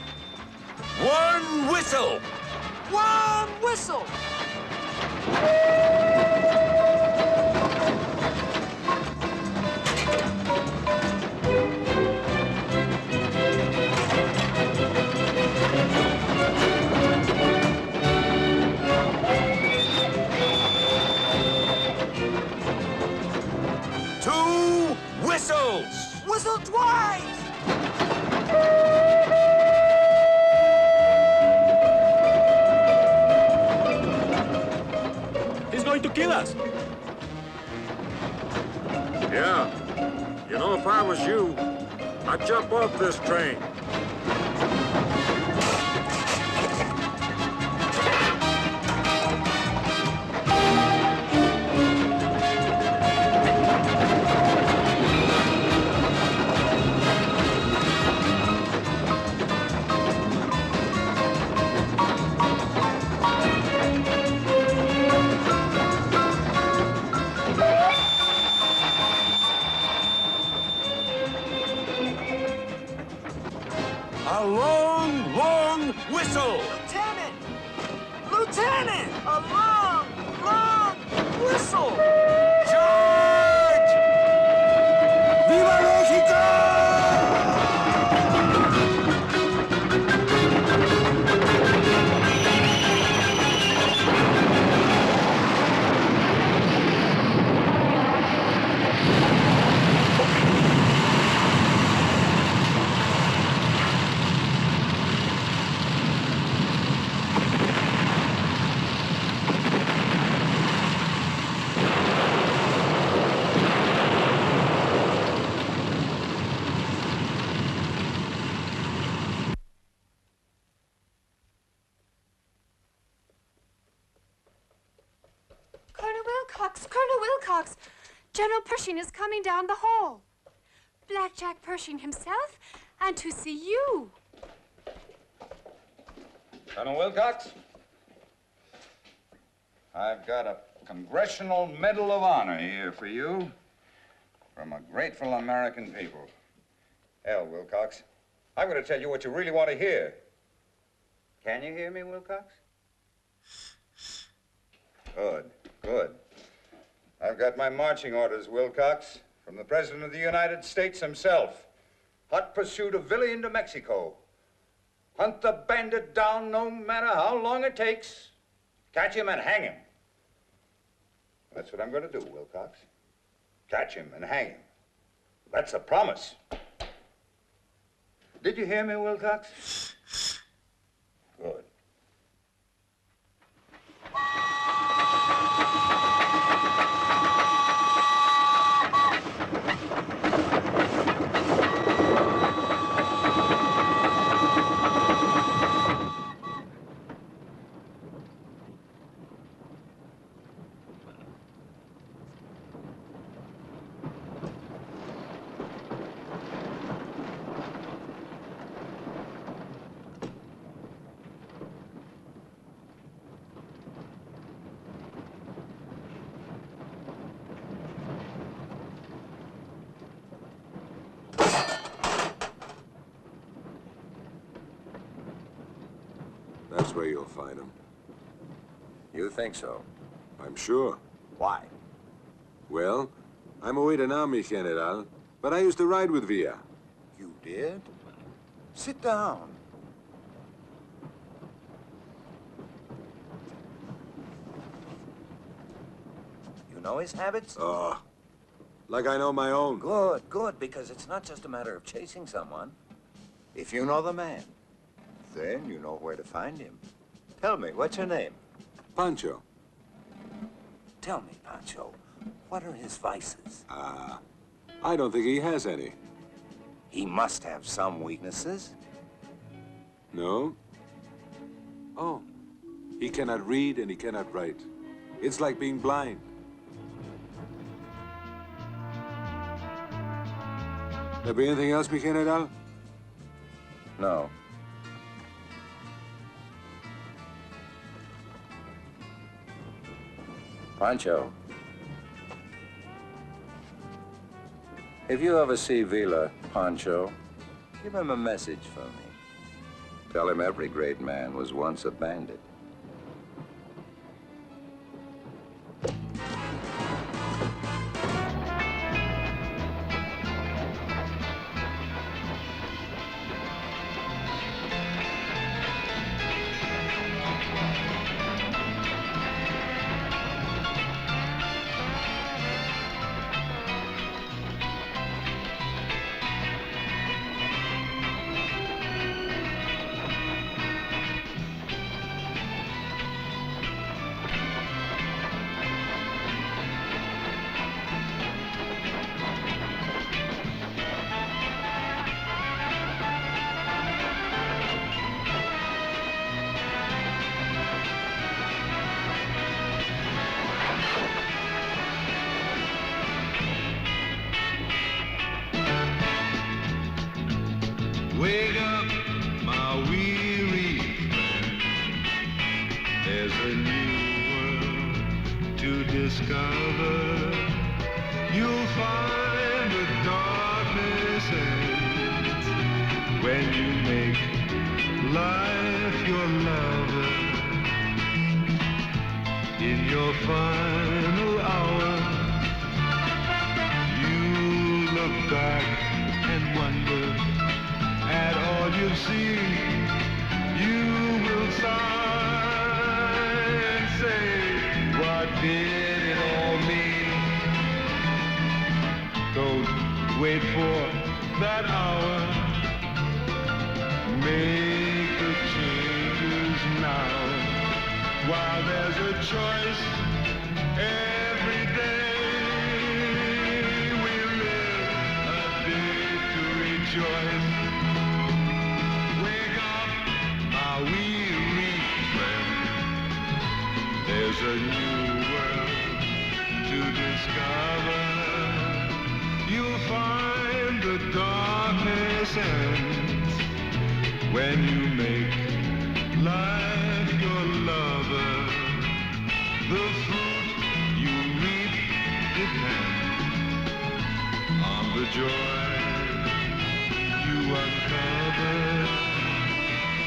One whistle! One whistle! Two whistles! Whistle twice! He's going to kill us. Yeah. You know, if I was you, I'd jump off this train. A long, long whistle! Lieutenant! Lieutenant! A long, long whistle! Charge! Viva Mexico! Wilcox, General Pershing is coming down the hall. Blackjack Pershing himself, and to see you. Colonel Wilcox, I've got a Congressional Medal of Honor here for you from a grateful American people. Hell, Wilcox, I'm going to tell you what you really want to hear. Can you hear me, Wilcox? Good, good. I've got my marching orders, Wilcox, from the President of the United States himself. Hot pursuit of Villa into Mexico. Hunt the bandit down no matter how long it takes. Catch him and hang him. That's what I'm going to do, Wilcox. Catch him and hang him. That's a promise. Did you hear me, Wilcox? Good. That's where you'll find him. You think so? I'm sure. Why? Well, I'm away now, mi general, but I used to ride with Villa. You did? Sit down. You know his habits? Oh, like I know my own. Good, good, because it's not just a matter of chasing someone. If you know the man, then you know where to find him. Tell me, what's your name? Pancho. Tell me, Pancho, what are his vices? I don't think he has any. He must have some weaknesses. No? Oh, he cannot read and he cannot write. It's like being blind. There be anything else, mi general? No. Pancho, if you ever see Villa, Pancho, give him a message for me. Tell him every great man was once a bandit. Wake up, my weary friend. There's a new world to discover. You'll find the darkness ends when you make life your lover. In your final hour, you look back and wonder at all you've seen. You will sigh and say, what did it all mean? Don't wait for that hour. Make the changes now. While there's a choice every day, we live a day to rejoice. Wake up, my weary friend. There's a new world to discover. sense when you make life your lover. The fruit you reap depends on the joy you uncover.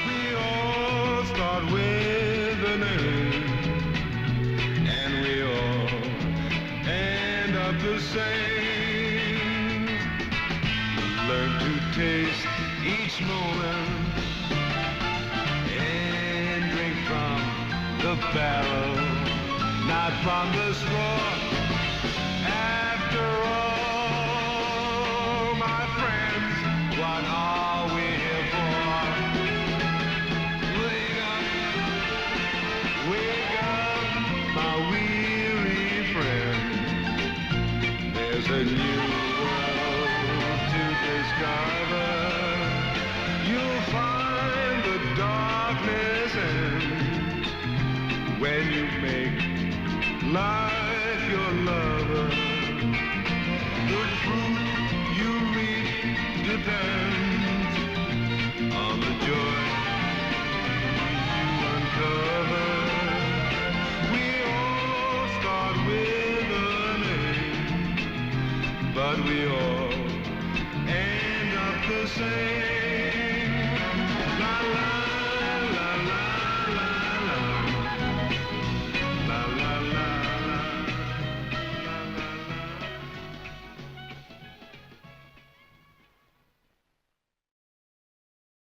We all start with a name, and we all end up the same. Learn to taste each moment and drink from the barrel, not from the straw. After all, my friends, what are we here for? Wake up, my weary friend. There's a new world to discover. You'll find the darkness end when you make life your lover. The fruit you reap depends on the joy you uncover. We all start with a name, but we all end up the same.